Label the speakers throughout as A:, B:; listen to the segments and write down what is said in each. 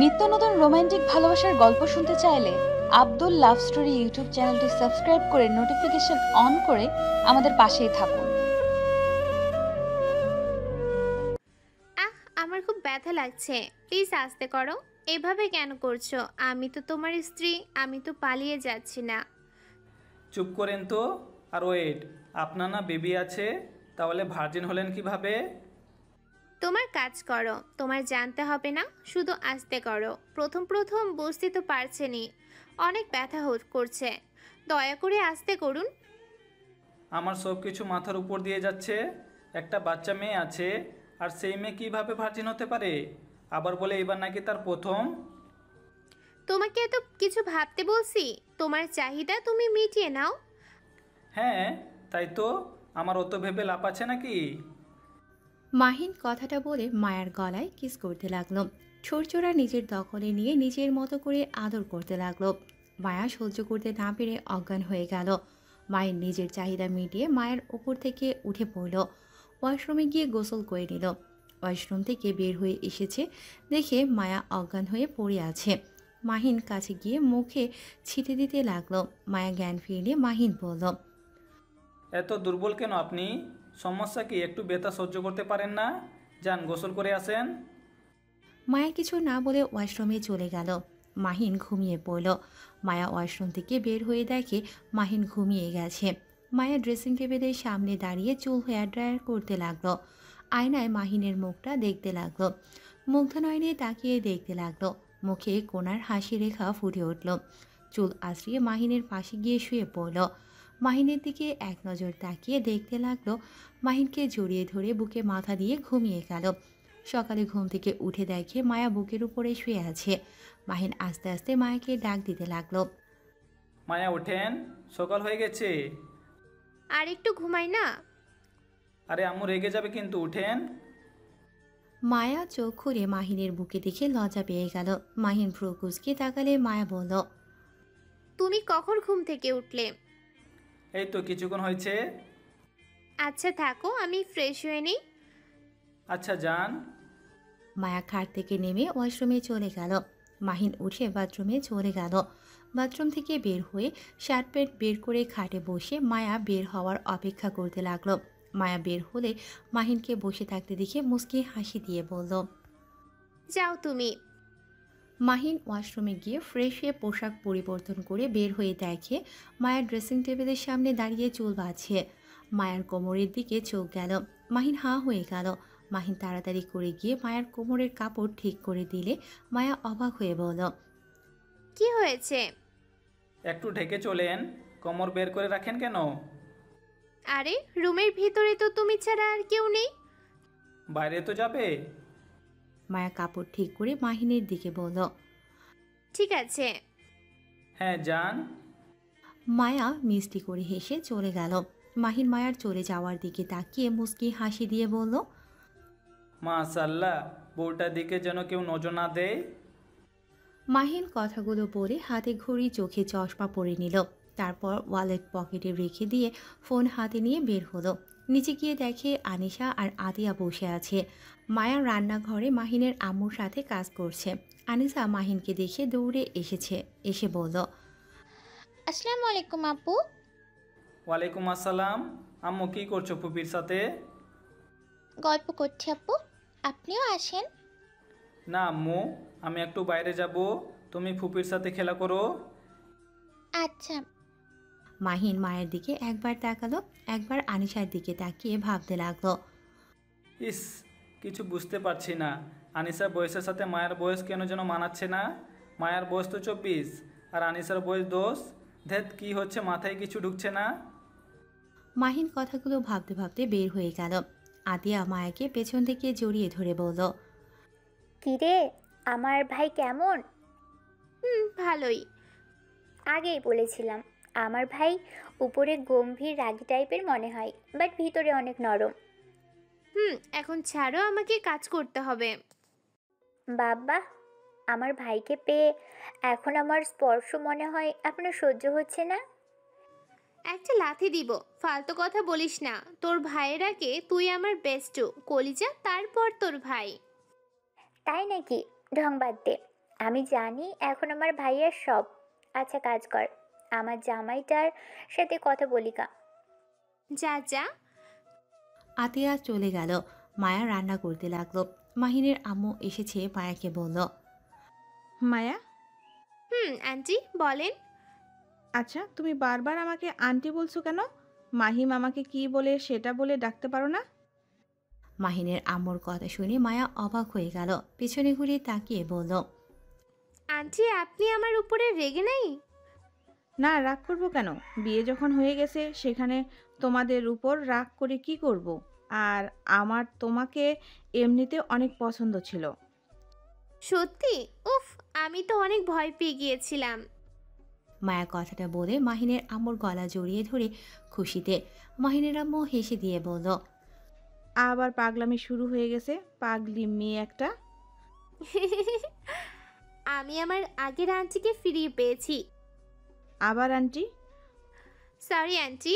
A: নিত্য নতুন রোমান্টিক ভালোবাসার গল্প শুনতে চাইলে আব্দুল লাভ স্টোরি ইউটিউব চ্যানেলটি সাবস্ক্রাইব করে নোটিফিকেশন অন করে আমাদের পাশেই থাকুন।
B: আমার খুব ব্যথা লাগছে, প্লিজ আস্তে করো। এভাবে কেন করছো? আমি তো তোমার স্ত্রী, আমি তো পালিয়ে যাচ্ছি না।
C: চুপ করেন তো। আর ওয়েট, আপনার না বেবি আছে, তাহলে ভার্জিন হলেন কিভাবে?
B: তোমার কাজ করো, তোমার জানতে হবে না, শুধু আস্তে করো। প্রথম প্রথম বুঝতে তো পারছেনি, অনেক ব্যথা করছে, দয়া করে আস্তে করুন।
C: আমার সব কিছু মাথার উপর দিয়ে যাচ্ছে। একটা বাচ্চা মেয়ে আছে, আর সেই মেয়ে কিভাবে ভার্জিন হতে পারে? আবার বলে এবার নাকি তার প্রথম।
B: তোমাকে এত কিছু ভাবতে বলছি, তোমার চাহিদা তুমি মিটিয়ে নাও।
C: হ্যাঁ, তাই তো। আমার অত ভেবে লাভ আছে নাকি?
D: মাহিন কথাটা বলে মায়ার গলায় কিস করতে লাগলো। ছোটচোরা নিজের দখলে নিয়ে নিজের মতো করে আদর করতে লাগলো। মায়া সহ্য করতে না পেরে অজ্ঞান হয়ে গেল। মায়ের নিজের চাহিদা মিটিয়ে মায়ের ওপর থেকে উঠে পড়ল। ওয়াশরুমে গিয়ে গোসল করে নিল। ওয়াশরুম থেকে বের হয়ে এসেছে দেখে মায়া অজ্ঞান হয়ে পড়ে আছে। মাহিন কাছে গিয়ে মুখে ছিটে দিতে লাগলো। মায়া জ্ঞান ফিরলে মাহিন বলল,
C: এত দুর্বল কেন আপনি? সমস্যা কি? একটু ব্যথা সহ্য করতে পারেন না? যান গোসল করে আসেন।
D: মায়া কিছু না বলে ওয়াশরুমে চলে গেল। মাহিন ঘুমিয়ে পড়ল। মায়া ওয়াশরুম থেকে বের হয়ে দেখে মাহিন ঘুমিয়ে গেছে। মায়া ড্রেসিং টেবিলের সামনে দাঁড়িয়ে চুল হেয়ার ড্রায়ার করতে লাগলো। আয়নায় মাহিনের মুখটা দেখতে লাগলো। মুগ্ধ নয়নে তাকিয়ে দেখতে লাগলো। মুখে কোণার হাসি রেখা ফুটে উঠল। চুল আশ্রিয়ে মাহিনের পাশে গিয়ে শুয়ে পড়ল। মাহিনের দিকে এক নজর তাকিয়ে দেখতে লাগলো। মাহিনকে জড়িয়ে ধরে বুকে মাথা দিয়ে ঘুমিয়ে গেল। সকালে ঘুম থেকে উঠে দেখে মায়া বুকের উপরে শুয়ে আছে। মাহিন আস্তে আস্তে মায়াকে ডাক দিতে লাগলো।
C: মায়া ওঠেন, সকাল হয়ে গেছে।
B: আর একটু ঘুমাই না।
C: আরে আম্মু রেগে যাবে কিন্তু, উঠেন।
D: মায়া চোখ খুলে মাহিনের বুকে দেখে লজ্জা পেয়ে গেল। মাহিন ভ্রু কুঁচকে তাকালে মায়া বলল,
B: তুমি কখন ঘুম থেকে উঠলে?
C: এই তো কিছুক্ষণ হয়েছে।
B: আচ্ছা থাকো, আমি ফ্রেশ হয়ে নিই।
C: আচ্ছা যান।
D: মায়া খাট থেকে নেমে ওয়াশরুমে চলে গেল। মাহিন উঠে বাথরুমে চলে গেল। বাথরুম থেকে বের হয়ে শার্ট প্যান্ট বের করে খাটে বসে মায়া বের হওয়ার অপেক্ষা করতে লাগলো। মায়া বের হলে মাহিনকে বসে থাকতে দেখে মুচকি হাসি দিয়ে বলল,
B: যাও তুমি।
D: মাহিন ওয়াশরুমে গিয়ে ফ্রেশ হয়ে পোশাক পরিবর্তন করে বের হয়ে দেখে মায়ার ড্রেসিং টেবিলের সামনে দাঁড়িয়ে চুল বাঁধছে। মায়ার কোমরের দিকে চোখ গেল। মাহিন হাঁ হয়ে গেল। মাহিন তাড়াতাড়ি করে গিয়ে মায়ার কোমরের কাপড় ঠিক করে দিলে মায়া অবাক হয়ে বলল,
B: কি হয়েছে?
C: একটু ঢেকে চলেন, কোমর বের করে রাখেন কেন?
B: আরে রুমের ভিতরে তো তুমি ছাড়া আর কেউ নেই।
C: বাইরে তো যাবে।
D: মায়া কাপড় ঠিক করে মাহিনের দিকে বলল,
B: ঠিক আছে।
C: হ্যাঁ যান।
D: মায়া মিষ্টি করে হেসে চলে গেল। মাহিন মায়ার চলে যাওয়ার দিকে তাকিয়ে মুচকি হাসি দিয়ে বলল,
C: মাশাআল্লাহ, বউটার দিকে যেন কেউ নজর না দেয়।
D: মাহিন কথাগুলো বলে হাতে ঘড়ি, চোখে চশমা পরে নিল। তারপর ওয়ালেট পকেটে রেখে দিয়ে ফোন হাতে নিয়ে বের হলো। নিচে গিয়ে দেখে আনিশা আর আতিয়া বসে আছে। মায়া রান্নাঘরে মাহিনের আম্মুর সাথে কাজ করছে। আনিশা মাহিনকে দেখে দৌড়ে এসেছে। এসে বলল,
E: আসসালামু আলাইকুম আপু।
C: ওয়ালাইকুম আসসালাম। আম্মু কি করছো ফুপির সাথে?
E: গল্প করছি আপু, আপনিও আসেন।
C: না আম্মু, আমি একটু বাইরে যাব, তুমি ফুপির সাথে খেলা করো।
E: আচ্ছা।
D: মাহিন মায়ের দিকে একবার তাকালো, একবার আনিশার দিকে তাকিয়ে ভাবতে লাগলো।
C: ইস, কিছু বুঝতে পারছি না। আনিসার বয়সের সাথে মায়ের বয়স কেন যেন মানাচ্ছে না। মায়ের বয়স তো 24 আর আনিসার বয়স 10। ধ্যাত, কি হচ্ছে মাথায় কিছু ঢুকছে না।
D: মাহিন কথাগুলো ভাবতে ভাবতে বের হয়ে গেল। আতিয়া মায়াকে পেছন থেকে জড়িয়ে ধরে বলল,
F: কিরে, আমার ভাই কেমন?
B: ভালোই।
F: আগেই বলেছিলাম, আমার ভাই উপরে গম্ভীর রাগী টাইপের মনে হয়, বাট ভিতরে অনেক নরম।
B: এখন ছাড়ো, আমাকে কাজ করতে হবে।
F: বাবা, আমার ভাইকে পেয়ে এখন আমার স্পর্শ মনে হয় আপনার সহ্য হচ্ছে না।
B: একটা লাথি দিব, ফালতু কথা বলিস না। তোর ভাইয়ের আগে তুই আমার বেস্ট কলিজা, তারপর তোর ভাই।
F: তাই নাকি? ঢং বাদ দে। আমি জানি এখন আমার ভাইয়ার সব। আচ্ছা কাজ কর, আমার জামাইটার সাথে কথা বলি কা।
B: যা যা।
D: আতিয়া চলে গেল। মায়া রান্না করতে লাগলো। মাহিনের আম্মু এসেছে, মায়াকে বলল,
G: মায়া,
B: আন্টি বলেন।
G: আচ্ছা তুমি বারবার আমাকে আন্টি বলছো কেন? মাহিম আমাকে কি বলে সেটা বলে ডাকতে পারো না?
D: মাহিনের আম্মুর কথা শুনে মায়া অবাক হয়ে গেল। পিছনে ঘুরে তাকিয়ে বলল,
B: আন্টি আপনি আমার উপরে রেগে নেই?
G: না, রাগ করবো কেন? বিয়ে যখন হয়ে গেছে সেখানে তোমাদের উপর রাগ করে কি করব? আর আমার তোমাকে এমনিতে অনেক পছন্দ ছিল।
B: সত্যি? উফ, আমি তো অনেক ভয় পেয়ে গিয়েছিলাম।
D: মায়া কথাটা বলে মাহিনের আম্মুর গলা জড়িয়ে ধরে খুশিতে। মাহিনের আম্মু হেসে দিয়ে বলল,
G: আবার পাগলামি শুরু হয়ে গেছে, পাগলি মেয়ে একটা।
B: আমি আমার আগের আন্টিকে ফিরিয়ে পেয়েছি।
G: আবার আন্টি?
B: Sorry aunty.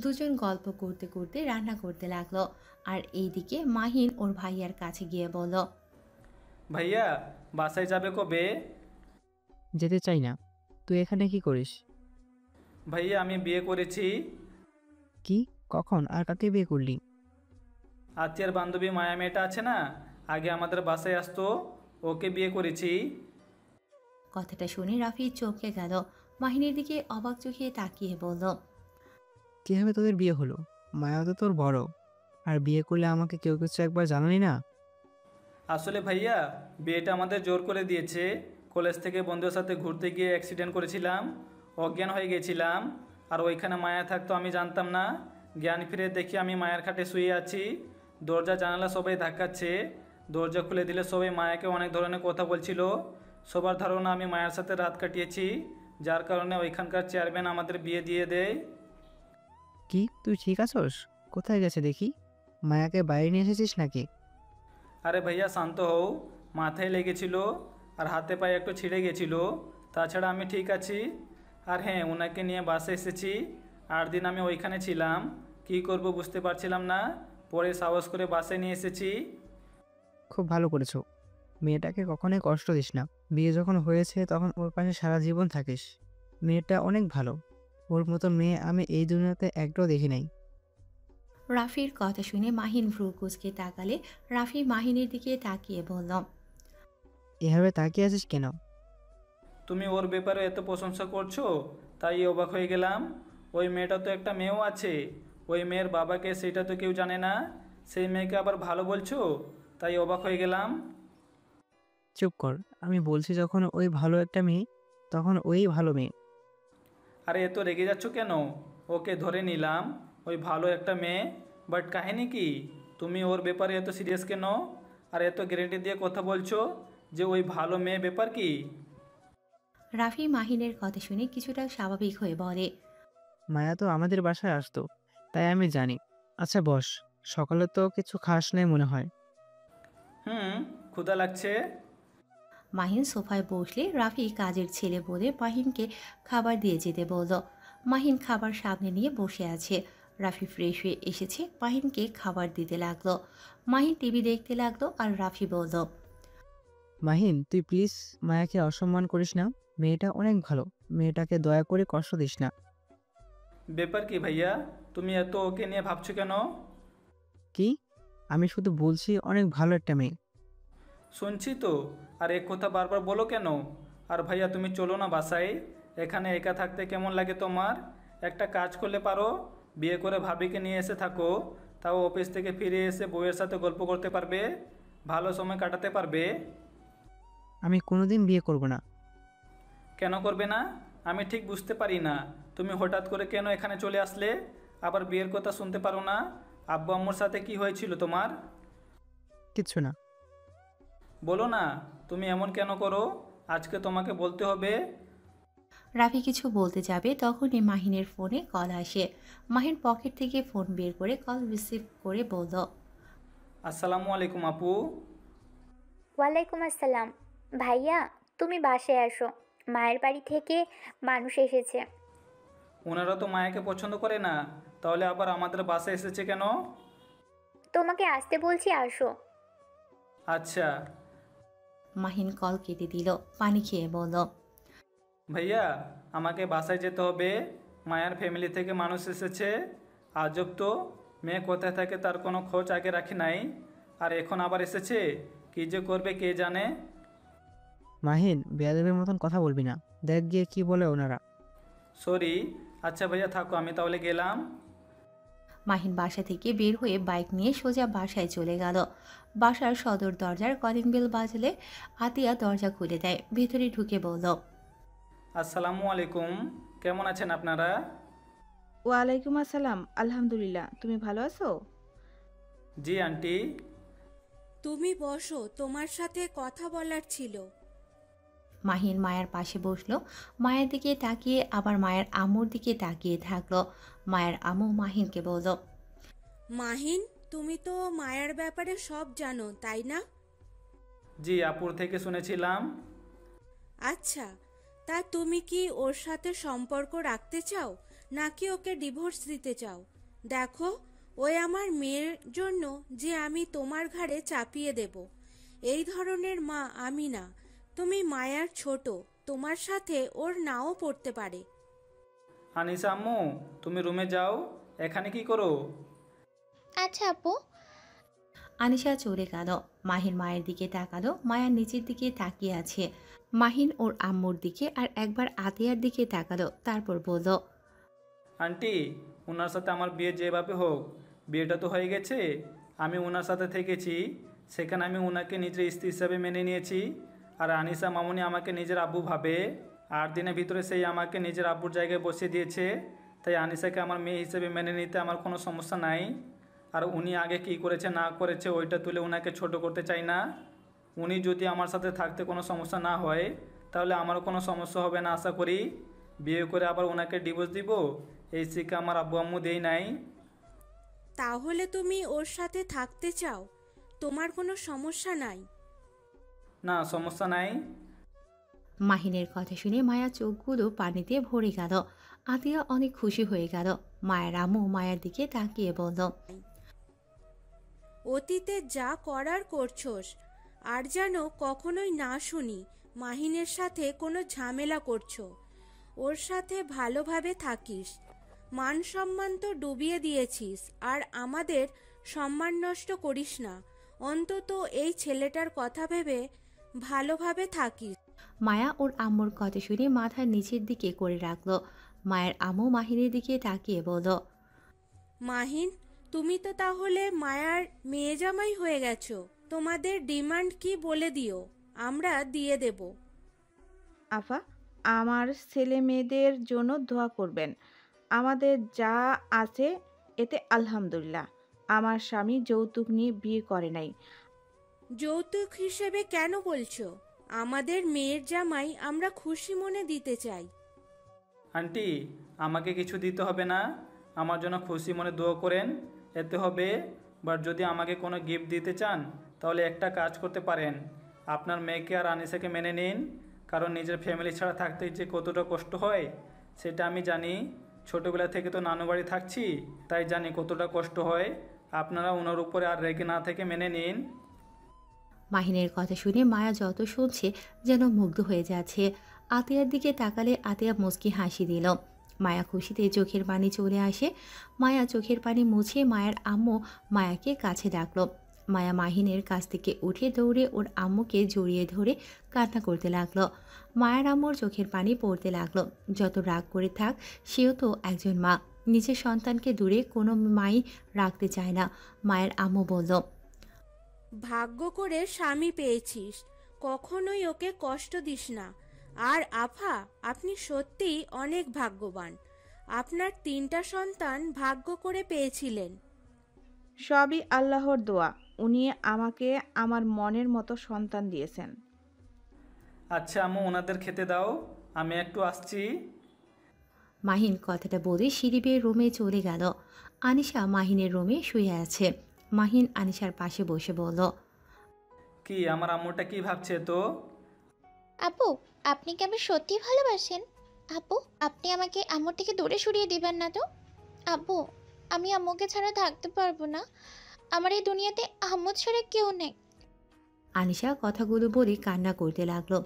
D: দুজন গল্প করতে করতে রান্না করতে লাগলো। আর এইদিকে মাহিন ওর ভাইয়ার কাছে গিয়ে বলল,
C: ভাইয়া বাসায় যাবে কবে?
H: যেতে চাই না। তুই এখানে কি করিস?
C: ভাইয়া আমি বিয়ে করেছি।
H: কি? কখন আর কাকে বিয়ে করলি?
C: আত্মীয়ার বান্ধবী মায়া মেয়েটা আছে না, আগে আমাদের বাসায় আসতো, ওকে বিয়ে করেছি।
D: কথাটা শুনে রাফি চমকে গেল। মাহিনের দিকে অবাক চোখে তাকিয়ে বলল,
H: কিভাবে তোদের বিয়ে হলো? মায়া তো তোর বড়, আর বিয়ে করলে আমাকে কেউ কিছু একবার জানালি না?
C: আসলে ভাইয়া বিয়েটা আমাদের জোর করে দিয়েছে। কলেজ থেকে বন্ধুদের সাথে ঘুরতে গিয়ে অ্যাক্সিডেন্ট করেছিলাম, অজ্ঞান হয়ে গেছিলাম। আর ওইখানে মায়া থাকতো আমি জানতাম না। জ্ঞান ফিরে দেখি আমি মায়ের খাটে শুয়ে আছি, দরজা জানালা সবাই ধাক্কাচ্ছে। দরজা খুলে দিলে সবাই মায়াকে অনেক ধরনের কথা বলছিল। সবার ধারণা আমি মায়ের সাথে রাত কাটিয়েছি, যার কারণে ওইখানকার চেয়ারম্যান আমাদের বিয়ে দিয়ে দেয়।
H: কি, তুই ঠিক আছোস? কোথায় গেছে দেখি? মায়াকে বাইরে নিয়ে এসেছিস নাকি?
C: আরে ভাইয়া শান্ত হও, মাথায় লেগেছিল আর হাতে পায়ে একটু ছিঁড়ে গেছিল, তাছাড়া আমি ঠিক আছি। আর হ্যাঁ, ওনাকে নিয়ে বাসে এসেছি। 8 দিন আমি ওইখানে ছিলাম, কি করব বুঝতে পারছিলাম না, পরে সাহস করে বাসে নিয়ে এসেছি।
H: খুব ভালো করেছো। মেয়েটাকে কখনোই কষ্ট দিস না। বিয়ে যখন হয়েছে তখন ওর পাশে সারা জীবন থাকিস। মেয়েটা অনেক ভালো। ওর মতো মেয়ে আমি এই দুনিয়াতে একটাও দেখি নাই।
D: রাফির কথা শুনে মাহিন ভ্রু কুঁচকে তাকালে রাফি মাহিনের দিকে তাকিয়ে বলল,
H: এভাবে তাকিয়ে আছিস কেন?
C: তুমি ওর ব্যাপারে এত প্রশংসা করছো, তাই অবাক হয়ে গেলাম। ওই মেয়েটা তো একটা মেয়েও আছে, ওই মেয়ের বাবাকে, সেটা তো কেউ জানে না। সেই মেয়েকে আবার ভালো বলছো, তাই অবাক হয়ে গেলাম।
H: চুপ কর। আমি বলছি যখন ওই ভালো একটা মেয়ে, তখন ওই ভালো মেয়ে।
C: আরে এত রেগে যাচ্ছ কেন? ওকে ধরে নিলাম, ওই ভালো একটা মেয়ে, বাট কাহিনী কি? তুমি ওর ব্যাপারে এত সিরিয়াস কেন? আর এত গ্যারেন্টি দিয়ে কথা বলছো যে ওই ভালো মেয়ে, ব্যাপার কি?
D: রাফি মাহিনের কথা শুনে কিছুটা স্বাভাবিক হয়ে বলে,
H: মায়া তো আমাদের বাসায় আসতো, তাই আমি জানি। আচ্ছা বস, সকালে তো কিছু খাস নাই মনে হয়।
C: ক্ষুধা লাগছে।
D: মাহিন সোফায় বসলে রাফি কাজের ছেলে বলে মাহিনকে খাবার দিয়ে যেতে বলল। মাহিন খাবার সামনে নিয়ে বসে আছে। রাফি ফ্রেশ হয়ে এসেছে, মাহিনকে খাবার দিতে লাগলো। মাহিন টিভি দেখতে লাগলো আর রাফি বলল,
H: মাহিন, তুই প্লিজ মায়াকে অসম্মান করিস না। মেয়েটা অনেক ভালো। মেয়েটাকে দয়া করে কষ্ট দিস না।
C: ব্যাপার কি ভাইয়া, তুমি এত ওকে নিয়ে ভাবছো কেন?
H: কি? আমি শুধু বলছি অনেক ভালো একটা মেয়ে।
C: শুনছি তো, আর এক কথা বারবার বলো কেন? আর ভাইয়া তুমি চলো না বাসায়, এখানে একা থাকতে কেমন লাগে তোমার? একটা কাজ করলে পারো, বিয়ে করে ভাবিকে নিয়ে এসে থাকো, তাও অফিস থেকে ফিরে এসে বউয়ের সাথে গল্প করতে পারবে, ভালো সময় কাটাতে পারবে।
H: আমি কোনোদিন বিয়ে করব না।
C: কেন করবে না? আমি ঠিক বুঝতে পারি না, তুমি হঠাৎ করে কেন এখানে চলে আসলে? আবার বিয়ের কথা শুনতে পারো না? আব্বু আম্মুর সাথে কি হয়েছিল তোমার?
H: কিচ্ছু না।
C: বলো না, তুমি এমন কেন করো? আজকে তোমাকে বলতে হবে।
D: রাফি কিছু বলতে যাবে তখনই মাহিনের ফোনে কল আসে। মাহিন পকেট থেকে ফোন বের করে কল রিসিভ করে বলল,
C: আসসালামু আলাইকুম আপু।
F: ওয়ালাইকুম আসসালাম। ভাইয়া তুমি বাসায় আসো, মায়ের বাড়ি থেকে মানুষ এসেছে।
C: ওনারা তো মায়াকে পছন্দ করে না, তাহলে আবার আমাদের বাসায় এসেছে কেন?
F: তোমাকে আসতে বলছি, আসো।
C: আচ্ছা।
D: মাহিন কল কেটে দিল, পানি খেয়ে বলল,
C: ভাইয়া আমাকে বাসায় যেতে হবে, মায়ার ফ্যামিলি থেকে মানুষ এসেছে। আজব তো, মেয়ে কোথায় থাকে তার কোনো খোঁজ আগে রাখি নাই, আর এখন আবার এসেছে, কী যে করবে কে জানে।
H: মাহিন, বেয়াদবের মতন কথা বলবি না, দেখ গিয়ে কি বলে ওনারা।
C: সরি, আচ্ছা ভাইয়া থাকো, আমি তাহলে গেলাম।
D: মাহিন বাসা থেকে বের হয়ে বাইক নিয়ে সোজা বাসায় চলে গেল। বাসার সদর দরজার কলিং বেল বাজলে আতিয়া দরজা খুলে দেয়, ভেতরে ঢুকে বলল,
C: আসসালামু আলাইকুম, কেমন আছেন আপনারা?
G: ওয়ালাইকুম আসসালাম, আলহামদুলিল্লাহ। তুমি ভালো আছো?
C: জি আন্টি।
I: তুমি বসো, তোমার সাথে কথা বলার ছিল।
D: মাহিন মায়ের পাশে বসলো, মায়ের দিকে তাকিয়ে আবার মায়ের আম্মুর দিকে তাকিয়ে থাকলো। মায়ের আম্মু মাহিনকে বলল,
I: মাহিন, তুমি তো মায়ার ব্যাপারে সব জানো, তাই না?
C: জি আপুর থেকে শুনেছিলাম।
I: আচ্ছা, তা তুমি কি ওর সাথে সম্পর্ক রাখতে চাও নাকি ওকে ডিভোর্স দিতে চাও? দেখো, ওই আমার মেয়ের জন্য যে আমি তোমার ঘাড়ে চাপিয়ে দেব, এই ধরনের মা আমি না। তুমি মায়ার ছোট, তোমার সাথে ওর নাও পড়তে পারে।
C: আনিসা আম্মু, তুমি রুমে যাও, এখানে কি করো?
E: আচ্ছা আপু।
D: আনিশা চলে গেল। মাহিন মায়ের দিকে তাকালো, মায়ার নিচের দিকে তাকিয়ে আছে। মাহিন ওর আম্মুর দিকে আর একবার আতিয়ার দিকে তাকালো, তারপর বলল,
C: আন্টি, ওনার সাথে আমার বিয়ে যেভাবে হোক, বিয়েটা তো হয়ে গেছে। আমি ওনার সাথে থেকেছি, সেখানে আমি ওনাকে নিজের স্ত্রী হিসাবে মেনে নিয়েছি। আর আনিসা মামুনি আমাকে নিজের আব্বু ভাবে, 8 দিনের ভিতরে সেই আমাকে নিজের আব্বুর জায়গায় বসিয়ে দিয়েছে। তাই আনিসাকে আমার মেয়ে হিসেবে মেনে নিতে আমার কোনো সমস্যা নাই। আর উনি আগে কি করেছে না করেছে ওইটা তুলে ওনাকে ছোট করতে চাই না। উনি যদি আমার সাথে থাকতে কোনো সমস্যা না হয়, তাহলে আমারও কোনো সমস্যা হবে না আশা করি। বিয়ে করে আবার ওনাকে ডিভোর্স দিব, এই শিক্ষা আমার আব্বু আম্মু দেই নাই।
I: তাহলে তুমি ওর সাথে থাকতে চাও, তোমার কোনো সমস্যা নাই?
C: না, সমস্যা নাই।
D: মাহিনের কথা শুনে মায়া চোখগুলো পানিতে ভরে গেল। আতিয়া অনেক খুশি হয়ে গেল। মায়ের আম্মু মায়ের দিকে তাকিয়ে বলল,
I: অতীতে যা করার করছোস, আর যেন কখনোই না শুনি মাহিনের সাথে কোনো ঝামেলা করছো। ওর সাথে ভালোভাবে থাকিস। মান সম্মান তো ডুবিয়ে দিয়েছিস, আর আমাদের সম্মান নষ্ট করিস না। অন্তত এই ছেলেটার কথা ভেবে ভালোভাবে থাকিস।
D: মায়া ওর আম্মুর কথা শুনে মাথার নিচের দিকে করে রাখলো। মায়ের আম্মু মাহিনের দিকে তাকিয়ে বলল,
I: মাহিন, তুমি তো তাহলে মায়ার মেয়ে জামাই হয়ে গেছো। তোমাদের ডিমান্ড কি বলে দিও, আমরা দিয়ে দেব।
G: আফা, আমার ছেলে মেয়েদের জন্য দোয়া করবেন। আমাদের যা আছে এতে আলহামদুলিল্লাহ। আমার স্বামী যৌতুক নিয়ে বিয়ে করে নাই।
I: যৌতুক হিসেবে কেন বলছো? আমাদের মেয়ের জামাই আমরা খুশি মনে দিতে চাই।
C: আন্টি, আমাকে কিছু দিতে হবে না, আমার জন্য খুশি মনে দোয়া করেন, এতে হবে। বাট যদি আমাকে কোনো গিফট দিতে চান, তাহলে একটা কাজ করতে পারেন, আপনার মেয়েকে আর আনিসাকে মেনে নিন। কারণ নিজের ফ্যামিলি ছাড়া থাকতে যে কতটা কষ্ট হয় সেটা আমি জানি। ছোটোবেলা থেকে তো নানু বাড়ি থাকছি, তাই জানি কতটা কষ্ট হয়। আপনারা ওনার উপরে আর রেগে না থেকে মেনে নিন।
D: মাহিনের কথা শুনে মায়া যত শুনছে যেন মুগ্ধ হয়ে যাচ্ছে। আতিয়ার দিকে তাকালে আতিয়া মুচকি হাসি দিল। মায়া খুশিতে চোখের পানি চলে আসে। মায়া চোখের পানি মুছে মায়ের আম্মু মায়াকে কাছে ডাকলো। মায়া মাহিনের কাছ থেকে উঠে দৌড়ে ওর আম্মুকে জড়িয়ে ধরে কান্না করতে লাগলো। মায়ের আম্মুর চোখের পানি পড়তে লাগলো। যত রাগ করে থাক, সেও তো একজন মা। নিজের সন্তানকে দূরে কোনো মাই রাখতে চায় না। মায়ের আম্মু বলল,
I: ভাগ্য করে স্বামী পেয়েছিস, কখনোই ওকে কষ্ট দিস না। আর আফা, আপনি সত্যিই অনেক ভাগ্যবান। আপনার 3টা সন্তান ভাগ্য করে পেয়েছিলেন।
G: সবই আল্লাহর দোয়া। উনি আমাকে আমার মনের মতো সন্তান দিয়েছেন।
C: আচ্ছা আম্মু, ওনাদের খেতে দাও, আমি একটু আসছি।
D: মাহিন কথাটা বলে সিঁড়ি বেয়ে রুমে চলে গেল। আনিশা মাহিনের রুমে শুয়ে আছে। মাহিন আনিশার পাশে বসে বলল,
C: কি আমার আম্মুটা কি ভাবছে তো?
E: আপু, আপনি কি আমি সত্যি ভালোবাসেন? আপু, আপনি আমাকে আম্মুর থেকে দূরে সরিয়ে দিবেন না তো? আপু, আমি আম্মুকে ছাড়া থাকতে পারবো না। আমার এই দুনিয়াতে আম্মু ছাড়া কেউ নেই।
D: আনিশা কথাগুলো বলে কান্না করতে লাগলো।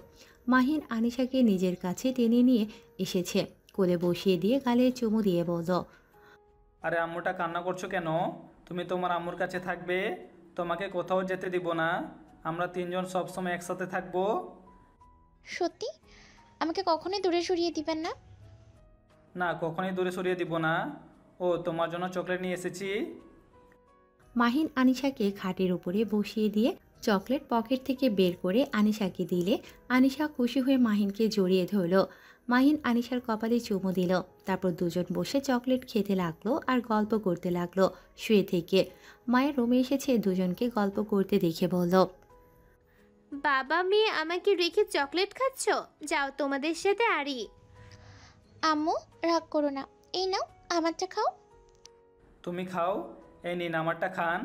D: মাহিন আনিশাকে নিজের কাছে টেনে নিয়ে এসেছে, কোলে বসিয়ে দিয়ে গালে চুমু দিয়ে বলল,
C: আরে আম্মুটা কান্না করছো কেন? তুমি তোমার আম্মুর কাছে থাকবে, তোমাকে কোথাও যেতে দিব না। আমরা তিনজন সবসময় একসাথে থাকবো।
E: সত্যি আমাকে কখনোই দূরে সরিয়ে দিবেন না?
C: না, কখনোই দূরে সরিয়ে দিব না। ও, তোমার জন্য চকলেট নিয়ে এসেছি।
D: মাহিন আনিশাকে খাটের উপরে বসিয়ে দিয়ে চকলেট পকেট থেকে বের করে আনিশাকে দিলে আনিশা খুশি হয়ে মাহিনকে জড়িয়ে ধরল। মাহিন আনিশার কপালে চুমু দিল। তারপর দুজন বসে চকলেট খেতে লাগলো আর গল্প করতে লাগলো শুয়ে থেকে। মায়ের রুমে এসেছে দুজনকে গল্প করতে দেখে বলল,
B: বাবা মেয়ে আমাকে রেখে চকলেট খাচ্ছ? যাও তোমাদের সাথে আড়ি।
E: আম্মু রাগ করো না, এই নাও আমারটা খাও।
C: তুমি খাও, এই নিন আমারটা খান।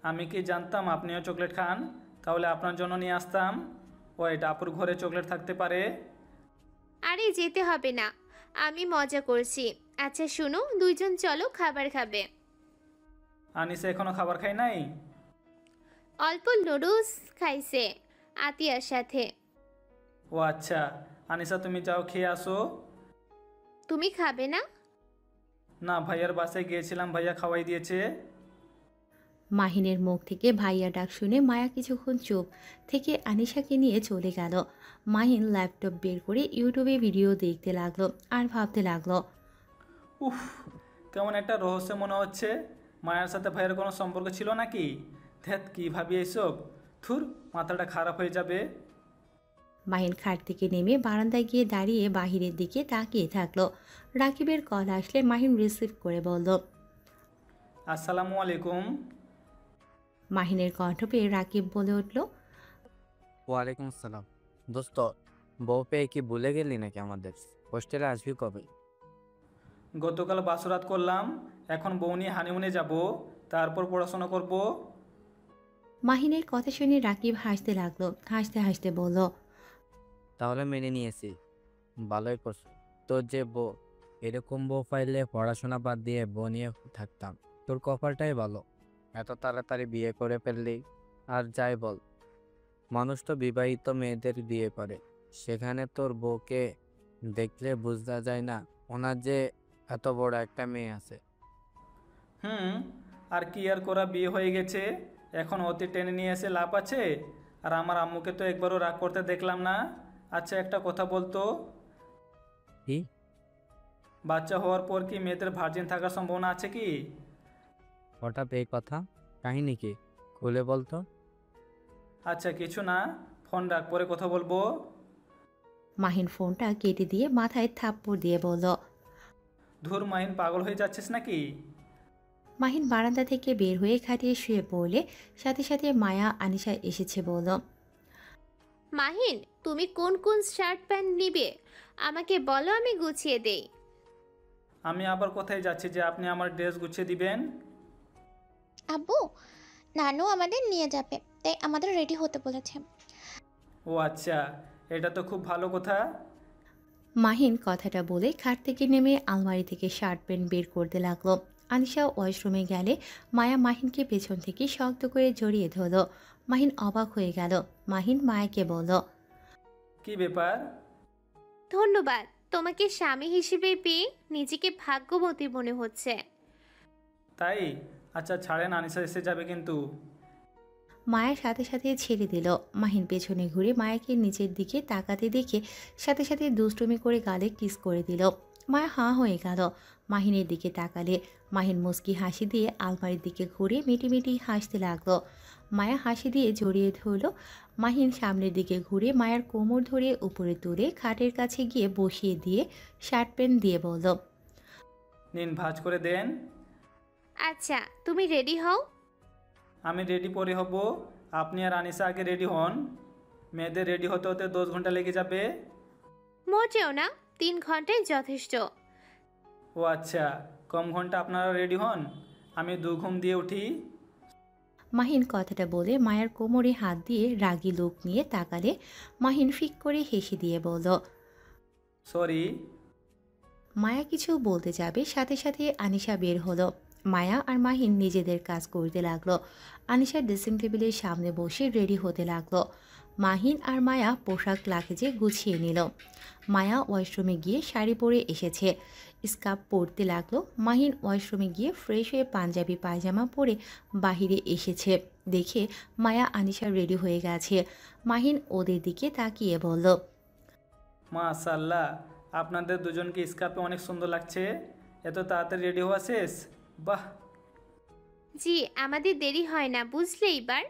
C: আমি কি জানতাম আপনিও চকলেট খান? তাহলে আপনার জন্য নিয়ে আসতাম। ও, এটা আপুর ঘরে চকলেট থাকতে পারে।
B: আরে যেতে হবে না, আমি মজা করছি। আচ্ছা শুনো, দুইজন চলো খাবার খাবে।
C: আনিসা এখনো খাবার খাই নাই?
B: অল্প নুডলস খাইছে আতিয়ার সাথে।
C: ও আচ্ছা, আনিসা তুমি যাও খেয়ে আসো।
B: তুমি খাবে না?
C: না, ভাইয়ার বাসায় গিয়েছিলাম, ভাইয়া খাওয়াই দিয়েছে।
D: মাহিনের মুখ থেকে ভাইয়া ডাক শুনে মায়া কিছুক্ষণ চুপ থেকে আনিশাকে নিয়ে চলে গেল। মাহিন ল্যাপটপ বের করে ইউটিউবে ভিডিও দেখতে লাগলো আর ভাবতে লাগলো,
C: উফ, কেমন একটা রহস্য মনে হচ্ছে। মায়ের সাথে ভাইয়ের কোনো সম্পর্ক ছিল নাকি? ধ্যাত, কী ভাবি এইসব। থুর, মাথাটা খারাপ হয়ে যাবে।
D: মাহিন খাট থেকে নেমে বারান্দায় গিয়ে দাঁড়িয়ে বাহিরের দিকে তাকিয়ে থাকলো। রাকিবের কল আসলে মাহিন রিসিভ করে বলল,
C: আসসালামু আলাইকুম।
D: মাহিনের কণ্ঠ পেয়ে রাকিব বলে উঠল,
J: ওয়ালাইকুম আসসালাম। দোস্ত, বউ পেয়ে কি ভুলে গেলি নাকি? আমাদের হোস্টেলে আসবি কবে?
C: গতকাল বাসরাত করলাম, এখন বউ নিয়ে হানিমুনে যাব, তারপর পড়াশোনা করব।
D: মাহিনের কথা শুনে রাকিব হাসতে লাগলো। হাসতে হাসতে বলল,
J: তাহলে মেনে নিয়েছি, ভালোই করছ। তোর যে বউ, এরকম বউ পাইলে পড়াশোনা বাদ দিয়ে বউ নিয়ে থাকতাম। তোর কপালটাই ভালো, এত তাড়াতাড়ি বিয়ে করে ফেললি। আর যাই বল, মানুষ তো বিবাহিত মেয়েদের বিয়ে করে, সেখানে তোর বউকে দেখলে বোঝা যায় না ওনার যে এত বড় একটা মেয়ে আছে।
C: আর কি আর করা, বিয়ে হয়ে গেছে, এখন অতি টেনে নিয়ে এসে লাভ আছে? আর আমার আম্মুকে তো একবারও রাগ করতে দেখলাম না। আচ্ছা, একটা কথা বলতো,
J: কি?
C: বাচ্চা হওয়ার পর কি মেয়েদের ভার্জিন থাকার সম্ভাবনা আছে কি?
J: হঠাৎ এই কথা, কাহিনী কি? খুলে বলতো।
C: আচ্ছা কিছু না, ফোন রাখ, পরে কথা বলবো।
D: মাহিন ফোনটা কেটে দিয়ে মাথায় থাপ্পড় দিয়ে বলল,
C: ধুর মাহিন, পাগল হয়ে যাচ্ছিস নাকি?
D: মাহিন বারান্দা থেকে বের হয়ে খাটিয়ে শুয়ে পড়লে সাথে সাথে মায়া আনিশা এসেছে বলল,
B: মাহিন, তুমি কোন কোন শার্ট প্যান্ট নিবে আমাকে বলো, আমি গুছিয়ে দেই।
C: আমি আবার কোথায় যাচ্ছি যে আপনি আমার ড্রেস গুছিয়ে দিবেন?
E: আব্বু, নানু আমাদের নিয়ে যাবে, তাই আমাদের রেডি হতে বলেছে।
C: ও আচ্ছা, এটা তো খুব ভালো কথা।
D: মাহিন কথাটা বলে খাট থেকে নেমে আলমারি থেকে শার্ট প্যান্ট বের করতে লাগলো। আনিশা ওয়াশরুমে গেলে মায়া মাহিনকে পেছন থেকে শক্ত করে জড়িয়ে ধরল। মাহিন অবাক হয়ে গেল। মাহিন মায়াকে বলল,
C: কি ব্যাপার?
B: ধন্যবাদ, তোমাকে স্বামী হিসেবে পেয়ে নিজেকে ভাগ্যবতী মনে হচ্ছে।
C: তাই? আচ্ছা ছাড়েন, আনিসা এসে যাবে কিন্তু।
D: মায়ের সাথে সাথে ছেড়ে দিল। মাহিন পেছনে ঘুরে মায়াকে নিচের দিকে তাকাতে দেখে সাথে সাথে দুষ্টুমি করে গালে কিস করে দিল। মায়া হাঁ হয়ে গেল। মাহিনের দিকে তাকালে মাহিন মুচকি হাসি দিয়ে আলমারির দিকে ঘুরে মিটিমিটি হাসতে লাগলো। মায়া হাসি দিয়ে জড়িয়ে ধরল। মাহিন সামনের দিকে ঘুরে মায়ার কোমর ধরে উপরে তুলে খাটের কাছে গিয়ে বসিয়ে দিয়ে শার্ট প্যান্ট দিয়ে বলল,
C: নিন, ভাঁজ করে দেন।
B: আচ্ছা তুমি রেডি হও।
C: আমি রেডি পরে হব, আপনি আর আনিসা আগে রেডি হন। মেয়েদের রেডি হতে হতে 10 ঘন্টা লেগে যাবে।
B: মোটেও না, 3 ঘন্টায় যথেষ্ট।
C: ও আচ্ছা, কম ঘন্টা আপনারা রেডি হন, আমি 2 ঘুম দিয়ে উঠি।
D: মাহিন কথাটা বলে মায়ার কোমরে হাত দিয়ে রাগী লোক নিয়ে তাকালে মাহিন ফিক করে হেসে দিয়ে বলল,
C: সরি।
D: মায়া কিছু বলতে যাবে সাথে সাথে আনিশা বের হলো। মায়া আর মাহিন নিজেদের কাজ করতে লাগলো। আনিশা ড্রেসিং টেবিলের সামনে বসে রেডি হতে লাগলো। মাহিন আর মায়া পোশাক লাগেজে গুছিয়ে নিল। মায়া ওয়াশরুমে গিয়ে শাড়ি পরে এসেছে, স্কার্ফ পরতে লাগলো। মাহিন ওয়াশরুমে গিয়ে ফ্রেশ হয়ে পাঞ্জাবি পায়জামা পরে বাহিরে এসেছে দেখে মায়া আনিশা রেডি হয়ে গেছে। মাহিন ওদের দিকে তাকিয়ে বলল,
C: মাশাআল্লাহ, আপনাদের দুজনকে স্কার্পে অনেক সুন্দর লাগছে। এত তাড়াতাড়ি রেডি হওয়া শেষ? বাহ।
B: জি, আমাদের দেরি হয় না, বুঝলে এবার?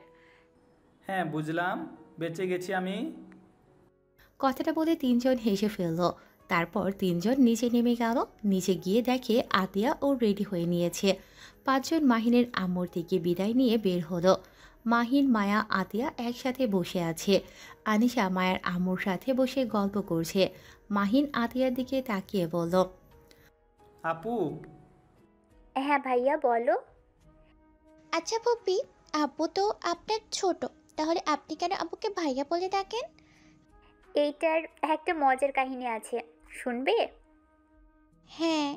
C: হ্যাঁ বুঝলাম, বেঁচে গেছি আমি।
D: কথাটা বলে তিনজন হেসে ফেলল। তারপর তিনজন নিচে নেমে গেল। নিচে গিয়ে দেখে আতিয়া ও রেডি হয়ে নিয়েছে। পাঁচজন মাহিনের আম্মুর থেকে বিদায় নিয়ে বের হলো। মাহিন, মায়া, আতিয়া একসাথে বসে আছে। আনিশা মায়ের আম্মুর সাথে বসে গল্প করছে। মাহিন আতিয়ার দিকে তাকিয়ে বলল,
C: আপু।
F: হ্যাঁ ভাইয়া বলো।
E: আচ্ছা পপি, আব্বু তো আপনার ছোট, তাহলে আপনি কেন আব্বুকে ভাইয়া বলে ডাকেন?
F: এইটার একটা মজার কাহিনী আছে, শুনবে?
E: হ্যাঁ।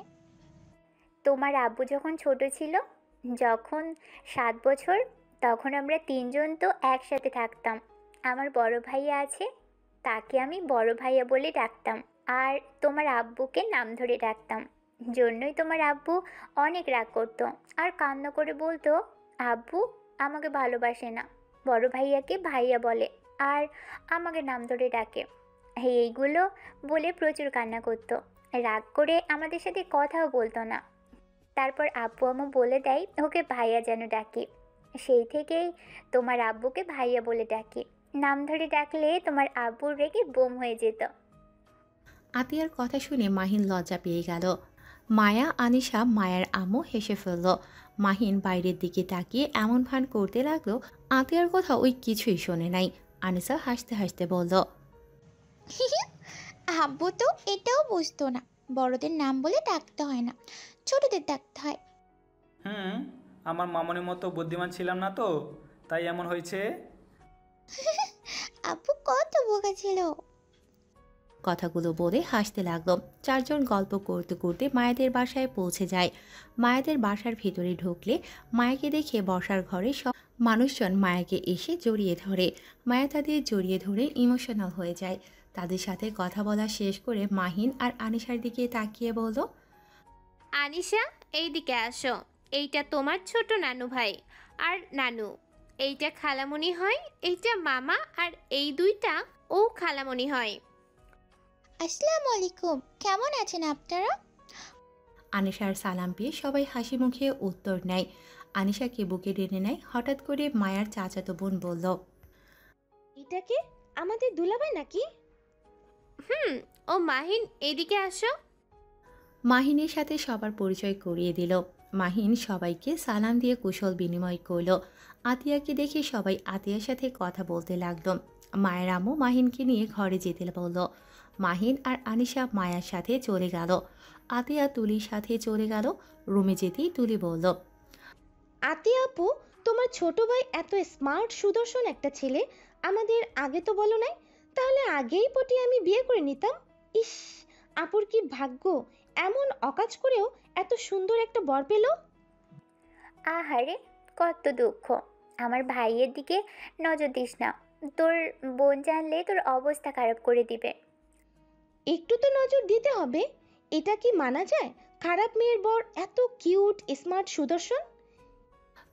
F: তোমার আব্বু যখন ছোট ছিল, যখন 7 বছর, তখন আমরা তিনজন তো একসাথে থাকতাম। আমার বড় ভাইয়া আছে, তাকে আমি বড় ভাইয়া বলে ডাকতাম, আর তোমার আব্বুকে নাম ধরে ডাকতাম। জন্যই তোমার আব্বু অনেক রাগ করতো আর কান্না করে বলতো, আব্বু আমাকে ভালোবাসে না, বড় ভাইয়াকে ভাইয়া বলে আর আমাকে নাম ধরে ডাকে। এইগুলো বলে প্রচুর কান্না করতো, রাগ করে আমাদের সাথে কথাও বলতো না। তারপর আব্বু আম্মু বলে দেয় ওকে ভাইয়া যেন ডাকি। সেই থেকেই তোমার আব্বুকে ভাইয়া বলে ডাকি। নাম ধরে ডাকলে তোমার আব্বুর রেগে বোম হয়ে যেত।
D: আতিয়ার কথা শুনে মাহিন লজ্জা পেয়ে গেল। মায়া, আনিশা, মায়ার আম্মু হেসে ফেলল। মাহিন বাইরের দিকে তাকিয়ে এমন ভান করতে লাগলো আতিয়ার কথা ওই কিছুই শোনে নাই। আনিসা হাসতে হাসতে বলল,
E: আব্বু তো এটাও বুঝতো না, বড়দের নাম বলে ডাকতে হয় না, ছোটদের ডাকতে হয়।
C: আমার মামনির মতো বুদ্ধিমান ছিলাম না তো, তাই এমন হয়েছে।
E: আব্বু কত বোকা ছিল।
D: কথাগুলো বলে হাসতে লাগলো। চারজন গল্প করতে করতে মায়াদের বাসায় পৌঁছে যায়। মায়াদের বাসার ভিতরে ঢুকলে মায়াকে দেখে বসার ঘরে সব মানুষজন মায়াকে এসে জড়িয়ে ধরে। মায়া তাদের জড়িয়ে ধরে ইমোশনাল হয়ে যায়। তাদের সাথে কথা বলা শেষ করে মাহিন আর আনিশার দিকে তাকিয়ে বলল,
B: আনিশা, এইদিকে আসো। এইটা তোমার ছোট নানু ভাই আর নানু, এইটা খালামণি হয়, এইটা মামা, আর এই দুইটা ও খালামণি হয়।
E: আসসালামু আলাইকুম, কেমন আছেন আপনারা?
D: আনিশার সালাম পেয়ে সবাই হাসি মুখে উত্তর নেয়। আনিশাকে বুকে টেনে নেয়। হঠাৎ করে মায়ার চাচাতো বোন বলল,
I: এটাকে আমাদের দুলাভাই নাকি?
B: ও মাহিন, এইদিকে আসো।
D: মাহিনের সাথে সবার পরিচয় করিয়ে দিল। মাহিন সবাইকে সালাম দিয়ে কুশল বিনিময় করল। আতিয়াকে দেখে সবাই আতিয়ার সাথে কথা বলতে লাগলো। মায়ের আম্মু মাহিনকে নিয়ে ঘরে যেতে বলল। মাহিন আর আনিশা মায়ার সাথে চলে গেল। আতিয়া তুলির সাথে চলে গেল। রুমে যেতেই তুলি বলল,
I: আতিয়া আপু, তোমার ছোট ভাই এত স্মার্ট সুদর্শন একটা ছেলে, আমাদের আগে তো বলো নাই, তাহলে আগেই পটি আমি বিয়ে করে নিতাম। ইস, আপুর কি ভাগ্য, এমন অকাজ করেও এত সুন্দর একটা বর পেল।
F: আহারে, কত দুঃখ। আমার ভাইয়ের দিকে নজর দিস না, তোর বোন জানলে তোর অবস্থা খারাপ করে দিবে।
I: একটু তো নজর দিতে হবে, এটা কি মানা যায়? খারাপ মেয়ের বর এত কিউট স্মার্ট সুদর্শন।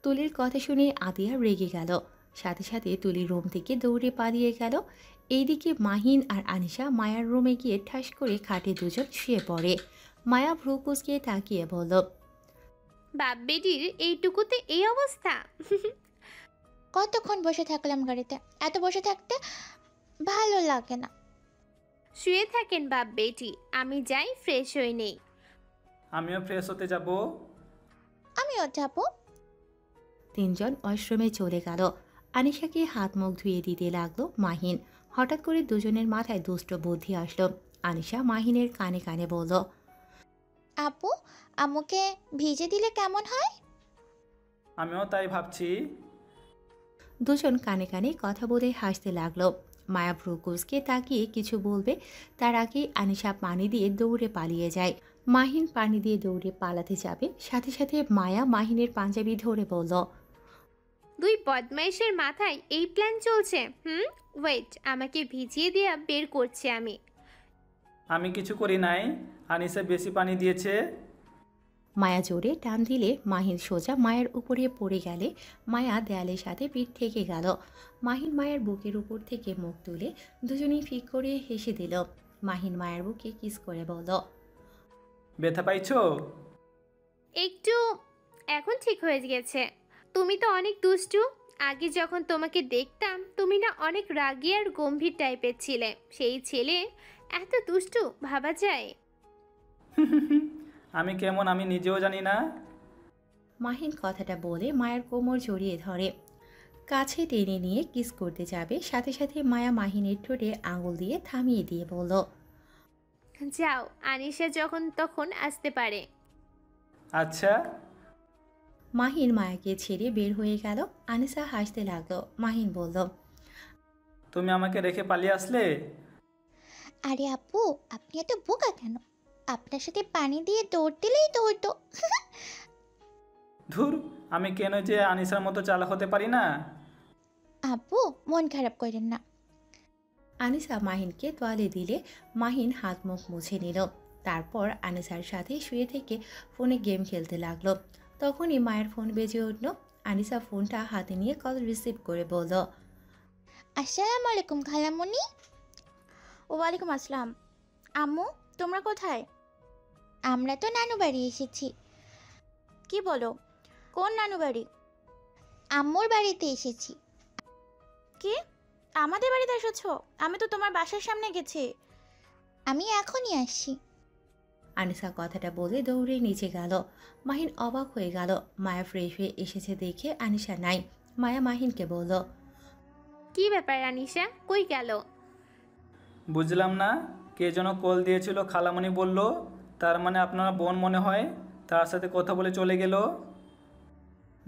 D: তুলির কথা শুনে আতিয়া রেগে গেল। সাথে সাথে তুলি রুম থেকে দৌড়ে পালিয়ে গেল। এইদিকে মাহিন আর আনিশা মায়ার রুমে গিয়ে ঠাস করে খাটে দুজন শুয়ে পড়ে। মায়া ভ্রু কুঁচকে তাকিয়ে বলল,
B: বাপ বেটির এইটুকুতে এই অবস্থা।
E: কতক্ষণ বসে থাকলাম গাড়িতে, এত বসে থাকতে ভালো লাগে না।
B: শুয়ে থাকেন বাপ বেটি, আমি যাই ফ্রেশ হয়ে নেই।
C: আমিও ফ্রেশ হতে যাব।
E: আমিও যাবো।
D: তিনজন ওয়াশরুমে চলে গেল। আনিশাকে হাত মুখ ধুয়ে দিতে লাগলো মাহিন। হঠাৎ করে দুজনের মাথায় দুষ্ট বুদ্ধি আসলো। আনিশা মাহিনের কানে কানে বলল,
E: আপু, আম্মুকে ভিজে দিলে কেমন হয়?
C: আমিও তাই ভাবছি।
D: দুজন কানে কানে কথা বলে হাসতে লাগলো। মায়া ভ্রু কুঁচকে তাকিয়ে কিছু বলবে, তার আগেই আনিশা পানি দিয়ে দৌড়ে পালিয়ে যায়। মাহিন পানি দিয়ে দৌড়ে পালাতে যাবে, সাথে সাথে মায়া মাহিনের পাঞ্জাবি ধরে বলল,
B: দুই বদমাইশের মাথায় এই প্ল্যান চলছে। ওয়েট, আমাকে ভিজিয়ে দিয়া বের করছি আমি।
C: আমি কিছু করি নাই, আনিসা বেশি পানি দিয়েছে।
D: মায়া জোরে টান দিলে মাহিন সোজা মায়ের উপরে পড়ে গেলে মায়া দেয়ালের সাথে পিঠ থেকে গেল। মাহিন মায়ের বুকের উপর থেকে মুখ তুলে দুজনেই ফিক করে হেসে দিল। মাহিন মায়ের বুকে কিস করে বলল,
C: ব্যথা পাইছো?
B: একটু, এখন ঠিক হয়ে গেছে। তুমি তো অনেক দুষ্টু। আগে যখন তোমাকে দেখতাম তুমি না অনেক রাগী আর গম্ভীর টাইপের ছিলে। সেই ছেলে এত দুষ্টু ভাবা যায়?
C: আমি কেমন আমি নিজেও জানি না।
D: মাহিন কথাটা বলে মায়ের কোমর জড়িয়ে ধরে, কাছে টেনে নিয়ে কিস করতে যাবে, সাথে সাথে মায়া মাহিনের ঠোঁটে আঙুল দিয়ে থামিয়ে দিয়ে বলল,
B: যাও, আনিশা যখন তখন আসতে পারে।
C: আচ্ছা।
D: মাহিন মায়াকে ছেড়ে বের হয়ে গেল। আনিসা হাসতে লাগলো। মাহিন বলল,
C: তুমি আমাকে রেখে পালিয়ে আসলে?
E: আরে আপু, আপনি এত বোকা কেন? আপনার সাথে পানি দিয়ে দৌড় দিলেই তো হতো।
C: ধুর, আমি কেন যে আনিসার মতো চালাক হতে পারি না।
E: আপু, মন খারাপ করেন না।
D: আনিসা মাহিনকে তোয়ালে দিলে মাহিন হাত মুখ মুছে নিল। তারপর আনিসার সাথে শুয়ে থেকে ফোনে গেম খেলতে লাগলো। তখনই মায়ের ফোন বেজে উঠল। আনিসা ফোনটা হাতে নিয়ে কল রিসিভ করে বলল,
E: আসসালামু আলাইকুম খালামণি।
K: ওয়ালাইকুম আসসালাম। আম্মু, তোমরা কোথায়?
E: আমরা তো নানু বাড়ি এসেছি।
K: কি বলো? কোন নানু বাড়ি?
E: আম্মুর বাড়িতে এসেছি।
K: কি, আমাদের বাড়িতে এসেছো? আমি তো তোমার বাসার সামনে গেছি।
E: আমি এখনই আসছি।
D: আনিসা কথাটা বলে দৌড়ে নিচে গেল। মাহিন অবাক হয়ে গেল। মায়া ফ্রেশ হয়ে এসেছে দেখে আনিসা নাই। মায়া মাহিনকে বলল,
B: কি ব্যাপার আনিশা, কই গেল?
C: বুঝলাম না, কে যেন কল দিয়েছিল, খালামণি বলল, তার মানে আপনার বোন মনে হয়, তার সাথে কথা বলে চলে গেল।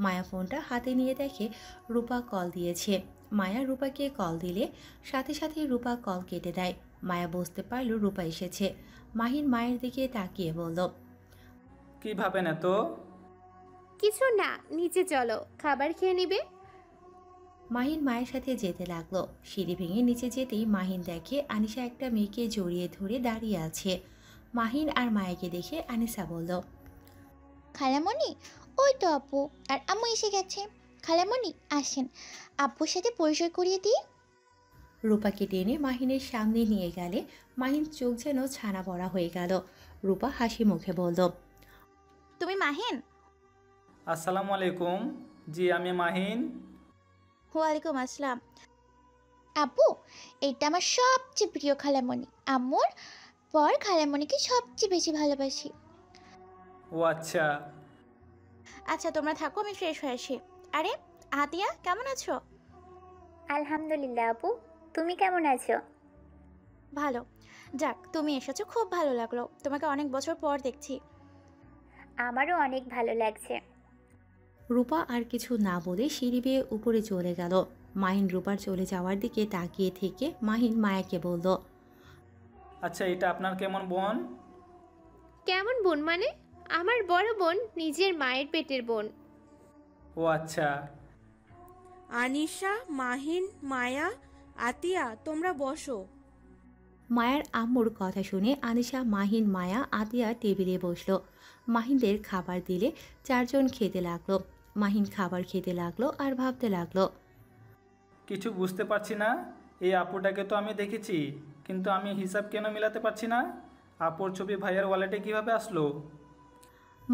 D: মায়া ফোনটা হাতে নিয়ে দেখে রূপা কল দিয়েছে। মায়া রূপাকে কল দিলে সাথে সাথে রূপা কল কেটে দেয়। মায়া বুঝতে পারল রূপা এসেছে। মাহিন মায়ের দিকে তাকিয়ে বলল,
C: কি ভাবেন এত?
B: কিছু না, নিচে চলো, খাবার খেয়ে নিবে।
D: মাহিন মায়ের সাথে যেতে লাগলো। সিঁড়ি ভেঙে নিচে যেতেই মাহিন দেখে আনিসা একটা মেয়েকে জড়িয়ে ধরে দাঁড়িয়ে আছে। মাহিন আর মায়াকে দেখে আনিসা বলল,
E: খালামণি, ওই তো আপু আর আম্মু এসে গেছে। খালামণি আসেন, আব্বুর সাথে পরিচয় করিয়ে দিই।
D: রূপাকে টেনে মাহিনের সামনে নিয়ে গেলে মাহিন চোখ যেন ছানা বড়া হয়ে গেল। রূপা হাসি মুখে বলল,
K: তুমি মাহিন?
C: আসসালামু আলাইকুম। জি, আমি মাহিন।
K: ওয়ালাইকুম আসসালাম।
E: আপু, এটা আমার সবচেয়ে প্রিয় খালামণি। আম্মুর পর খালামণিকে সবচেয়ে বেশি ভালোবাসি।
C: ও আচ্ছা।
K: আচ্ছা, তোমরা থাকো, আমি ফ্রেশ হয়ে আসি। আরে আতিয়া, কেমন আছো?
F: আলহামদুলিল্লাহ আপু, তুমি কেমন আছো?
K: ভালো। যাক, তুমি এসেছো, খুব ভালো লাগলো। তোমাকে অনেক বছর পর দেখছি।
F: আমারও অনেক ভালো লাগছে।
D: রূপা আর কিছু না বলে সিঁড়ি বেয়ে উপরে চলে গেল। মাহিন রূপার চলে যাওয়ার দিকে তাকিয়ে থেকে মাহিন মায়াকে বলল,
C: আচ্ছা, এটা আপনার কেমন বোন?
B: কেমন বোন মানে? আমার বড় বোন, নিজের মায়ের পেটের বোন।
C: ও আচ্ছা।
I: আনিশা, মাহিন, মায়া, আতিয়া, তোমরা বসো।
D: মায়ার আম্মুর কথা শুনে আনিশা, মাহিন, মায়া, আতিয়া টেবিলে বসলো। মাহিনদের খাবার দিলে চারজন খেতে লাগলো। মাহিন খাবার খেতে লাগলো আর ভাবতে লাগলো,
C: কিছু বুঝতে পারছি না। এই আপুটাকে তো আমি দেখেছি, কিন্তু আমি হিসাব কেন মিলাতে পারছি না। আপুর ছবি ভাইয়ের ওয়ালেটে কিভাবে আসলো?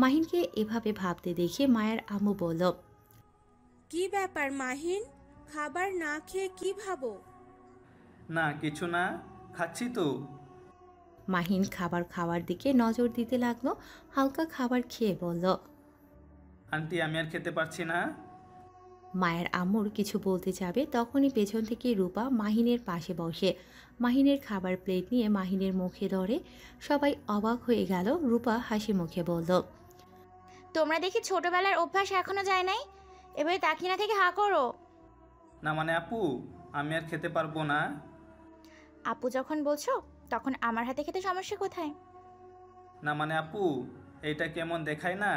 D: মাহিনকে এভাবে ভাবতে দেখে মায়ের আম্মু বলল,
I: কি ব্যাপার মাহিন, খাবার না খেয়ে কি ভাবো?
C: না, কিছু না, খাচ্ছি তো।
D: মাহিন খাবার খাওয়ার দিকে নজর দিতে লাগলো। হালকা খাবার খেয়ে বলল,
C: আন্টি, আমি আর খেতে পারছি না।
D: মায়ের আম্মুর কিছু বলতে যাবে তখনই পেছন থেকে রূপা মাহিনের পাশে বসে। মাহিনের খাবার প্লেট নিয়ে মাহিনের মুখে ধরে। সবাই অবাক হয়ে গেল। রূপা হাসি মুখে বলল,
K: তোমরা দেখি ছোটবেলার অভ্যাস এখনো যায় নাই। এবারে তাকিয়ে না থেকে হা করো।
C: না মানে আপু, আমি আর খেতে পারবো না।
K: আপু যখন বলছো, তখন আমার হাতে খেতে সমস্যা কোথায়?
C: না মানে আপু, এইটা কেমন দেখায় না?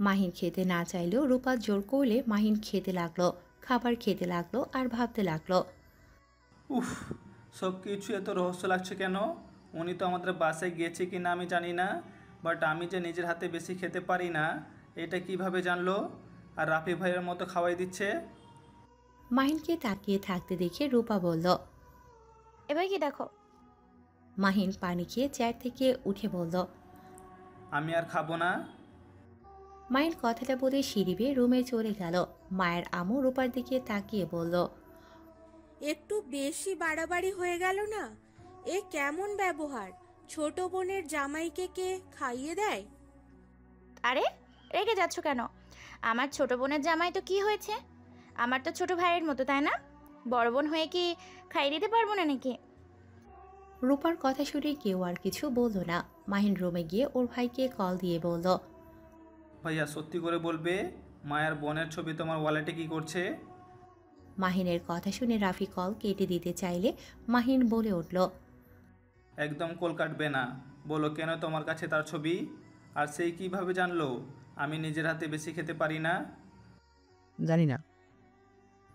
D: মাহিন খেতে না চাইলেও রূপা জোর করলে মাহিন খেতে লাগলো, খাবার খেতে লাগলো আর ভাবতে লাগলো।
C: উফ, সব কিছু এত রহস্য লাগছে কেন? উনি তো আমাদের বাসায় গিয়েছে কি না আমি জানি না, বাট আমি যে নিজের হাতে বেশি খেতে পারি না এটা কিভাবে জানলো? আর রাফি ভাইয়ের মতো খাওয়াই দিচ্ছে।
D: মাহিনকে তাকিয়ে থাকতে দেখে রূপা বলল।
K: এবার কি দেখো?
D: মাহিন পানি খেয়ে চেয়ার থেকে উঠে বলল।
C: আমি আর খাবো না।
D: মায়ের কথাটা বলে সিঁড়ি বেয়ে রুমে চলে গেল। মায়ের আমু রূপার দিকে তাকিয়ে বলল।
I: একটু বেশি বাড়াবাড়ি হয়ে গেল না? এ কেমন ব্যবহার? ছোট বোনের জামাইকে কে খাইয়ে দেয়?
K: আরে রেগে যাচ্ছ কেন? আমার ছোট বোনের জামাই তো কি হয়েছে? আমার তো ছোট ভাইয়ের মতো, তাই না? বড় বোন হয়ে কি খাইয়ে দিতে পারবো না নাকি?
D: রূপার কথা শুনে কেউ আর কিছু বলল না। মাহিন রুমে গিয়ে ওর ভাইকে কল দিয়ে বলল।
C: ভাইয়া সত্যি করে বলবে, মায়ের বোনের ছবি তোমার ওয়ালেটে কি করছে?
D: মাহিনের কথা শুনে রাফি কল কেটে দিতে চাইলে মাহিন বলে উঠল।
C: একদম কল কাটবে না, বলো কেন তোমার কাছে তার ছবি? আর সেই কিভাবে জানলো আমি নিজের হাতে বেশি খেতে পারি না?
H: জানি না।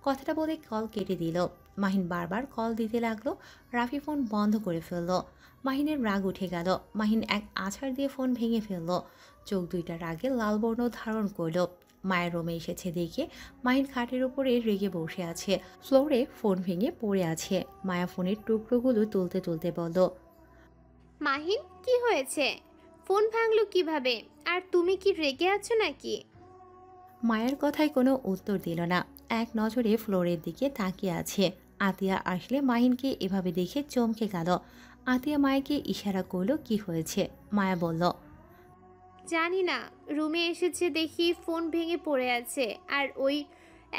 D: কথাটা বলে কল কেটে দিল। মাহিন বারবার কল দিতে লাগলো। রাফি ফোন বন্ধ করে ফেলল। মাহিনের রাগ উঠে গেল। মাহিন এক আছাড় দিয়ে ফোন ভেঙে ফেলল। চোখ দুইটা রাগে লাল বর্ণ ধারণ করল। মায়ের রুমে এসেছে দেখে মাহিন খাটের উপরে রেগে বসে আছে। ফ্লোরে ফোন ভেঙে পড়ে আছে। মায়া ফোনের টুকরোগুলো তুলতে তুলতে বলল।
B: মাহিন, কি হয়েছে? ফোন ভাঙলো কিভাবে? আর তুমি কি রেগে আছো নাকি?
D: মায়ের কথায় কোনো উত্তর দিল না। এক নজরে ফ্লোরের দিকে তাকিয়ে আছে। আতিয়া আসলে মাহিনকে এভাবে দেখে চমকে গেল। আতিয়া মায়াকে ইশারা করলো কি হয়েছে। মায়া বলল।
B: জানি না, রুমে এসেছে দেখি ফোন ভেঙে পড়ে আছে, আর ওই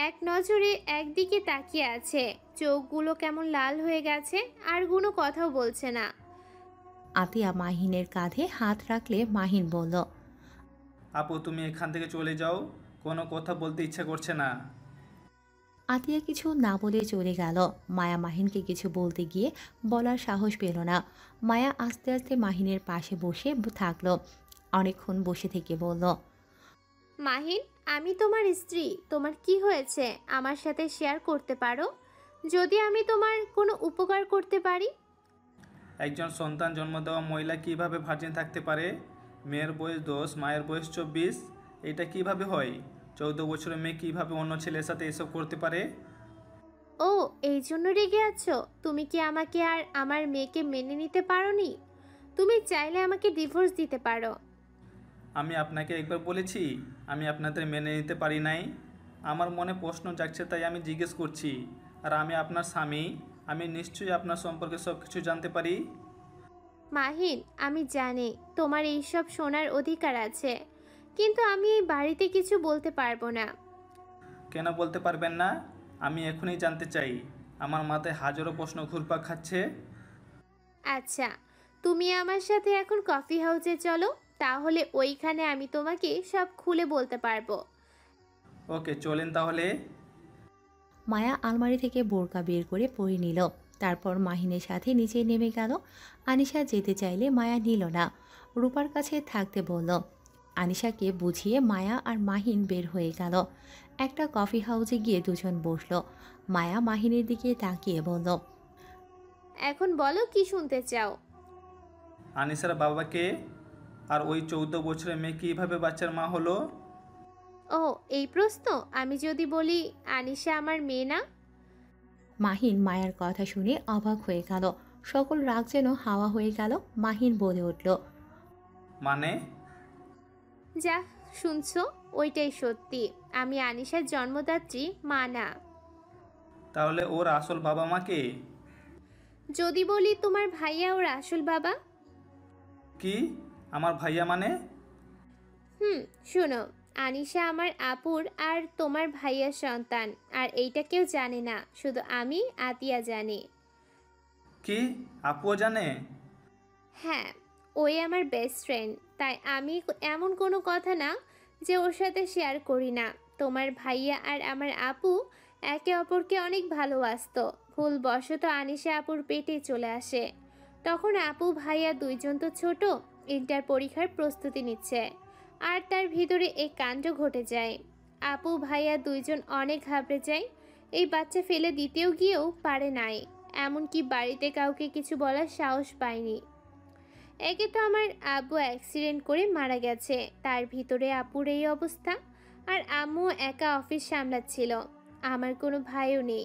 B: এক নজরে একদিকে তাকিয়ে আছে। চোখগুলো কেমন লাল হয়ে গেছে, আর কোনো কথাও বলছে না।
D: আতিয়া মাহিনের কাঁধে হাত রাখলে মাহিন বলল।
C: আপু তুমি এখান থেকে চলে যাও, কোনো কথা বলতে ইচ্ছা করছে না।
D: আতিয়া কিছু না বলে চলে গেল। মায়া মাহিনকে কিছু বলতে গিয়ে বলার সাহস পেল না। মায়া আস্তে আস্তে মাহিনের পাশে বসে থাকলো। অনেকক্ষণ বসে থেকে বলল।
B: মাহিন, আমি তোমার স্ত্রী। তোমার কি হয়েছে আমার সাথে শেয়ার করতে পারো, যদি আমি তোমার কোনো উপকার করতে পারি।
C: একজন সন্তান জন্ম দেওয়া মহিলা কিভাবে ভার্জিন থাকতে পারে? মেয়ের বয়স 10, মায়ের বয়স 24। এটা কিভাবে হয়? 14 বছরের মেয়ে কিভাবে অন্য ছেলের সাথে এসব করতে পারে?
B: ও, এই জন্য রেগে আছো? তুমি কি আমাকে আর আমার মেয়েকে মেনে নিতে পারোনি? তুমি চাইলে আমাকে ডিভোর্স দিতে পারো।
C: আমি আপনাকে একবার বলেছি আমি আপনাদের মেনে নিতে পারি নাই? আমার মনে প্রশ্ন জাগছে তাই আমি জিজ্ঞেস করছি। আর আমি আপনার স্বামী, আমি নিশ্চয়ই আপনার সম্পর্কে সব কিছু জানতে পারি।
B: মাহিন, আমি জানি তোমার এইসব শোনার অধিকার আছে, কিন্তু আমি এই বাড়িতে কিছু বলতে পারবো না।
C: কেন বলতে পারবেন না? আমি এখনই জানতে চাই। আমার মাথায় হাজারো প্রশ্ন ঘুরপাক খাচ্ছে।
B: আচ্ছা, তুমি আমার সাথে এখন কফি হাউসে চলো, তাহলে ওইখানে আমি তোমাকে সব খুলে বলতে পারবো।
C: ওকে চলেন তাহলে।
D: মায়া আলমারি থেকে বোরকা বের করে পরে নিল। তারপর মাহিনের সাথে নিচে নেমে গেল। আনিশা যেতে চাইলে মায়া নিল না, রূপার কাছে থাকতে বলল। আনিশাকে বুঝিয়ে মায়া আর মাহিন বের হয়ে গেল। একটা কফি হাউসে গিয়ে দুজন বসলো। মায়া মাহিনের দিকে তাকিয়ে বলল।
B: এখন বলো কি শুনতে চাও।
C: আনিসার বাবাকে আর ওই 14 বছরের মেয়ে কীভাবে বাচ্চার মা হলো?
B: ও, এই প্রশ্ন? আমি যদি বলি আনিশা আমার মেয়ে না?
D: মাহিন মায়ার কথা শুনে অবাক হয়ে গেল। সকল রাগ যেন হাওয়া হয়ে গেল। মাহিন বলে উঠল।
C: মানে?
B: যা শুনছো ওইটাই সত্যি। আমি আনিশার জন্মদাত্রী, মা না।
C: তাহলে ওর আসল বাবা মা কে?
B: যদি বলি তোমার ভাইয়া ওর আসল বাবা।
C: কি? আমার ভাইয়া মানে?
B: শোনো, আনিশা আমার আপুর আর তোমার ভাইয়ার সন্তান, আর এইটা কেউ জানে না, শুধু আমি আতিয়া জানি।
C: কি? আপুও জানে?
B: হ্যাঁ, ওই আমার বেস্ট ফ্রেন্ড, তাই আমি এমন কোনো কথা না যে ওর সাথে শেয়ার করি না। তোমার ভাইয়া আর আমার আপু একে অপরকে অনেক ভালোবাসতো। ভুলবশত আনিশা আপুর পেটে চলে আসে। তখন আপু ভাইয়া দুইজন তো ছোট, ইন্টার পরীক্ষার প্রস্তুতি নিচ্ছে, আর তার ভিতরে এই কাণ্ড ঘটে যায়। আপু ভাইয়া দুইজন অনেক ঘাবড়ে যায়। এই বাচ্চা ফেলে দিতেও গিয়েও পারে নাই, এমনকি বাড়িতে কাউকে কিছু বলার সাহস পায়নি। একে তো আমার আব্বু অ্যাক্সিডেন্ট করে মারা গেছে, তার ভিতরে আপুর এই অবস্থা। আর আম্মু একা অফিস সামলাচ্ছিল। আমার কোনো ভাইও নেই।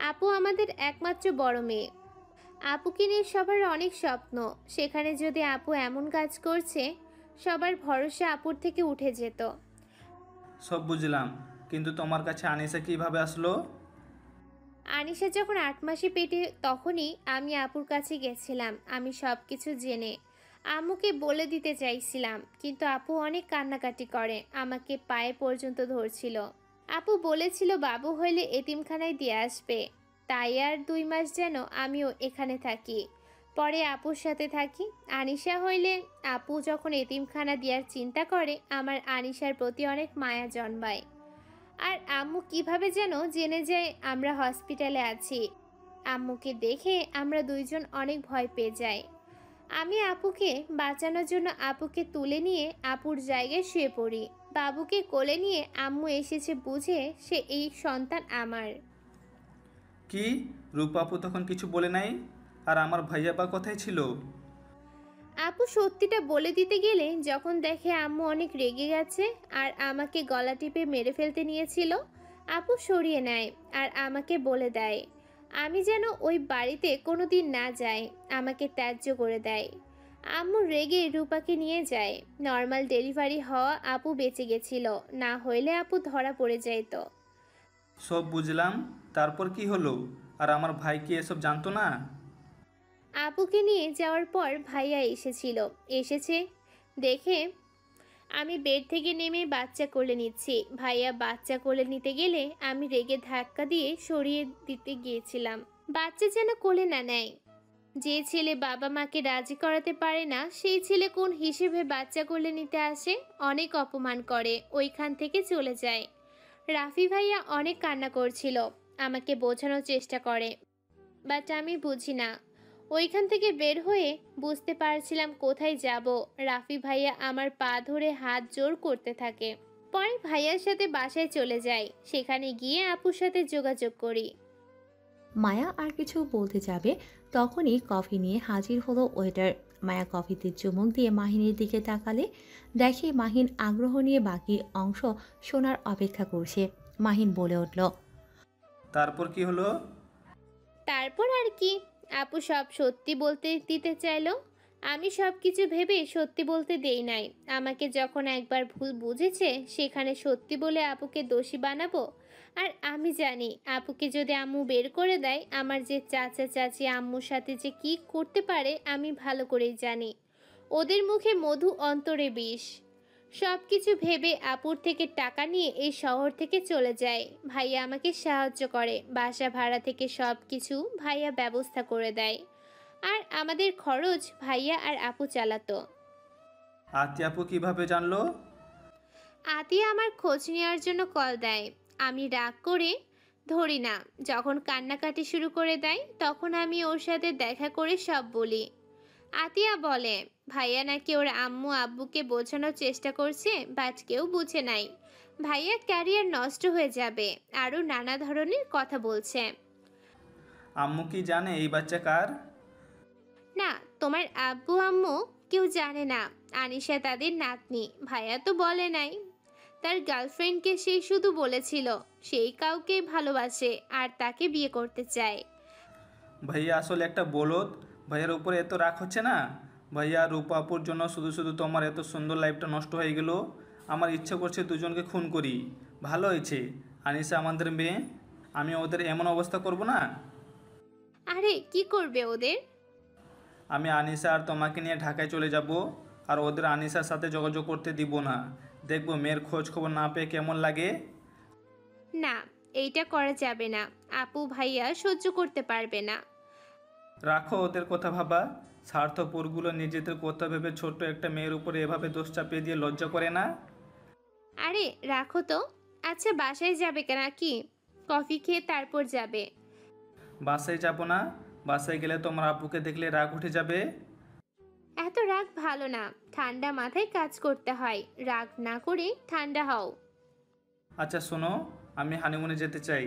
B: আপু আমাদের একমাত্র বড় মেয়ে। আপুকে নিয়ে সবার অনেক স্বপ্ন, সেখানে যদি আপু এমন কাজ করছে, সবার ভরসা আপুর থেকে উঠে যেত।
C: সব বুঝলাম, কিন্তু তোমার কাছে আনিসা কিভাবে আসলো?
B: আনিশা যখন 8 মাসে পেটে, তখনই আমি আপুর কাছে গেছিলাম। আমি সব কিছু জেনে আম্মুকে বলে দিতে চাইছিলাম, কিন্তু আপু অনেক কান্নাকাটি করে, আমাকে পায়ে পর্যন্ত ধরছিল। আপু বলেছিল বাবু হইলে এতিমখানায় দিয়ে আসবে, তাই আর 2 মাস যেন আমিও এখানে থাকি, পরে আপুর সাথে থাকি। আনিশা হইলে আপু যখন এতিমখানা দেওয়ার চিন্তা করে, আমার আনিশার প্রতি অনেক মায়া জন্মায়। আর আম্মু কিভাবে যেন জেনে যায় আমরা হসপিটালে আছি। আম্মুকে দেখে আমরা দুইজন অনেক ভয় পেয়ে যাই। আমি আপুকে বাঁচানোর জন্য আপুকে তুলে নিয়ে আপুর জায়গায় শুয়ে পড়ি। বাবুকে কোলে নিয়ে আম্মু এসেছে বুঝে সে এই সন্তান আমার।
C: কি রূপাপু তখন কিছু বলে নাই? আর আমার ভাইয়া বা কোথায় ছিল?
B: আপু সত্যিটা বলে দিতে গেলে যখন দেখে আম্মু অনেক রেগে গেছে আর আমাকে গলা টিপে মেরে ফেলতে নিয়েছিল, আপু সরিয়ে নেয় আর আমাকে বলে দেয় আমি যেন ওই বাড়িতে কোনোদিন না যাই, আমাকে ত্যায্য করে দেয়। আম্মু রেগে রূপাকে নিয়ে যায়। নর্মাল ডেলিভারি হওয়া আপু বেঁচে গেছিল, না হইলে আপু ধরা পড়ে যাইত।
C: সব বুঝলাম, তারপর কি হলো? আর আমার ভাই কি এসব জানতো না?
B: আপুকে নিয়ে যাওয়ার পর ভাইয়া এসেছে দেখে আমি বেড থেকে নেমে বাচ্চা কোলে নিচ্ছি। ভাইয়া বাচ্চা কোলে নিতে গেলে আমি রেগে ধাক্কা দিয়ে সরিয়ে দিতে গিয়েছিলাম, বাচ্চা যেন কোলে না নেয়। যে ছেলে বাবা মাকে রাজি করাতে পারে না, সেই ছেলে কোন হিসেবে বাচ্চা কোলে নিতে আসে? অনেক অপমান করে, ওইখান থেকে চলে যায়। রাফি ভাইয়া অনেক কান্না করছিল, আমাকে বোঝানোর চেষ্টা করে, বাট আমি বুঝি না। ওইখান থেকে বের হয়ে বুঝতে পারছিলাম কোথায় যাব। রাফি ভাইয়া আমার পা ধরে হাত জোর করতে থাকে। পরে ভাইয়ার সাথে বাসায় চলে যাই, সেখানে গিয়ে আপুর সাথে যোগাযোগ করি।
D: মায়া আর কিছু বলতে যাবে, তখনই কফি নিয়ে হাজির হলো ওয়েটার। মায়া কফিতে চুমুক দিয়ে মাহিনের দিকে তাকালে দেখে মাহিন আগ্রহ নিয়ে বাকি অংশ শোনার অপেক্ষা করছে। মাহিন বলে উঠল,
C: তারপর কি হলো?
B: তারপর আর কি, আপু সব সত্যি বলতে দিতে চাইলো। আমি সব কিছু ভেবে সত্যি বলতে দেই নাই। আমাকে যখন একবার ভুল বুঝেছে, সেখানে সত্যি বলে আপুকে দোষী বানাবো? আর আমি জানি আপুকে যদি আম্মু বের করে দেয়, আমার যে চাচা চাচি আম্মুর সাথে যে কি করতে পারে আমি ভালো করেই জানি। ওদের মুখে মধু, অন্তরে বিষ। সব কিছু ভেবে আপুর থেকে টাকা নিয়ে এই শহর থেকে চলে যায়। ভাইয়া আমাকে সাহায্য করে, বাসা ভাড়া থেকে সব কিছু ভাইয়া ব্যবস্থা করে দেয়। আর আমাদের খরচ ভাইয়া আর আপু চালাতো।
C: আতি আপু কিভাবে জানলো?
B: আতিয়া আমার খোঁজ নেওয়ার জন্য কল দেয়। আমি রাগ করে ধরি না। যখন কান্নাকাটি শুরু করে দেয়, তখন আমি ওর সাথে দেখা করে সব বলি। আতিয়া বলে ভাইয়া নাকি ওর আম্মু আব্বুকে বোঝানোর চেষ্টা করছে, বাট কেউ বুঝে নাই। ভাইয়ার ক্যারিয়ার নষ্ট হয়ে যাবে, আরও নানা ধরনের কথা বলছে।
C: আম্মু কি জানে এই বাচ্চা কার?
B: না, তোমার আব্বু আম্মু কেউ জানে না। আনিশা তাদের নাতনি, ভাইয়া তো বলে নাই। তার গার্লফ্রেন্ডকে সে শুধু বলেছিল সেই কাউকে ভালোবাসে আর তাকে বিয়ে করতে চায়।
C: ভাইয়া আসলে একটা বলদ। ভাইয়ার উপরে এত রাগ হচ্ছে না? ভাইয়া রূপাপুর জন্য শুধু শুধু তোমার এত সুন্দর লাইফটা নষ্ট হয়ে গেল। আমার ইচ্ছা করছে দুজনকে খুন করি। ভালো হয়েছে, আনিসা আমাদের মেয়ে, আমি ওদের এমন অবস্থা করব না।
B: আরে কি করবে ওদের?
C: আমি আনিসা আর তোমাকে নিয়ে ঢাকায় চলে যাব, আর ওদের আনিসার সাথে যোগাযোগ করতে দিব না। দেখবো মেয়ের খোঁজ খবর না পেয়ে কেমন লাগে।
B: না, এইটা করা যাবে না। আপু ভাইয়া সহ্য করতে পারবে না।
C: রাখো ওদের কথা ভাবা। স্বার্থপরগুলো নিজেদের কথা ভেবে ছোট্ট একটা মেয়ের উপরে এভাবে দোষ চাপিয়ে দিয়ে লজ্জা করে না?
B: আরে রাখো তো। আচ্ছা বাসায় যাবে নাকি? কফি খেয়ে তারপর যাবে?
C: বাসায় যাব না। বাসায় গেলে তোমার আপুকে দেখলে রাগ উঠে যাবে।
B: এত রাগ ভালো না, ঠান্ডা মাথায় কাজ করতে হয়, রাগ না করে ঠান্ডা হও।
C: আচ্ছা শোনো, আমি হানিমুনে যেতে চাই।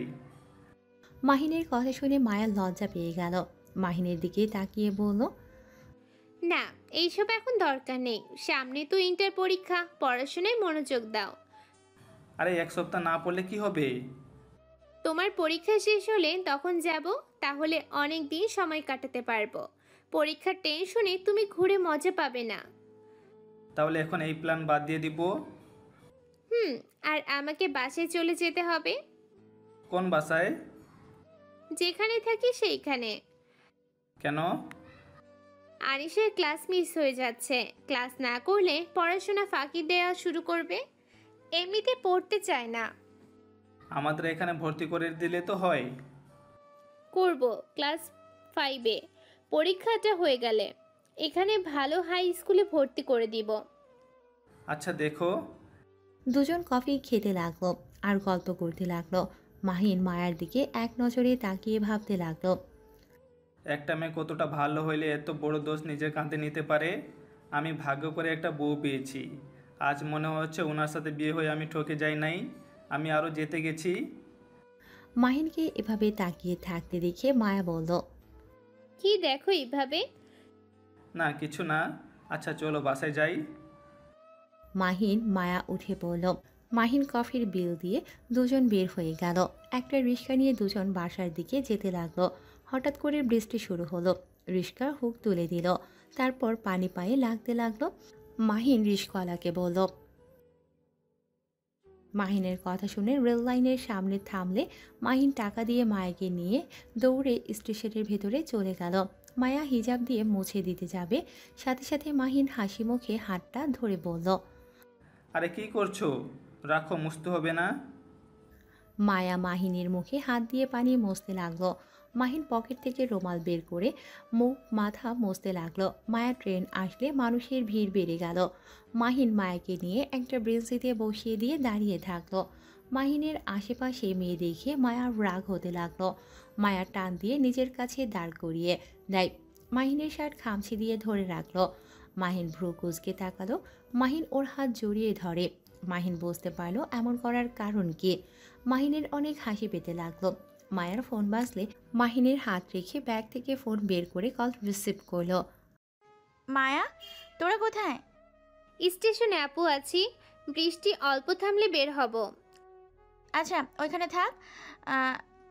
D: মাহিনের কথা শুনে মায়া লজ্জা পেয়ে গেল। মাহিনের দিকে তাকিয়ে বলল,
B: না, এইসব এখন দরকার নেই, সামনে তো ইন্টার পরীক্ষা, পড়াশোনায় মনোযোগ দাও।
C: আরে 1 সপ্তাহ না পড়লে কি হবে?
B: তোমার পরীক্ষা শেষ হলে তখন যাব, তাহলে অনেক দিন সময় কাটাতে পারবো। পরীক্ষার টেনশনে তুমি ঘুরে মজা পাবে না।
C: তাহলে এখন এই প্ল্যান বাদ দিয়ে দিব?
B: আর আমাকে বাসায় চলে যেতে হবে।
C: কোন বাসায়?
B: যেখানে থাকি সেইখানে।
C: কেন?
B: আনিশার ক্লাস মিস হয়ে যাচ্ছে, ক্লাস না করলে পড়াশোনা ফাঁকি দেওয়া শুরু করবে। এমনিতে পড়তে চায় না।
C: আমাদের এখানে ভর্তি করে দিলে তো হয়।
B: করব ক্লাস 5-এ, পরীক্ষাটা হয়ে গেলে এখানে ভালো হাই স্কুলে ভর্তি করে দিব।
C: আচ্ছা দেখো।
D: দুজন কফি খেতে লাগলো আর গল্প করতে লাগলো। মাহিন মায়ার দিকে এক নজরে তাকিয়ে ভাবতে লাগলো,
C: একটা মেয়ে কতটা ভালো হইলে এত বড় দোষ নিজের কাঁধে নিতে পারে। আমি ভাগ্য করে একটা বউ পেয়েছি। আজ মনে হচ্ছে ওনার সাথে বিয়ে হয়ে আমি ঠকে যাই নাই, আমি আরও যেতে গেছি।
D: মাহিনকে এভাবে তাকিয়ে থাকতে দেখে মায়া বলল,
B: কি দেখো এইভাবে?
C: না কিছু না। আচ্ছা চলো বাসায় যাই।
D: মাহিন মায়া উঠে পড়ল। মাহিন কফির বিল দিয়ে দুজন বের হয়ে গেল। একটা রিক্সা নিয়ে দুজন বাসার দিকে যেতে লাগলো। হঠাৎ করে বৃষ্টি শুরু হলো। রিক্সার হুক তুলে দিল, তারপর পানি পায়ে লাগতে লাগলো। মাহিন রিক্সাওয়ালাকে বলল, মাহিনের কথা শুনে রেল লাইনের সামনে থামলে মাহিন টাকা দিয়ে মায়াকে নিয়ে দৌড়ে স্টেশনের ভেতরে চলে গেল। মায়া হিজাব দিয়ে মুছে দিতে যাবে, সাথে সাথে মাহিন হাসি মুখে হাতটা ধরে বলল,
C: আরে কি করছো? রাখো, মুছতে হবে না।
D: মায়া মাহিনের মুখে হাত দিয়ে পানি মুছতে লাগলো। মাহিন পকেট থেকে রুমাল বের করে মুখ মাথা মুছতে লাগলো। মায়া ট্রেন আসলে মানুষের ভিড় বেড়ে গেল। মাহিন মায়াকে নিয়ে একটা ব্রেঞ্চিতে বসিয়ে দিয়ে দাঁড়িয়ে থাকলো। মাহিনের আশেপাশে মেয়ে দেখে মায়ার রাগ হতে লাগলো। মায়া টান দিয়ে নিজের কাছে দাঁড় করিয়ে দেয়। মাহিনের শার্ট খামচি দিয়ে ধরে রাখলো। মাহিন ভ্রু কুঁচকে তাকালো। মাহিন ওর হাত জড়িয়ে ধরে। মাহিন বুঝতে পারলো এমন করার কারণ কি। মাহিনের অনেক হাসি পেতে লাগলো। মায়ার ফোন বাজলে মাহিনের হাত রেখে ব্যাগ থেকে ফোন বের করে কল রিসিভ করলো।
K: মায়া, তোরা কোথায়?
B: স্টেশনে আপু আছি, বৃষ্টি অল্প থামলে বের হব।
K: আচ্ছা ওইখানে থাক,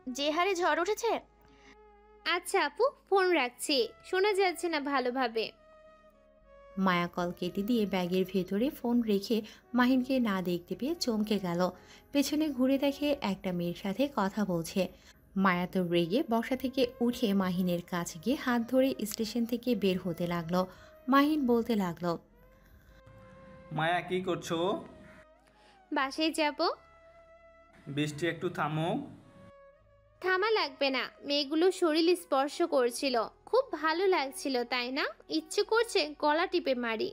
K: যে হারে ঝড় উঠেছে।
B: আচ্ছা আপু, ফোন রাখছি, শোনা যাচ্ছে না ভালোভাবে।
D: মায়া কল কেটে দিয়ে ব্যাগের ভেতরে ফোন রেখে মাহিনকে না দেখতে পেয়ে চমকে গেল। পেছনে ঘুরে দেখে একটা মেয়ের সাথে কথা বলছে। মায়া তো রেগে বসা থেকে উঠে মাহিনের কাছে গিয়ে হাত ধরে স্টেশন থেকে বের হতে লাগলো। মাহিন বলতে লাগলো,
C: মায়া কি করছো?
B: বাসায় যাব।
C: বৃষ্টি একটু থামুক।
B: থামা লাগবে না, মেয়েগুলো শরীর স্পর্শ করছিল, খুব ভালো লাগছিল তাই না? ইচ্ছে করছে গলা টিপে মারি।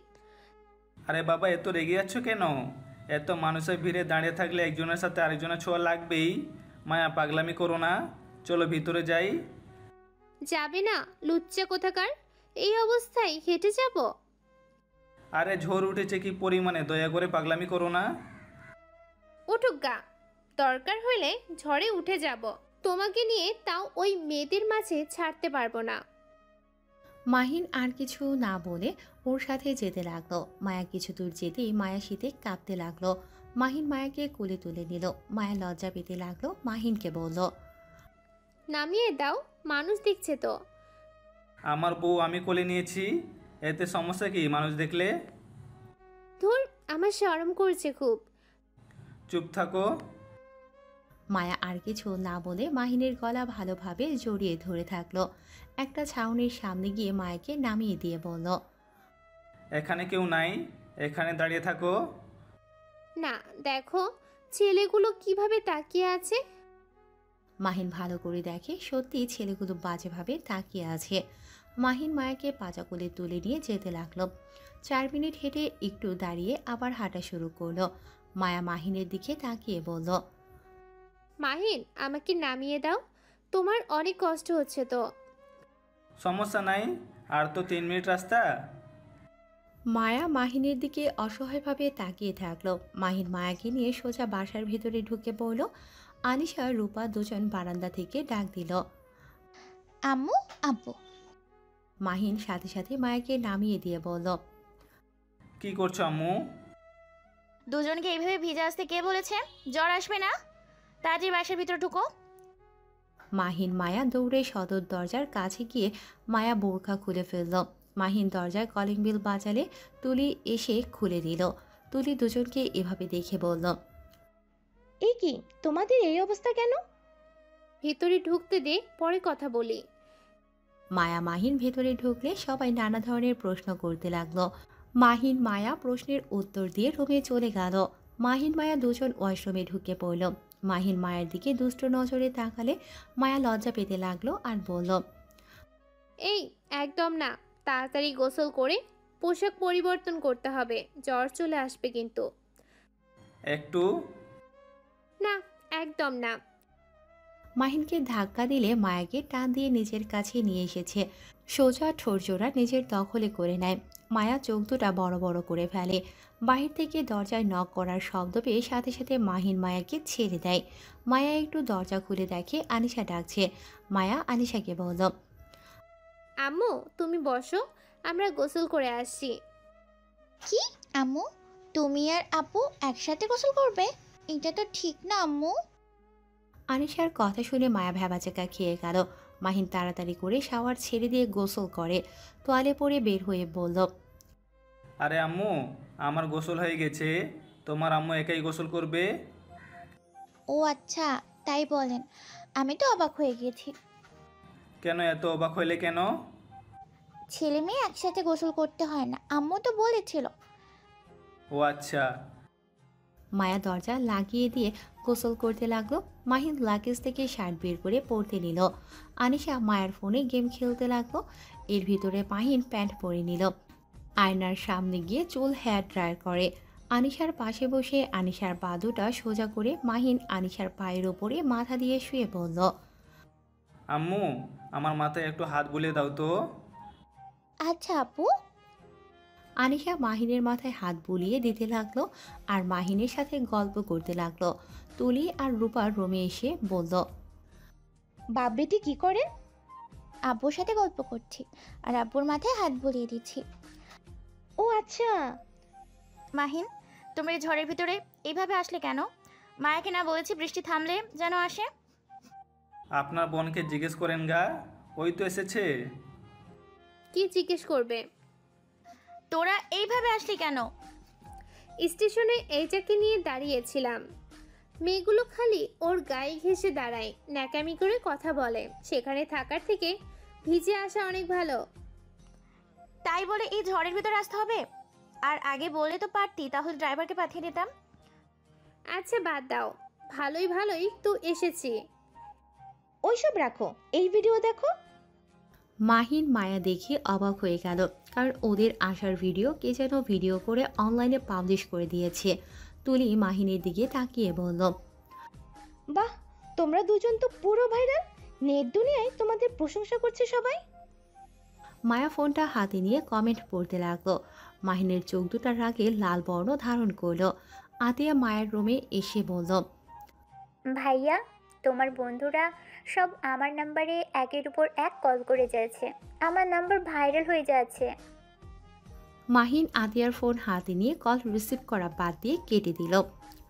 C: আরে বাবা, এত রেগে যাচ্ছ কেন? এত মানুষের ভিড়ে দাঁড়িয়ে থাকলে একজনের সাথে আরেকজনের ছোঁয়া লাগবেই। মায়া পাগলামি করো না, চলো ভিতরে যাই।
B: যাবে না লুচ্চা কোথাকার, এই অবস্থায় হেঁটে যাব?
C: আরে ঝড় উঠেছে কি পরিমাণে, দয়া করে পাগলামি করো না।
B: উঠুক গা, দরকার হলে ঝড়ে উঠে যাব, তোমাকে নিয়ে তাও ওই মেয়েদের মাঝে ছাড়তে পারবো না।
D: মাহিন আর কিছু না বলে ওর সাথে যেতে লাগলো। মায়া কিছু দূর যেতেই মায়া শীতে কাঁপতে লাগলো। মাহিন মায়াকে কোলে তুলে নিল। মায়া লজ্জা পেতে লাগলো। মাহিনকে বলল,
B: নামিয়ে দাও, মানুষ দেখছে তো।
C: আমার বউ আমি কোলে নিয়েছি, এতে সমস্যা কি মানুষ দেখলে?
B: ধুর, আমার শরম করছে খুব।
C: চুপ থাকো।
D: মায়া আর কিছু না বলে মাহিনের গলা ভালোভাবে জড়িয়ে ধরে থাকলো। একটা ছাউনির সামনে গিয়ে মায়াকে নামিয়ে দিয়ে বলল,
C: এখানে কেউ নাই, এখানে দাঁড়িয়ে থাকো।
B: না দেখো ছেলেগুলো কিভাবে তাকিয়ে আছে।
D: মাহিন ভালো করে দেখে সত্যি ছেলেগুলো বাজেভাবে তাকিয়ে আছে। মাহিন মায়াকে পাজা কোলে তুলে নিয়ে যেতে লাগলো। 4 মিনিট হেঁটে একটু দাঁড়িয়ে আবার হাঁটা শুরু করলো। মায়া মাহিনের দিকে তাকিয়ে বলল,
B: মাহিন আমাকে নামিয়ে দাও, তোমার অনেক কষ্ট হচ্ছে তো।
C: সমস্যা নাই, আর তো 3 মিনিট রাস্তা।
D: মায়া মাহিনের দিকে অসহায়ভাবে তাকিয়ে থাকলো। মাহিন মায়াকে নিয়ে সোজা বাসার ভিতরে ঢুকে পড়ল। আনিশা রূপা দুজন বারান্দা থেকে ডাক দিল।
E: আম্মু, আব্বু।
D: মাহিন সাথে সাথে মায়াকে নামিয়ে দিয়ে বলল,
C: কি করছো আম্মু?
K: দুজনকে এইভাবে ভিজে আসতে কে বলেছে? জ্বর আসবে না? তাড়াতাড়ি বাসার ভিতর ঢুকো।
D: মাহিন মায়া দৌড়ে সদর দরজার কাছে গিয়ে মায়া বোরখা খুলে ফেলল। মাহিন দরজায় কলিং বেল বাজালে তুলি এসে খুলে দিল। তুলি দুজনকে এভাবে দেখে বলল,
L: এই কি, তোমাদের এই অবস্থা কেন?
B: ভেতরে ঢুকতে দে, পরে কথা বলি।
D: মায়া মাহিন ভেতরে ঢুকলে সবাই নানা ধরনের প্রশ্ন করতে লাগলো। মাহিন মায়া প্রশ্নের উত্তর দিয়ে রুমে চলে গেল। মাহিন মায়া দুজন ওয়াশরুমে ঢুকে পড়ল। মাহিন মায়ের দিকে দুষ্ট নজরে তাকালে মায়া লজ্জা পেতে লাগলো আর বলল,
B: এই একদম না, তাড়াতাড়ি গোসল করে পোশাক পরিবর্তন করতে হবে, জ্বর চলে আসবে কিন্তু।
C: একটু
B: না, একদম না।
D: মাহিনকে ধাক্কা দিলে মায়াকে টান দিয়ে নিজের কাছে নিয়ে এসেছে। সোজা ঠোরজোড়া নিজের দখলে করে নেয়। মায়া চোখ দুটা বড় বড় করে ফেলে। বাহির থেকে দরজায় নক করার শব্দ পেয়ে সাথে সাথে মাহিন মায়াকে ছেড়ে দেয়। মায়া একটু দরজা খুলে দেখে আনিশা ডাকছে। মায়া আনিশাকে বলল,
B: আম্মু তুমি বসো, আমরা গোসল করে আসছি।
E: কি আম্মু, তুমি আর আপু একসাথে গোসল করবে? এটা তো ঠিক না আম্মু।
D: আনিশার কথা শুনে মায়া ভ্যাবাচাকা খেয়ে গেল। মাহিন তাড়াতাড়ি করে শাওয়ার ছেড়ে দিয়ে গোসল করে তোয়ালে পরে বের হয়ে বলল,
C: আরে আম্মু, আমার গোসল হয়ে গেছে, তোমার আম্মু একাই গোসল করবে?
E: ও আচ্ছা, তাই বলেন। আমি তো অবাক হয়ে গেছি।
C: কেন এত অবাক হইলে কেন?
E: ছেলে মেয়ে একসাথে গোসল করতে হয় না, আম্মু তো বলেছিল।
C: ও আচ্ছা।
D: মায়া দরজা লাগিয়ে দিয়ে গোসল করতে লাগলো। মাহিন লাগেজ থেকে শার্ট বের করে পরতে নিল। আনিশা মায়ের ফোনে গেম খেলতে লাগলো। এর ভিতরে মাহিন প্যান্ট পরে নিল। আয়নার সামনে গিয়ে চুল হেয়ার ড্রায়ার করে। আনিশার পাশে বসে আনিশার পা দুটা সোজা করে মাহিন আনিশার পায়ের ওপরে মাথা দিয়ে শুয়ে পড়ল।
C: আম্মু, আমার মাথায় একটু হাত বুলিয়ে দাও তো।
E: আচ্ছা আপু।
D: আনিশা মাহিনের মাথায় হাত বুলিয়ে দিতে লাগলো আর মাহিনের সাথে গল্প করতে লাগলো। তুলি আর রূপার রুমে এসে বলল,
L: বাপ বেটি কি করেন?
E: আব্বুর সাথে গল্প করছি আর আব্বুর মাথায় হাত বুলিয়ে দিচ্ছি।
L: ও আচ্ছা।
K: মাহিন, তুমি এই ঝড়ের ভিতরে এইভাবে আসলে কেন? মায়াকে না বলেছি বৃষ্টি থামলে যেন আসে?
C: আপনার বোনকে জিজ্ঞেস করেন গা, ওই তো এসেছে।
B: কি জিজ্ঞেস করবে?
K: তোরা এইভাবে আসলি কেন?
B: স্টেশনে এইটাকে নিয়ে দাঁড়িয়েছিলাম, মেয়েগুলো খালি ওর গায়ে ঘেঁষে দাঁড়ায়, ন্যাকামি করে কথা বলে, সেখানে থাকার থেকে ভিজে আসা অনেক ভালো।
K: তাই বলে এই ঝড়ের ভিতরে আসতে হবে? আর আগে বলে তো পারতি, তাহলে ড্রাইভারকে পাঠিয়ে দিতাম।
B: আচ্ছা বাদ দাও, ভালোই ভালোই তো এসেছি।
L: ওইসব রাখো, এই ভিডিও দেখো।
D: মাহিন মায়া দেখে অবাক হয়ে গেল, কারণ ওদের আসার ভিডিও কে যেন ভিডিও করে অনলাইনে পাবলিশ করে দিয়েছে। তুলি মাহিনের দিকে তাকিয়ে বলল,
L: বাহ, তোমরা দুজন তো পুরো ভাইরাল, নেট দুনিয়ায় তোমাদের প্রশংসা করছে সবাই।
D: মায়া ফোনটা হাতে নিয়ে কমেন্ট পড়তে লাগলো। মাহিনের চোখ দুটা রাগে লাল বর্ণ ধারণ করলো। আতিয়া মায়ের রুমে এসে বলল,
F: ভাইয়া, তোমার বন্ধুরা সব আমার নাম্বারে একের উপর এক কল করে যাচ্ছে, আমার নাম্বার ভাইরাল হয়ে যাচ্ছে।
D: মাহিন আতিয়ার ফোন হাতে নিয়ে কল রিসিভ করা বাদ দিয়ে কেটে দিল।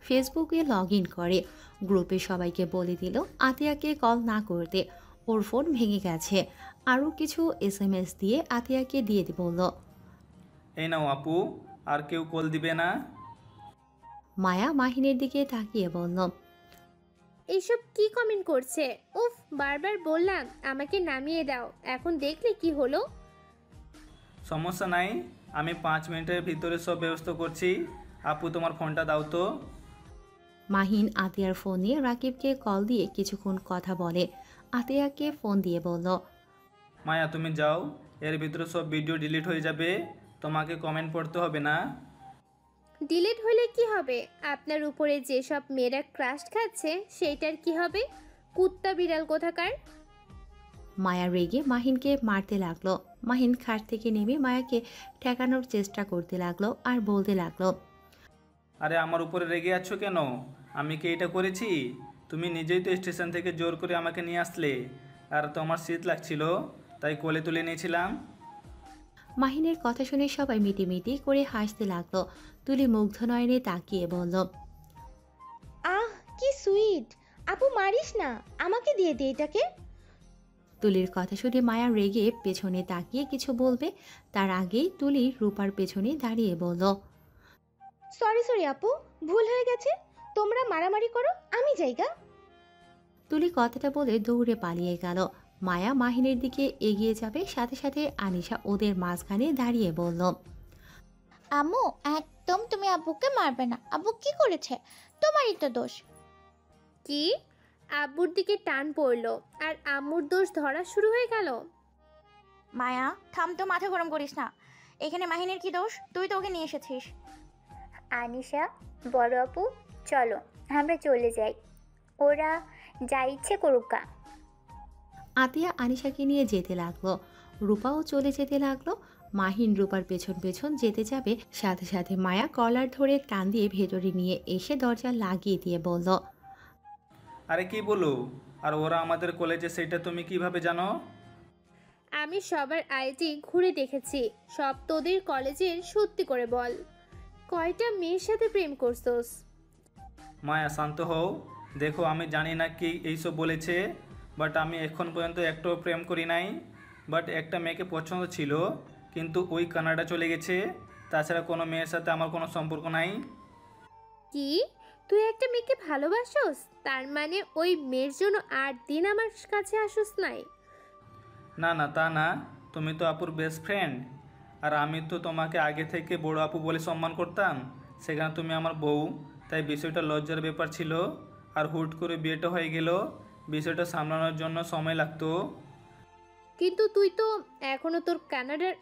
D: ফেসবুকে লগ ইন করে গ্রুপে সবাইকে বলে দিল আতিয়াকে কল না করতে, ওর ফোন ভেঙে গেছে। আরও কিছু SMS দিয়ে আতিয়াকে দিয়ে বলল,
C: এই নাও আপু, আর কেউ কল দিবে না।
D: মায়া মাহিনের দিকে তাকিয়ে বলল,
B: এইসব কি কমেন্ট করছে? উফ, বারবার বললাম আমাকে নামিয়ে দাও, এখন দেখলে কি হলো?
C: সমস্যা নাই, আমি 5 মিনিটের ভিতরে সব ব্যবস্থা করছি। আপু, তোমার ফোনটা দাও তো।
D: মাহিন আতিয়ার ফোন নিয়ে রাকিবকে কল দিয়ে কিছুক্ষণ কথা বলে। আতিয়াকে ফোন দিয়ে বলল,
C: মায়া তুমি যাও, এর ভিতরে সব ভিডিও ডিলিট হয়ে যাবে, তোমাকে কমেন্ট পড়তে হবে না।
B: ডিলিট হলে কি হবে? আপনার উপরে যেসব মেয়েরা ক্রাশ খাচ্ছে সেইটার কি হবে? কুত্তা বিড়াল কোথাকার।
D: মায়া রেগে মাহিনকে মারতে লাগলো। মাহিন খাট থেকে নেমে মায়াকে ঠেকানোর চেষ্টা করতে লাগলো আর বলতে লাগলো,
C: আরে আমার উপরে রেগে আছো কেন? আমি কি এটা করেছি? তুমি নিজেই তো স্টেশন থেকে জোর করে আমাকে নিয়ে আসলে, আর তোমার শীত লাগছিল তাই কোলে তুলে নিয়েছিলাম।
D: মাহিনের কথা শুনে সবাই মিটিমিটি করে হাসতে লাগলো। তুলি মুগ্ধ নয়নে তাকিয়ে বলল,
L: আহ কি সুইট। আপু মারিস না, আমাকে দিয়ে দে এটাকে।
D: তুলির কথা শুনে মায়া রেগে পেছনে তাকিয়ে কিছু বলবে, তার আগেই তুলি রূপার পেছনে দাঁড়িয়ে বলল,
L: সরি আপু, ভুল হয়ে গেছে। তোমরা মারামারি করো, আমি যাইগা।
D: তুলি কথাটা বলে দৌড়ে পালিয়ে গেল। মায়া মাহিনের দিকে এগিয়ে যাবে, সাথে সাথে আনিশা ওদের মাঝখানে দাঁড়িয়ে বলল,
E: আম্মু একদম তুমি আব্বুকে মারবে না। আব্বু কি করেছে? তোমারই তো দোষ।
B: কি? আব্বুর দিকে টান পড়লো আর আম্মুর দোষ ধরা শুরু হয়ে গেল।
K: মায়া থাম তো, মাথা গরম করিস না। এখানে মাহিনের কি দোষ? তুই তো ওকে নিয়ে এসেছিস।
F: আনিশা, বড় আপু, চলো আমরা চলে যাই, ওরা যা ইচ্ছে করুকা।
D: আতিয়া আনিশাকে নিয়ে যেতে লাগলো। রূপাও চলে যেতে লাগলো। মাহিন রূপার পেছন পেছন যেতে যাবে, সাথে সাথে মায়া কলার ধরে টান দিয়ে ভেতরে নিয়ে এসে দরজা লাগিয়ে দিয়ে বলল,
C: আরে কি বলো? আর ওরা আমাদের কলেজে, সেটা তুমি কিভাবে জানো?
B: আমি সবার আইডি ঘুরে দেখেছি। সব তোদের কলেজের, সত্যি করে বল, কয়টা মেয়ের সাথে প্রেম করছোস?
C: মায়া শান্ত হও। দেখো আমি জানি না কি এইসব বলেছে, বাট আমি এখন পর্যন্ত একটাও প্রেম করি নাই। বাট একটা মেয়েকে পছন্দ ছিল, কিন্তু ওই কানাডা চলে গেছে। তাছাড়া কোনো মেয়ের সাথে আমার কোনো সম্পর্ক নাই।
B: কি? তুই একটা মেয়েকে ভালোবাসোস? তার মানে ওই মেয়ের জন্য 8 দিন আমার কাছে আসোস নাই?
C: না না, তা না। তুমি তো আপুর বেস্ট ফ্রেন্ড, আর আমি তো তোমাকে আগে থেকে বড় আপু বলে সম্মান করতাম। সেখানে তুমি আমার বউ, তাই বিষয়টা লজ্জার ব্যাপার ছিল। আর হুট করে বিয়েটা হয়ে গেল, বিষয়টা সামলানোর জন্য সময় লাগতো।
B: কিন্তু তুই তো এখনো তোর কানাডার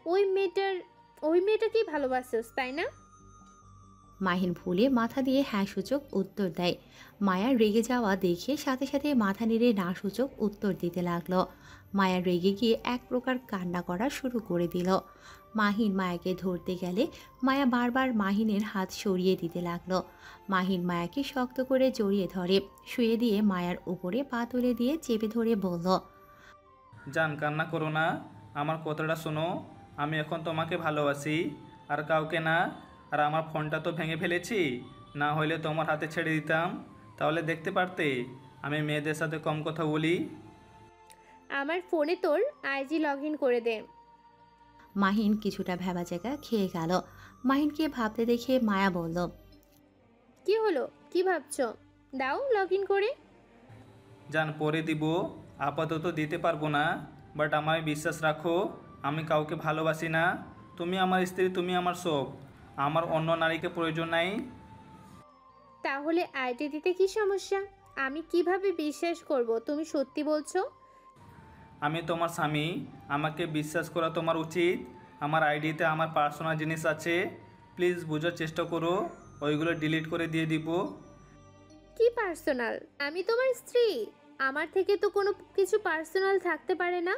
B: ওই মেয়েটাকেই ভালোবাসোস, তাই না?
D: মাহিন ভুলে মাথা দিয়ে হ্যাঁ সূচক উত্তর দেয়। মায়ার রেগে যাওয়া দেখে সাথে সাথে মাথা নেড়ে না সূচক উত্তর দিতে লাগলো। মায়া রেগে গিয়ে এক প্রকার কান্না করা শুরু করে দিল। মাহিন মায়াকে ধরতে গেলে মায়া বারবার মাহিনের হাত সরিয়ে দিতে লাগলো। মাহিন মায়াকে শক্ত করে জড়িয়ে ধরে, শুয়ে দিয়ে মায়ার উপরে পা তুলে দিয়ে চেপে ধরে বলল,
C: জান, কান্না করো না, আমার কথাটা শোনো। আমি এখন তোমাকে ভালোবাসি, আর কাউকে না। আর আমার ফোনটা তো ভেঙে ফেলেছি, না হলে তোমার হাতে ছেড়ে দিতাম, তাহলে দেখতে পারতে আমি মেয়েদের সাথে কম কথা বলি।
B: আমার ফোনে তোর আইজি লগ ইন করে দে।
D: মাহিন কিছুটা ভ্যাবাচ্যাকা খেয়ে গেল। মাহিনকে ভাবতে দেখে মায়া বলল,
B: কি হলো? কি ভাবছো? দাও লগ ইন করে।
C: জান, পরে দিব, আপাতত দিতে পারবো না। বাট আমায় বিশ্বাস রাখো, আমি কাউকে ভালোবাসি না। তুমি আমার স্ত্রী, তুমি আমার সব। আমার অন্য নারীকে প্রয়োজন নাই।
B: তাহলে আইডি দিতে কি সমস্যা? আমি কিভাবে বিশ্বাস করব তুমি সত্যি বলছো?
C: আমি তোমার স্বামী, আমাকে বিশ্বাস করা তোমার উচিত। আমার আইডিতে আমার পার্সোনাল জিনিস আছে, প্লিজ বোঝার চেষ্টা করো। ওইগুলো ডিলিট করে দিয়ে দিব।
B: কি পার্সোনাল? আমি তোমার স্ত্রী, আমার থেকে তো কোনো কিছু পার্সোনাল থাকতে পারে না।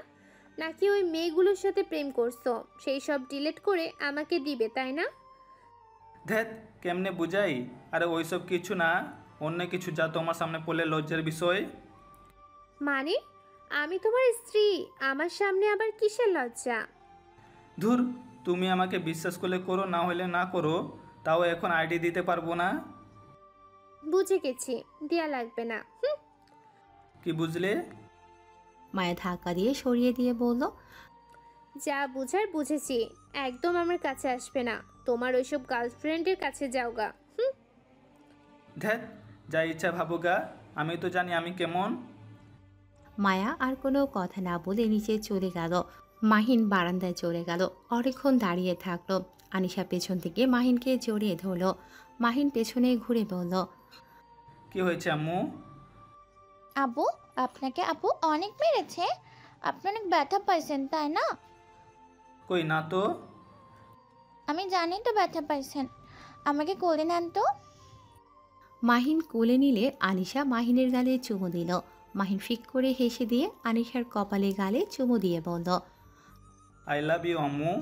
B: নাকি ওই মেয়েগুলোর সাথে প্রেম করছো, সেই সব ডিলিট করে আমাকে দিবে, তাই না?
C: ধ্যাত, কেমনে বুঝাই? আরে ওইসব কিছু না, অন্য কিছু, যা তোমার সামনে পড়লে লজ্জার বিষয়।
B: মানে আমি তোমার স্ত্রী, আমার সামনে আবার কিসের লজ্জা?
C: ধুর, তুমি আমাকে বিশ্বাস করলে করো, না হলে না করো। তাও এখন আইডি দিতে পারবো না।
B: বুঝে গেছি, দেয়া লাগবে না।
C: কি বুঝলে?
D: মায়া ধাক্কা দিয়ে সরিয়ে দিয়ে বলল,
B: যা বুঝার বুঝেছি, একদম আমার কাছে আসবে না। তোমার ওইসব গার্লফ্রেন্ডের কাছে যাও গা।
C: ধ্যাত, যা ইচ্ছা ভাবুগা, আমি তো জানি আমি কেমন।
D: মায়া আর কোনো কথা না বলে নিচে চলে গেল। মাহিন বারান্দায় চলে গেল, অনেকক্ষণ দাঁড়িয়ে থাকলো। আনিশা পেছন থেকে মাহিনকে জড়িয়ে ধরলো। মাহিন পেছনে ঘুরে বলল,
C: কি হয়েছে আম্মু?
E: আব্বু, আপনাকে আপু অনেক মেরেছে? আপনি অনেক ব্যথা পাইছেন, তাই না?
C: কই না তো।
E: আমি জানি তো ব্যথা পাইছেন। আমাকে কোলে নেন তো।
D: মাহিন কোলে নিলে আনিশা মাহিনের গালে চুমু দিল। মাহিন ফিক করে হেসে দিয়ে আনিশার কপালে গালে চুমু দিয়ে বলল,
C: আই লাভ ইউ আম্মু।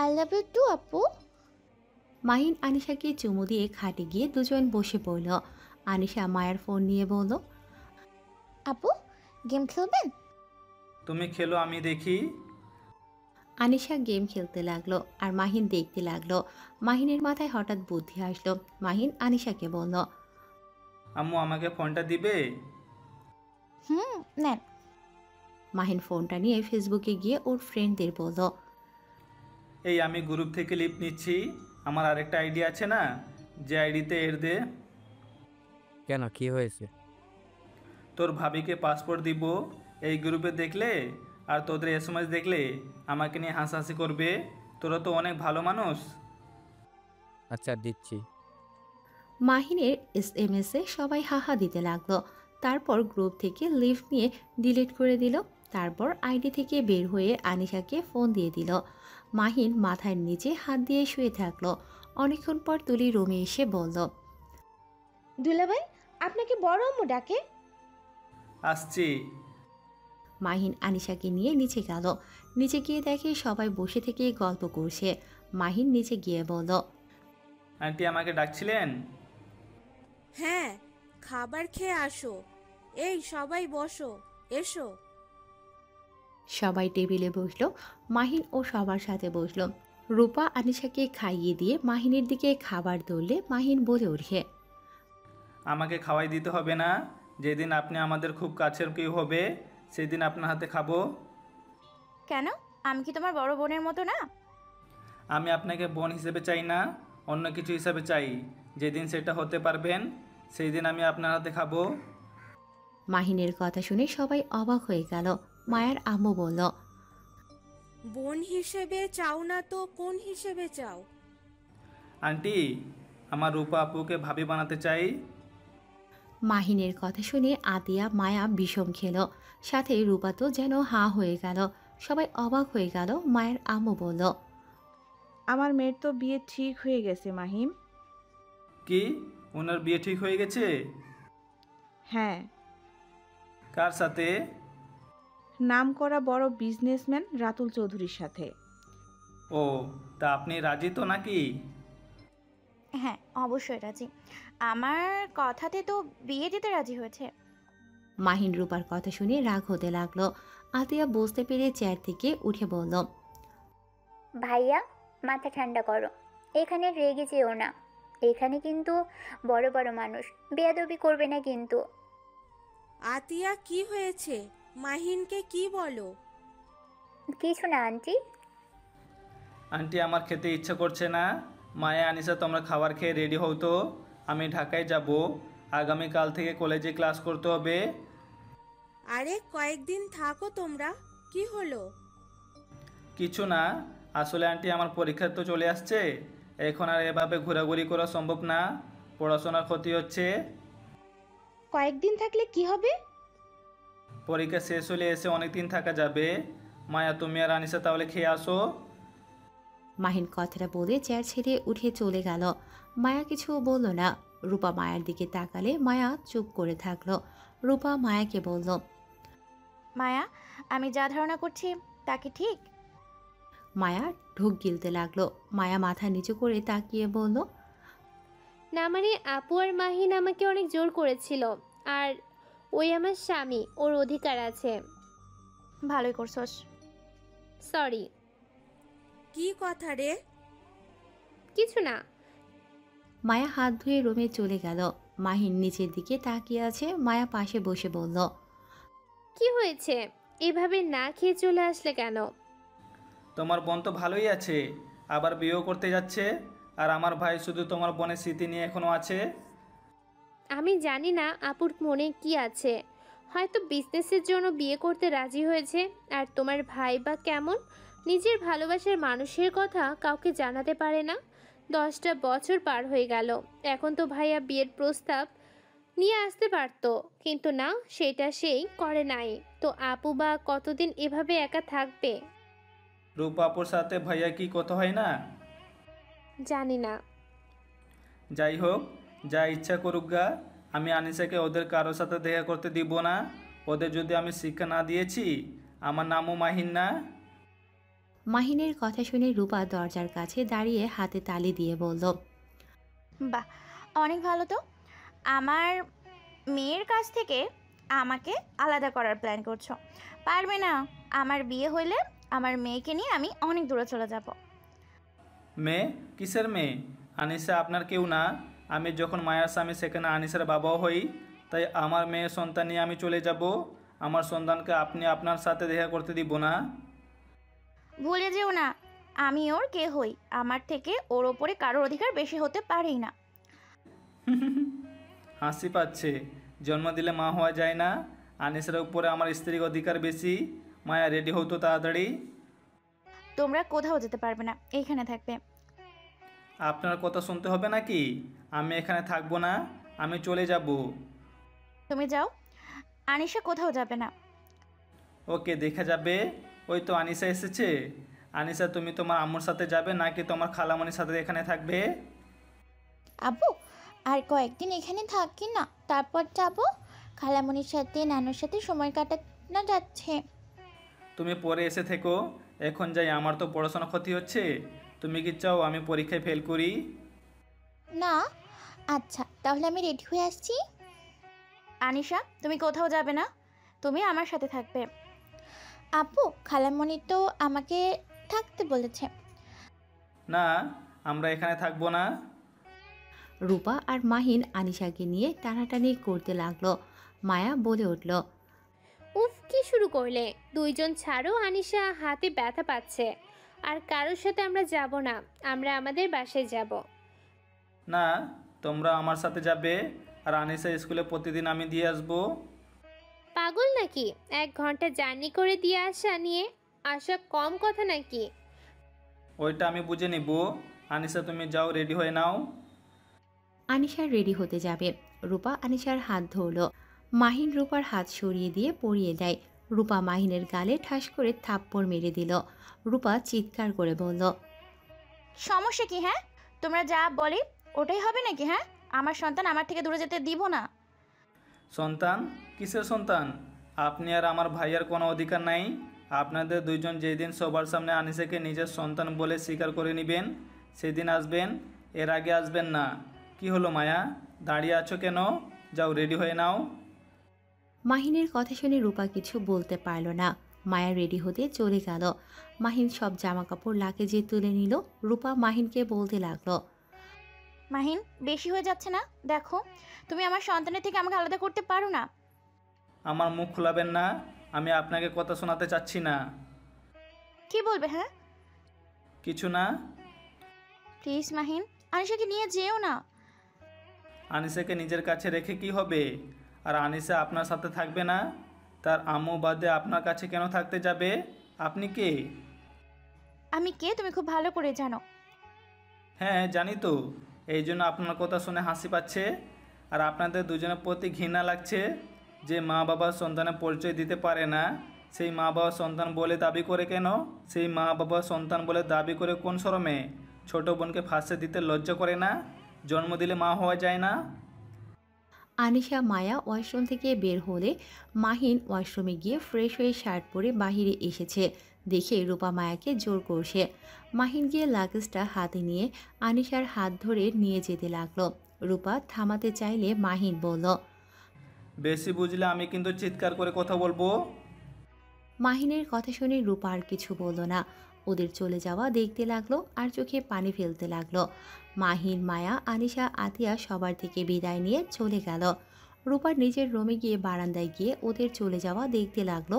E: আই লাভ ইউ টু আপু।
D: মাহিন আনিশাকে চুমু দিয়ে খাটে গিয়ে দুজন বসে পড়ল। আনিশা মায়ের ফোন নিয়ে বলল,
E: আপু গেম খেলবেন?
C: তুমি খেলো, আমি দেখি।
D: আনিশা গেম খেলতে লাগলো আর মাহিন দেখতে লাগলো। মাহিনের মাথায় হঠাৎ বুদ্ধি আসলো। মাহিন আনিশাকে বলল,
C: আম্মু আমাকে ফোনটা দিবে?
E: নেন।
D: মাহিন ফোনটা নিয়ে ফেসবুকে গিয়ে ওর ফ্রেন্ডদের বলল,
C: এই আমি গ্রুপ থেকে লিফট নিচ্ছি, আমার আরেকটা আইডি আছে না, যে আইডিতে এর দে।
J: কেন, কি হয়েছে?
C: তোর ভাবিকে পাসপোর্ট দিব, এই গ্রুপে দেখলে আর তোদের এসএমএস দেখলে আমাকে নিয়ে হাসাহাসি করবে। তোরা তো অনেক ভালো মানুষ।
J: আচ্ছা দিচ্ছি।
D: মাহিনের এসএমএসে সবাই হাহা দিতে লাগলো। তারপর গ্রুপ থেকে লিফট নিয়ে ডিলিট করে দিল। তারপর আইডি থেকে বের হয়ে আনিশাকে ফোন দিয়ে দিল। মাহিন মাথার নিচে হাত দিয়ে শুয়ে থাকলো। অনেকক্ষণ পর তুলি রুমে এসে বলল,
L: দুলাভাই আপনাকে বড় আম্মু ডাকে।
C: আসছি।
D: মাহিন আনিশাকে নিয়ে নিচে গেল। নিচে গিয়ে দেখে সবাই বসে থেকে গল্প করছে। মাহিন নিচে গিয়ে বলল,
C: আন্টি আমাকে ডাকছিলেন?
I: হ্যাঁ, খাবার খেয়ে আসো। এই সবাই বসো, এসো।
D: সবাই টেবিলে বসলো। মাহিন ও সবার সাথে বসলো। রূপা আনিশাকে খাইয়ে দিয়ে মাহিনের দিকে খাবার ধরলে মাহিন বলে ওঠে,
C: আমাকে খাওয়াই দিতে হবে না, যেদিন আপনি আমাদের খুব কাছের কেউ হবে সেদিন আপনার হাতে খাবো।
K: কেন, আমি কি তোমার বড় বোনের মতো না?
C: আমি আপনাকে বোন হিসেবে চাই না, অন্য কিছু হিসেবে চাই। যেদিন সেটা হতে পারবেন সেই দিন আমি আপনার হাতে খাবো।
D: মাহিনের কথা শুনে সবাই অবাক হয়ে গেল। মায়ার আম্মু বলল,
I: বোন হিসেবে চাও না তো কোন হিসেবে চাও?
C: আন্টি, আমার রূপা আপুকে ভাবি বানাতে চাই।
D: মাহিনের কথা শুনে আতিয়া মায়া বিষম খেল। সাথে রূপা তো যেন হাঁ হয়ে গেল। সবাই অবাক হয়ে গেল। মায়ের আম্মু বলল,
G: আমার মেয়ের তো বিয়ে ঠিক হয়ে গেছে মাহিম।
C: কি, ওনার বিয়ে ঠিক হয়ে গেছে?
G: হ্যাঁ,
C: কার সাথে?
G: নামকরা বড় বিজনেসম্যান রাতুল চৌধুরীর সাথে।
C: ও, তা আপনি রাজি তো নাকি?
K: হ্যাঁ, অবশ্যই রাজি। আমার কথাতে তো বিয়ে দিতে রাজি হয়েছে।
D: মাহিন রূপার কথা শুনে রাগ হতে লাগলো। আতিয়া বুঝতে পেরে চেয়ার থেকে উঠে বলল,
F: ভাইয়া মাথা ঠান্ডা করো, এখানে রেগে যেও না। এখানে কিন্তু বড় বড় মানুষ, বেয়াদবি করবে না কিন্তু।
I: আতিয়া কি হয়েছে? মাহিনকে কি বলো?
F: কিছু না আন্টি।
C: আন্টি আমার খেতে ইচ্ছা করছে না। মায়া আনিসা তোমরা খাবার খেয়ে রেডি হও তো, আমি ঢাকায় যাব। আগামীকাল থেকে কলেজে ক্লাস করতে হবে।
I: আরে কয়েকদিন থাকো তোমরা, কি হলো?
C: কিছু না, আসলে আন্টি আমার পরীক্ষা তো চলে আসছে, এখন আর এভাবে ঘোরাঘুরি করা সম্ভব না, পড়াশোনার ক্ষতি হচ্ছে।
L: কয়েকদিন থাকলে কি হবে?
C: পরীক্ষা শেষ হলে এসে অনেক দিন থাকা যাবে। মায়া তুমি আর আনিসা তাহলে খেয়ে আসো।
D: মাহিন কথাটা বলে চেয়ার ছেড়ে উঠে চলে গেল। মায়া কিছু বলল না। রূপা মায়ার দিকে তাকালে মায়া চুপ করে থাকলো। রূপা মায়াকে বলল,
K: মায়া, আমি যা ধারণা করছি তা কি ঠিক?
D: মায়া ঢোক গিলতে লাগলো। মায়া মাথা নিচু করে তাকিয়ে বলল,
B: না মানে আপু আর মাহিন আমাকে অনেক জোর করেছিল, আর ওই আমার স্বামী, ওর অধিকার আছে।
K: ভালোই করছস।
B: সরি।
I: কি কথা রে?
B: কিছু না।
D: মায়া হাত ধুয়ে রুমে চলে গেল। মাহিন নিচের দিকে তাকিয়ে আছে। মায়া পাশে বসে বলল,
B: কি হয়েছে, এভাবে না খেয়ে চলে আসলে কেন?
C: তোমার বোন তো ভালোই আছে, আবার বিয়েও করতে যাচ্ছে, আর আমার ভাই শুধু তোমার বোনের স্মৃতি নিয়ে এখনো আছে।
B: আমি জানি না আপুর মনে কি আছে, হয়তো বিজনেসের জন্য বিয়ে করতে রাজি হয়েছে। আর তোমার ভাই বা কেমন, নিজের ভালোবাসার মানুষের কথা কাউকে জানাতে পারে না। 10টা বছর পার হয়ে গেল, এখন তো ভাইয়া বিয়ের প্রস্তাব নিয়ে আসতে পারতো, কিন্তু না, সেটা সেই করে নাই। তো আপু বা কতদিন এভাবে একা থাকবে?
C: রূপা আপুর সাথে ভাইয়া কি কথা হয় না?
B: জানি না।
C: যাই হোক, যা ইচ্ছা করুক গা, আমি আনিসাকে ওদের কারোর সাথে দেখা করতে দিব না। ওদের যদি আমি শিক্ষা না দিয়েছি, আমার নামও মাহিন না।
D: মাহিনের কথা শুনে রূপা দরজার কাছে দাঁড়িয়ে হাতে তালি দিয়ে বলল,
K: বাহ, অনেক ভালো তো। আমার মেয়ের কাছ থেকে আমাকে আলাদা করার প্ল্যান করছো। পারবে না। আমার বিয়ে হইলে আমার মেয়েকে নিয়ে আমি অনেক দূরে চলে যাব।
C: মেয়ে? কিসের মেয়ে? আনিসা আপনার কেউ না। আমি যখন মায়ের স্বামী সেখানে আনিসার বাবাও হই। তাই আমার মেয়ের সন্তান নিয়ে আমি চলে যাব? আমার সন্তানকে আপনি আপনার সাথে দেখা করতে দিব না।
K: ভুলে যেও না, আমি ওর কে হই। আমার থেকে ওর ওপরে কারোর অধিকার বেশি হতে পারেই না।
C: হাসি পাচ্ছে। জন্ম দিলে মা হওয়া যায় না? আনিসের উপরে আমার স্ত্রীর অধিকার বেশি। মায়া, রেডি হতো তাড়াতাড়ি।
K: তোমরা কোথাও যেতে পারবে না, এইখানে থাকবে।
C: আপনার কথা শুনতে হবে নাকি? আমি এখানে থাকবো না, আমি চলে যাব।
K: তুমি যাও, আনিশা কোথাও যাবে না।
C: ওকে, দেখা যাবে। ওই তো আনিসা এসেছে। আনিসা, তুমি তোমার আম্মুর সাথে যাবে নাকি তোমার খালামণির সাথে এখানে থাকবে?
E: আব্বু, আর কয়েকদিন এখানে থাকি না, তারপর যাব। খালামণির সাথে নানুর সাথে সময় কাটানো যাচ্ছে।
C: তুমি পরে এসে থেকো। এখন যাই, আমার তো পড়াশোনা ক্ষতি হচ্ছে। তুমি কি চাও আমি পরীক্ষায় ফেল করি?
E: না। আচ্ছা, তাহলে আমি রেডি হয়ে আসছি।
K: আনিশা, তুমি কোথাও যাবে না, তুমি আমার সাথে থাকবে।
E: আব্বু, খালামণি তো আমাকে থাকতে বলেছে।
C: না, আমরা এখানে থাকবো না।
D: রূপা আর মাহিন আনিশাকে নিয়ে টানাটানি করতে লাগলো। মায়া বলে উঠল,
B: উফ, কি শুরু করলে? দুইজন ছাড়ো, আনিশা হাতে ব্যথা পাচ্ছে। আর কারোর সাথে আমরা যাব না, আমরা আমাদের বাসায় যাব।
C: না, তোমরা আমার সাথে যাবে। আর আনিসা স্কুলে প্রতিদিন আমি দিয়ে আসবো।
B: পাগল নাকি? 1 ঘন্টা জার্নি করে দিয়ে আসা কম কথা নাকি?
C: ওইটা আমি বুঝে নিব। আনিসা, তুমি যাও, রেডি হয়ে নাও।
D: আনিশা রেডি হতে যাবে। রূপা আনিশার হাত ধরল। মাহিন রূপার হাত সরিয়ে দিয়ে পরিয়ে দেয়। রূপা মাহিনের গালে ঠাস করে থাপ্পড় মেরে দিল। রূপা চিৎকার করে বলল,
K: সমস্যা কি? হ্যাঁ, তোমরা যা বলে ওটাই হবে নাকি? হ্যাঁ, আমার সন্তান আমার থেকে দূরে যেতে দিব না।
C: সন্তান? কিসের সন্তান? আপনি আর আমার ভাইয়ের কোনো অধিকার নাই। আপনাদের দুইজন যেদিন সবার সামনে আনিসাকে নিজের সন্তান বলে স্বীকার করে নেবেন, সেদিন আসবেন। এর আগে আসবেন না। কি হলো মায়া, দাঁড়িয়ে আছো কেন? যাও, রেডি হয়ে নাও।
D: মাহিনের কথা শুনে রূপা কিছু বলতে পারল না। মায়া রেডি হতে চলে গেল। মাহিন সব জামাকাপড় লাগেজে তুলে নিল। রূপা মাহিনকে বলতে লাগলো,
K: মাহিন, বেশি হয়ে যাচ্ছে না? দেখো, তুমি আমার সন্তানের থেকে আমাকে আলাদা করতে পারো না।
C: আমার মুখ খোলাবেন না। আমি আপনাকে কথা শোনাতে চাচ্ছি না।
K: কি বলবে? হ্যাঁ,
C: কিছু না।
K: প্লিজ মাহিন, আনিশাকে নিয়ে যেও না।
C: আনিসাকে নিজের কাছে রেখে কি হবে? আর আনিসা আপনার সাথে থাকবে না? তার আম্মু বাদে আপনার কাছে কেন থাকতে যাবে? আপনি কে?
K: আমি কে তুমি খুব ভালো করে জানো।
C: হ্যাঁ, জানি তো। এই জন্য আপনার কথা শুনে হাসি পাচ্ছে। আর আপনাদের দুজনের প্রতি ঘৃণা লাগছে। যে মা বাবা সন্তানের পরিচয় দিতে পারে না, সেই মা বাবা সন্তান বলে দাবি করে কেন? সেই মা বাবা সন্তান বলে দাবি করে কোন শরমে? ছোট বোনকে ফাঁসে দিতে লজ্জা করে না? জন্ম দিলে মা হওয়া যায় না?
D: আনিশা মায়া ওয়াশরুম থেকে বের হলে মাহিন ওয়াশরুমে গিয়ে ফ্রেশ হয়ে শার্ট পরে বাহিরে এসেছে। দেখে রূপা মায়াকে জোর করছে। মাহিন গিয়ে লাগেজটা হাতে নিয়ে আনিশার হাত ধরে নিয়ে যেতে লাগলো। রূপা থামাতে চাইলে মাহিন বলল,
C: বেশি বুঝলে আমি কিন্তু চিৎকার করে কথা বলবো।
D: মাহিনের কথা শুনে রূপা আর কিছু বলল না। ওদের চলে যাওয়া দেখতে লাগলো আর চোখে পানি ফেলতে লাগলো। মাহিন, মায়া, আনিশা, আতিয়া সবার থেকে বিদায় নিয়ে চলে গেল। রূপার নিজের রুমে গিয়ে বারান্দায় গিয়ে ওদের চলে যাওয়া দেখতে লাগলো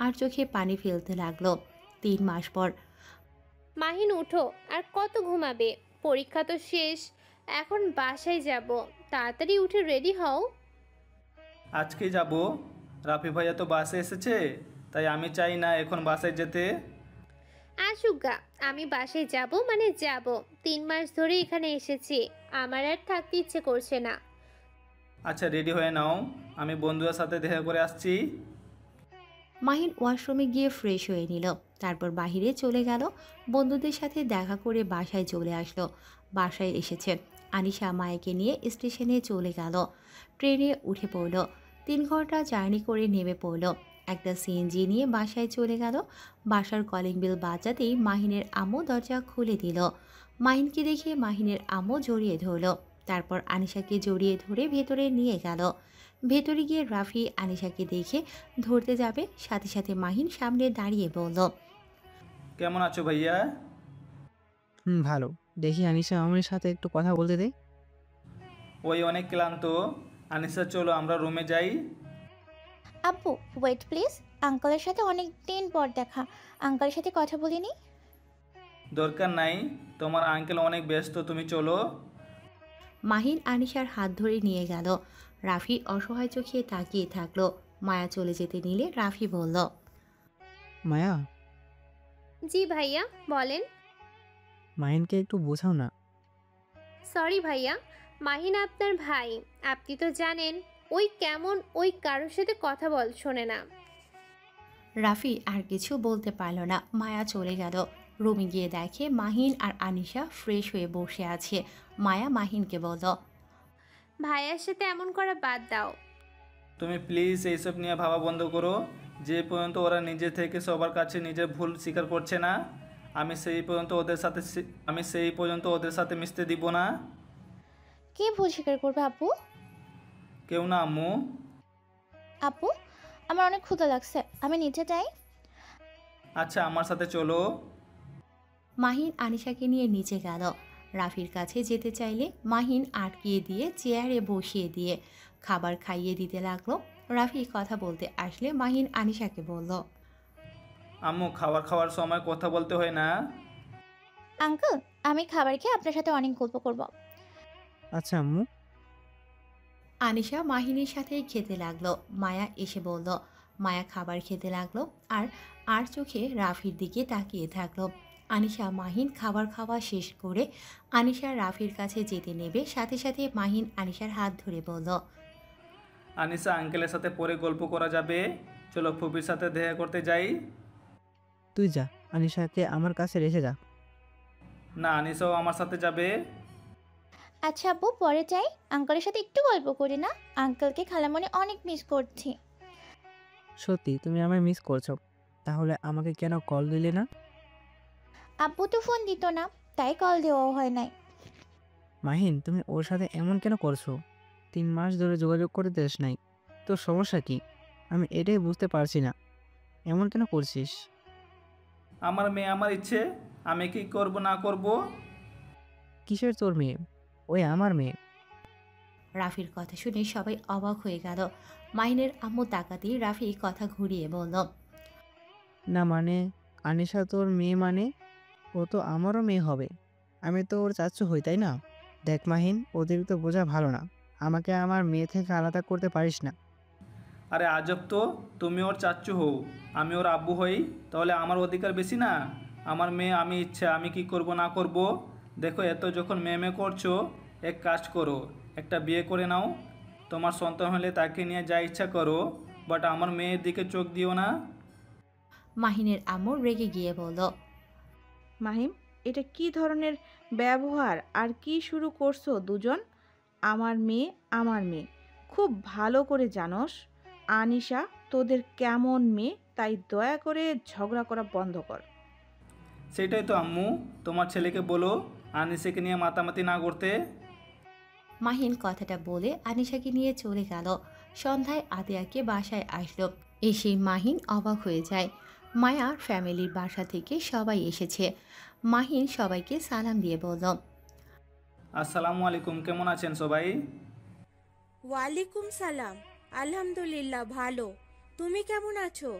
D: আর চোখে পানি ফেলতে লাগলো। 3 মাস পর।
B: মাহিন, উঠো। আর কত ঘুমাবে? পরীক্ষা তো শেষ, এখন বাসায় যাব। তাড়াতাড়ি উঠে রেডি হও।
C: আজকে যাব। রাফি ভাইয়া তো বাসে এসেছে, তাই আমি চাই না এখন বাসায় যেতে।
B: আসুগা, আমি বাসায় যাব মানে যাব। 3 মাস ধরে এখানে এসেছি, আমার আর থাকতে ইচ্ছে করছে না।
C: আচ্ছা, রেডি হয়ে নাও, আমি বন্ধুদের সাথে দেখা করে আসছি।
D: মাহিন ওয়াশরুমে গিয়ে ফ্রেশ হয়ে নিল। তারপর বাহিরে চলে গেল। বন্ধুদের সাথে দেখা করে বাসায় চলে আসলো। বাসায় এসেছে, আনিশা মায়াকে নিয়ে স্টেশনে চলে গেল। ট্রেনে উঠে পড়ল। 3 ঘন্টা জার্নি করে নেমে পড়ল। একটা সিএনজি নিয়ে বাসায় চলে গেল। বাসার কলিং বেল বাজাতেই মাহিনের আম্মু দরজা খুলে দিল। মাহিনকে দেখে মাহিনের আম্মু জড়িয়ে ধরল। তারপর আনিশাকে জড়িয়ে ধরে ভেতরে নিয়ে গেল। ভেতরে গিয়ে রাফি আনিশাকে দেখে ধরতে যাবে, সাথে সাথে মাহিন সামনে দাঁড়িয়ে বলল,
C: কেমন আছো ভাইয়া?
H: ভালো। দেখি আনিশা আমার সাথে একটু কথা বলতে দে।
C: ওই অনেক ক্লান্ত। আনিসা চলো আমরা রুমে যাই।
E: আব্বু ওয়েট প্লিজ, আঙ্কেলের সাথে অনেক দিন পর দেখা, আঙ্কেলের সাথে কথা বলিনি।
C: দরকার নাই, তোমার আঙ্কেল অনেক ব্যস্ত, তুমি চলো।
D: মাহিন আনিশার হাত ধরে নিয়ে গেল। রাফি অসহায় চোখে তাকিয়ে থাকলো। মায়া চলে যেতে নিলে রাফি বলল,
H: মায়া,
B: জি ভাইয়া বলেন।
H: মাহিনকে একটু বোঝাও না।
B: সরি ভাইয়া, মাহিন আপনার ভাই, আপনি তো জানেন ওই কেমন, ওই কারোর সাথে কথা শোনে না।
D: রাফি আর কিছু বলতে পারল না। মায়া চলে গেল। রুমে গিয়ে দেখে মাহিন আর আনিশা ফ্রেশ হয়ে বসে আছে। মায়া মাহিনকে বলল,
B: ভাইয়ার সাথে এমন করা বাদ দাও।
C: তুমি প্লিজ এইসব নিয়ে ভাবা বন্ধ করো। যে পর্যন্ত ওরা নিজে থেকে সবার কাছে নিজের ভুল স্বীকার করছে না, আমি সেই পর্যন্ত ওদের সাথে মিশতে দিব না।
E: কে ভুল স্বীকার করবে আব্বু?
C: কেউ না আম্মু।
E: আব্বু আমার অনেক ক্ষুধা লাগছে, আমি নিচে যাই।
C: আচ্ছা আমার সাথে চলো।
D: মাহিন আনিশাকে নিয়ে নিচে গেল। রাফির কাছে যেতে চাইলে মাহিন আটকিয়ে দিয়ে চেয়ারে বসিয়ে দিয়ে খাবার খাইয়ে দিতে লাগলো। রাফি কথা বলতে আসলে মাহিন আনিশাকে বলল,
C: আম্মু খাবার খাওয়ার সময় কথা বলতে হয় না।
E: আঙ্কেল আমি খাবার খেয়ে আপনার সাথে অনেক গল্প করব।
H: আচ্ছা আম্মু।
D: আনিশা মাহিনের সাথে খেতে লাগলো। মায়া এসে বলল। মায়া খাবার খেতে লাগলো আর চোখে রাফির দিকে তাকিয়ে থাকলো। আনিশা মাহিন খাবার খাওয়া শেষ করে আনিশা রাফির কাছে যেতে নেবে, সাথে সাথে মাহিন আনিশার হাত ধরে বলল,
C: আনিসা আঙ্কেলের সাথে পরে গল্প করা যাবে, চলো ফুপির সাথে দেখা করতে যাই।
H: তুই যা, আনিশাকে আমার কাছে রেখে যা।
C: না আনিসাও আমার সাথে যাবে।
E: আচ্ছা আব্বু পরে যাই, আঙ্কেলের সাথে একটু গল্প করি না, আঙ্কেলকে খালামণি অনেক মিস করছি।
H: সত্যি তুমি আমায় মিস করছো? তাহলে আমাকে কেন কল দিলে না?
E: আব্বু তো ফোন দিত না, তাই কল দেওয়াও হয় নাই।
H: মাহিন, তুমি ওর সাথে এমন কেন করছো? 3 মাস ধরে যোগাযোগ করে দেশ নাই, তোর সমস্যা কি? আমি এটাই বুঝতে পারছি না, এমন কেন করছিস?
C: আমার মেয়ে আমার ইচ্ছে, আমি কি করব না করব।
H: কিসের তোর মেয়ে? ওই আমার মেয়ে।
D: রাফির কথা শুনে সবাই অবাক হয়ে গেল। মাহিনের আম্মু তাকাতেই রাফি কথা ঘুরিয়ে বলল,
H: না মানে, আনিশা তোর মেয়ে মানে ও তো আমারও মেয়ে হবে। আমি তো ওর চাচ্চু হই, তাই না? দেখ মাহিন, ওদের তো বোঝা ভালো না। আমাকে আমার মেয়ে থেকে আলাদা করতে পারিস না।
C: আরে আজব তো, তুমি ওর চাচ্চু হও, আমি ওর আব্বু হই, তাহলে আমার অধিকার বেশি না? আমার মেয়ে আমি ইচ্ছা, আমি কি করব না করব। দেখো এত যখন মেয়ে করছো, এক কাজ করো, একটা বিয়ে করে নাও। তোমার সন্তান হলে তাকে নিয়ে যা ইচ্ছা করো, বাট আমার মেয়ের দিকে চোখ দিও না।
D: মাহিনের আম্মু রেগে গিয়ে বলল,
G: মাহিম, এটা কি ধরনের ব্যবহার আর কি শুরু করছো দুজন? আমার মেয়ে খুব ভালো করে জানোস আনিশা তোদের কেমন মেয়ে, তাই দয়া করে ঝগড়া করা বন্ধ কর।
C: সেটাই তো আম্মু, তোমার ছেলেকে বলো আনিসাকে নিয়ে মাতামাতি না করতে।
D: মাহিন কথাটা বলে আনিশাকে নিয়ে চলে গেল। সন্ধ্যায় আতিয়াকে বাসায় আসলো। এসে মাহিন অবাক হয়ে যায়। মায়ার ফ্যামিলির বাসা থেকে সবাই এসেছে। মাহিন সবাইকে সালাম দিয়ে বলল,
C: আসসালামু আলাইকুম, কেমন আছেন সবাই?
I: ওয়ালাইকুম সালাম, আলহামদুলিল্লাহ ভালো, তুমি কেমন আছো?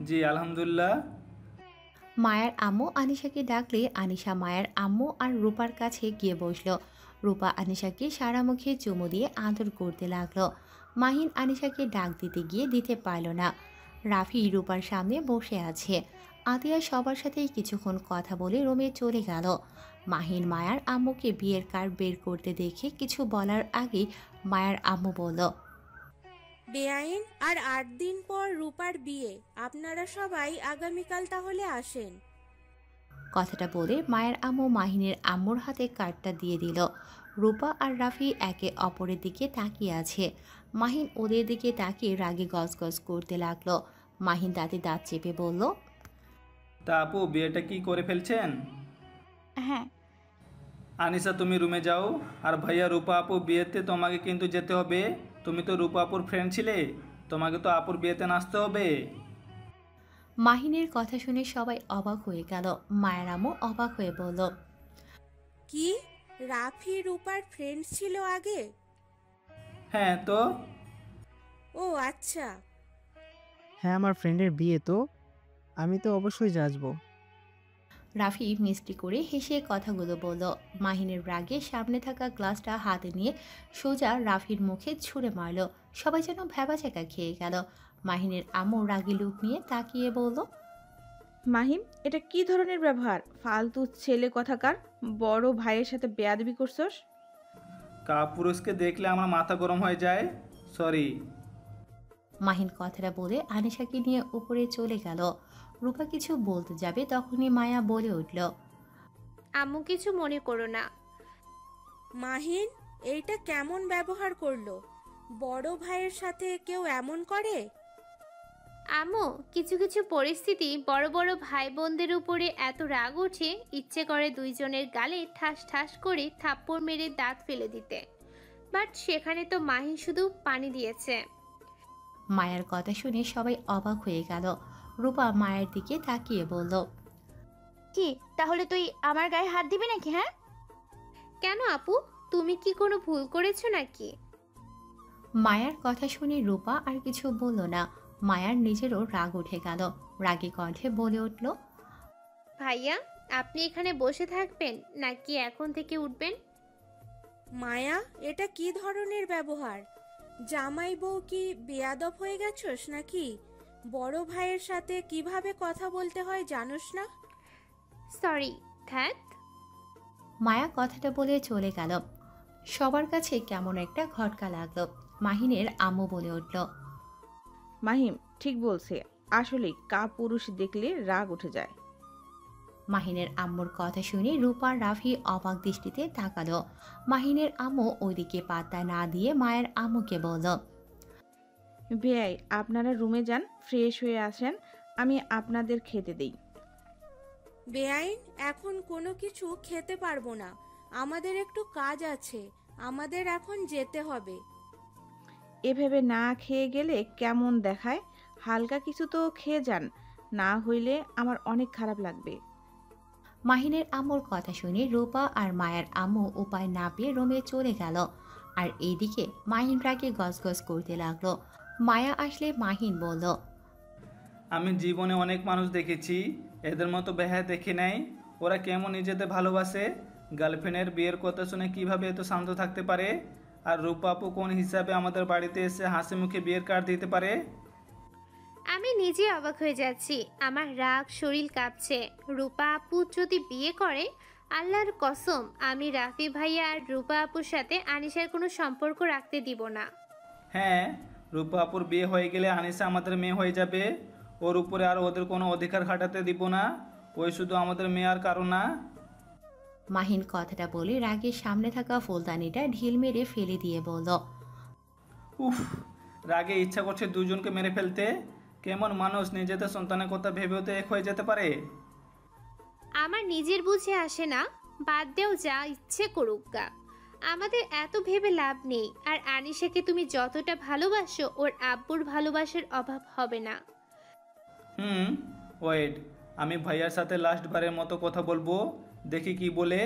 C: জি আলহামদুলিল্লাহ।
D: মায়ার আম্মু আনিশাকে ডাকলে আনিশা মায়ার আম্মু আর রূপার কাছে গিয়ে বসলো। রূপা আনিশাকে সারা মুখে চুমু দিয়ে আদর করতে লাগলো। মাহিন আনিশাকে ডাক দিতে গিয়ে দিতে পারল না। রাফি রূপার সামনে বসে আছে। আতিয়া সবার সাথেই কিছুক্ষণ কথা বলে রুমে চলে গেল। মাহিন মায়ার আম্মুকে বিয়ের কার্ড বের করতে দেখে কিছু বলার আগে মায়ার আম্মু বলল,
I: বেআইন আর 8 দিন পর রূপার বিয়ে, আপনারা সবাই আগামীকাল তাহলে আসেন।
D: কথাটা বলে মায়ের আম্মু মাহিনের আম্মুর হাতে কার্ডটা দিয়ে দিল। রূপা আর রাফি একে অপরের দিকে তাকিয়ে আছে। মাহিন ওদের দিকে তাকিয়ে রাগে গজগজ করতে লাগলো। মাহিন দাঁতে দাঁত চেপে বলল,
C: তা আপু বিয়েটা কি করে ফেলছেন?
K: হ্যাঁ।
C: আনিসা তুমি রুমে যাও, আর ভাইয়া রূপা আপু বিয়েতে তোমাকে কিন্তু যেতে হবে। তুমি তো রূপা আপুর ফ্রেন্ড ছিলে, তোমাকে তো আপুর বিয়েতে নাচতে হবে।
D: মাহিনের কথা শুনে সবাই অবাক হয়ে গেল। মায়ের আম্মু অবাক হয়ে বলল,
I: কি রাফি রূপার ফ্রেন্ড ছিল আগে?
C: হ্যাঁ তো।
I: ও আচ্ছা।
H: হ্যাঁ, আমার ফ্রেন্ডের বিয়ে তো, আমি তো অবশ্যই যাচবো।
D: রাফি মিষ্টি করে হেসে কথাগুলো বলল। মাহিনের রাগে সামনে থাকা গ্লাসটা হাতে নিয়ে সোজা রাফির মুখে ছুঁড়ে মারল। সবাই যেন ভ্যাবাচ্যাকা খেয়ে গেল। মাহিনের আম্মু রাগী লুক নিয়ে তাকিয়ে বলল,
G: মাহিম, এটা কি ধরনের ব্যবহার? ফালতু ছেলে কথাকার, বড় ভাইয়ের সাথে বেয়াদবি করছস।
C: কাপুরুষকে দেখলে আমার মাথা গরম হয়ে যায়, সরি।
D: মাহিন কথাটা বলে আনিশাকে নিয়ে উপরে চলে গেল। রূপা কিছু বলতে যাবে তখনই মায়া বলে উঠল,
B: আম্মু কিছু মনে করো না।
I: মাহিন, এইটা কেমন ব্যবহার করলো? বড় ভাইয়ের সাথে কেউ এমন করে?
B: আম্মু, কিছু কিছু পরিস্থিতি বড় বড় ভাই বোনদের উপরে এত রাগ ওঠে, ইচ্ছে করে দুইজনের গালে ঠাস ঠাস করে থাপ্পড় মেরে দাঁত ফেলে দিতে। বাট সেখানে তো মাহি শুধু পানি দিয়েছে।
D: মায়ের কথা শুনে সবাই অবাক হয়ে গেল। রূপা মায়ের দিকে তাকিয়ে বলল,
K: কি তাহলে তুই আমার গায়ে হাত দিবি নাকি? হ্যাঁ,
B: কেন আপু, তুমি কি কোনো ভুল করেছো নাকি?
D: মায়ার কথা শুনে রূপা আর কিছু বলল না। মায়ার নিজেরও রাগ উঠে গেল। রাগী কণ্ঠে বলে উঠল,
B: ভাইয়া, আপনি এখানে বসে থাকবেন নাকি এখন থেকে উঠবেন?
I: মায়া, এটা কি ধরনের ব্যবহার? জামাই বউ কি বেয়াদব হয়ে গেছস নাকি? বড় ভাইয়ের সাথে কিভাবে কথা বলতে হয় জানোস না?
B: সরি, ধ্যাত।
D: মায়া কথাটা বলে চলে গেল। সবার কাছে কেমন একটা খটকা লাগলো। মাহিনের আম্মু বলে উঠল,
G: মাহিম ঠিক বলছে, আসলেই কাপুরুষ দেখলে রাগ উঠে যায়।
D: মাহিনের আম্মুর কথা শুনে রূপা রাফি অবাক দৃষ্টিতে তাকালো। মাহিনের আম্মু ওইদিকে পাত্তা না দিয়ে মায়ের আম্মুকে বলল,
G: বেয়াই, আপনারা রুমে যান, ফ্রেশ হয়ে আসেন, আমি আপনাদের খেতে দেই।
I: বেআইন, এখন কোনো কিছু খেতে পারবো না, আমাদের একটু কাজ আছে, আমাদের এখন যেতে হবে।
G: এভাবে না খেয়ে গেলে কেমন দেখায়? হালকা কিছু তো খেয়ে যান, না হইলে আমার অনেক খারাপ লাগবে।
D: মাহিনের আম্মুর কথা শুনে রূপা আর মায়ের আম্মু উপায় না পেয়ে রুমে চলে গেল। আর এইদিকে মাহিন রাগে গজগজ করতে লাগলো। মায়া আসলে মাহিন বলল,
C: আমি জীবনে অনেক মানুষ দেখেছি, এদের মতো বেহায়া দেখি নাই। ওরা কেমন নিজেদের ভালোবাসে, গার্লফ্রেন্ডের বিয়ের কথা শুনে কিভাবে এত শান্ত থাকতে পারে? আর রূপা আপু কোন হিসাবে আমাদের বাড়িতে এসে হাসি মুখে বিয়ের কার্ড দিতে পারে?
B: আমি নিজে অবাক হয়ে যাচ্ছি, আমার রাগ শরীর কাঁপছে। রূপা আপু যদি বিয়ে করে, আল্লাহর কসম আমি রাফি ভাইয়া আর রূপা আপুর সাথে আনিশার কোনো সম্পর্ক রাখতে দিব না।
C: হ্যাঁ, রূপা আপুর বিয়ে হয়ে গেলে আনিসা আমাদের মেয়ে হয়ে যাবে। ওর উপরে আর ওদের কোনো অধিকার খাটাতে দিব না। ওই শুধু আমাদের মেয়ে আর কারো না।
D: মাহিন কথাটা বলে রাগে সামনে থাকা ফুলদানিটা ঢিল মেরে ফেলে দিয়ে বলল,
C: উফ, রাগে ইচ্ছা করছে দুজনকে মেরে ফেলতে। কেমন মানুষ নিজেদের সন্তানের কথা ভেবেও তো এক হয়ে যেতে পারে?
B: আমার নিজের বুঝে আসে না, বাদ দেও, যা ইচ্ছে করুক গা, আমাদের এত ভেবে লাভ নেই। আর আনিশাকে তুমি যতটা ভালোবাসো, ওর আব্বুর ভালোবাসার অভাব হবে না।
C: ওয়েট, আমি ভাইয়ার সাথে লাস্ট বারের মতো কথা বলবো, দেখি কি বলে।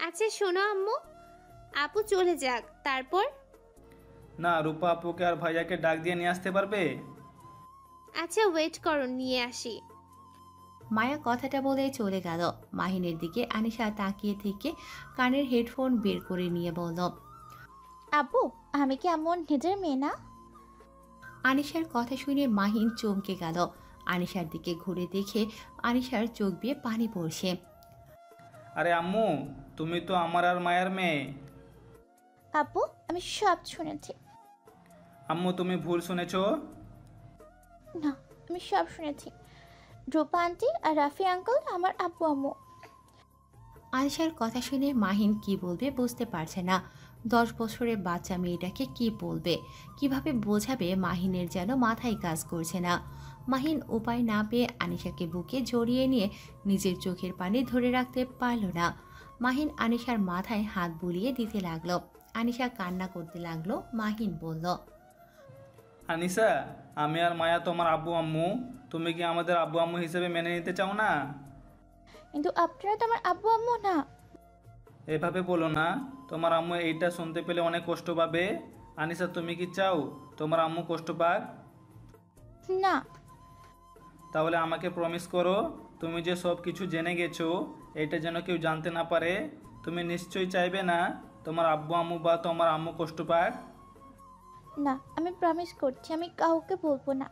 B: আচ্ছা শোনো আম্মু, আপু চলে যাক, তারপর?
C: না, রূপা আপুকে আর ভাইয়াকে ডাক দিয়ে নিয়ে আসতে পারবে?
B: আচ্ছা ওয়েট করো, নিয়ে আসি।
D: মায়া কথাটা বলে চলে গেল। মাহিনের দিকে আনিশা তাকিয়ে থেকে কানের হেডফোন বের করে নিয়ে বলল,
E: আব্বু, আমি কি এমন নিজের মেয়ে না?
D: আনিশার কথা শুনে মাহিন চমকে গেল। আনিশার দিকে ঘুরে দেখে আনিশার চোখ দিয়ে পানি পড়ছে।
C: আরে আম্মু, তুমি তো আমার আর মায়ের মেয়ে।
E: আব্বু, আমি সব শুনেছি।
C: আম্মু তুমি ভুল শুনেছো।
E: না, আমি সব শুনেছি। রূপা আন্টি আর রাফি আঙ্কেল আমার আব্বু আম্মু।
D: আয়েশার কথা শুনে মাহিন কি বলবে বুঝতে পারছে না। 10 বছরের বাচ্চা মেয়েটাকে কি বলবে, কিভাবে বোঝাবে মাহিনের যেন মাথায় কাজ করছে না। মাহিন উপায় না পেয়ে আনিশাকে বুকে জড়িয়ে নিয়ে নিজের চোখের পানি ধরে রাখতে পারল না। মাহিন আনিশার মাথায় হাত বুলিয়ে দিতে লাগলো। আনিশা কান্না করতে লাগলো। মাহিন বলল,
C: আনিসা, আমি আর মায়া তোমার আব্বু আম্মু। তুমি কি আমাদের আব্বু আম্মু হিসেবে মেনে নিতে চাও না?
E: কিন্তু আপনারা তো আমার আব্বু আম্মু না।
C: এভাবে বলো না, তোমার আম্মু এইটা শুনতে পেলে অনেক কষ্ট পাবে। আনিসা, তুমি কি চাও তোমার আম্মু কষ্ট পাক?
E: না।
C: তাহলে আমাকে প্রমিস করো, তুমি যে সব কিছু জেনে গেছো এটা যেন কেউ জানতে না পারে। তুমি নিশ্চয়ই চাইবে না তোমার আব্বু আম্মু বা তোমার আম্মু কষ্ট পাক।
E: না, আমি প্রমিস করছি আমি কাউকে বলবো না।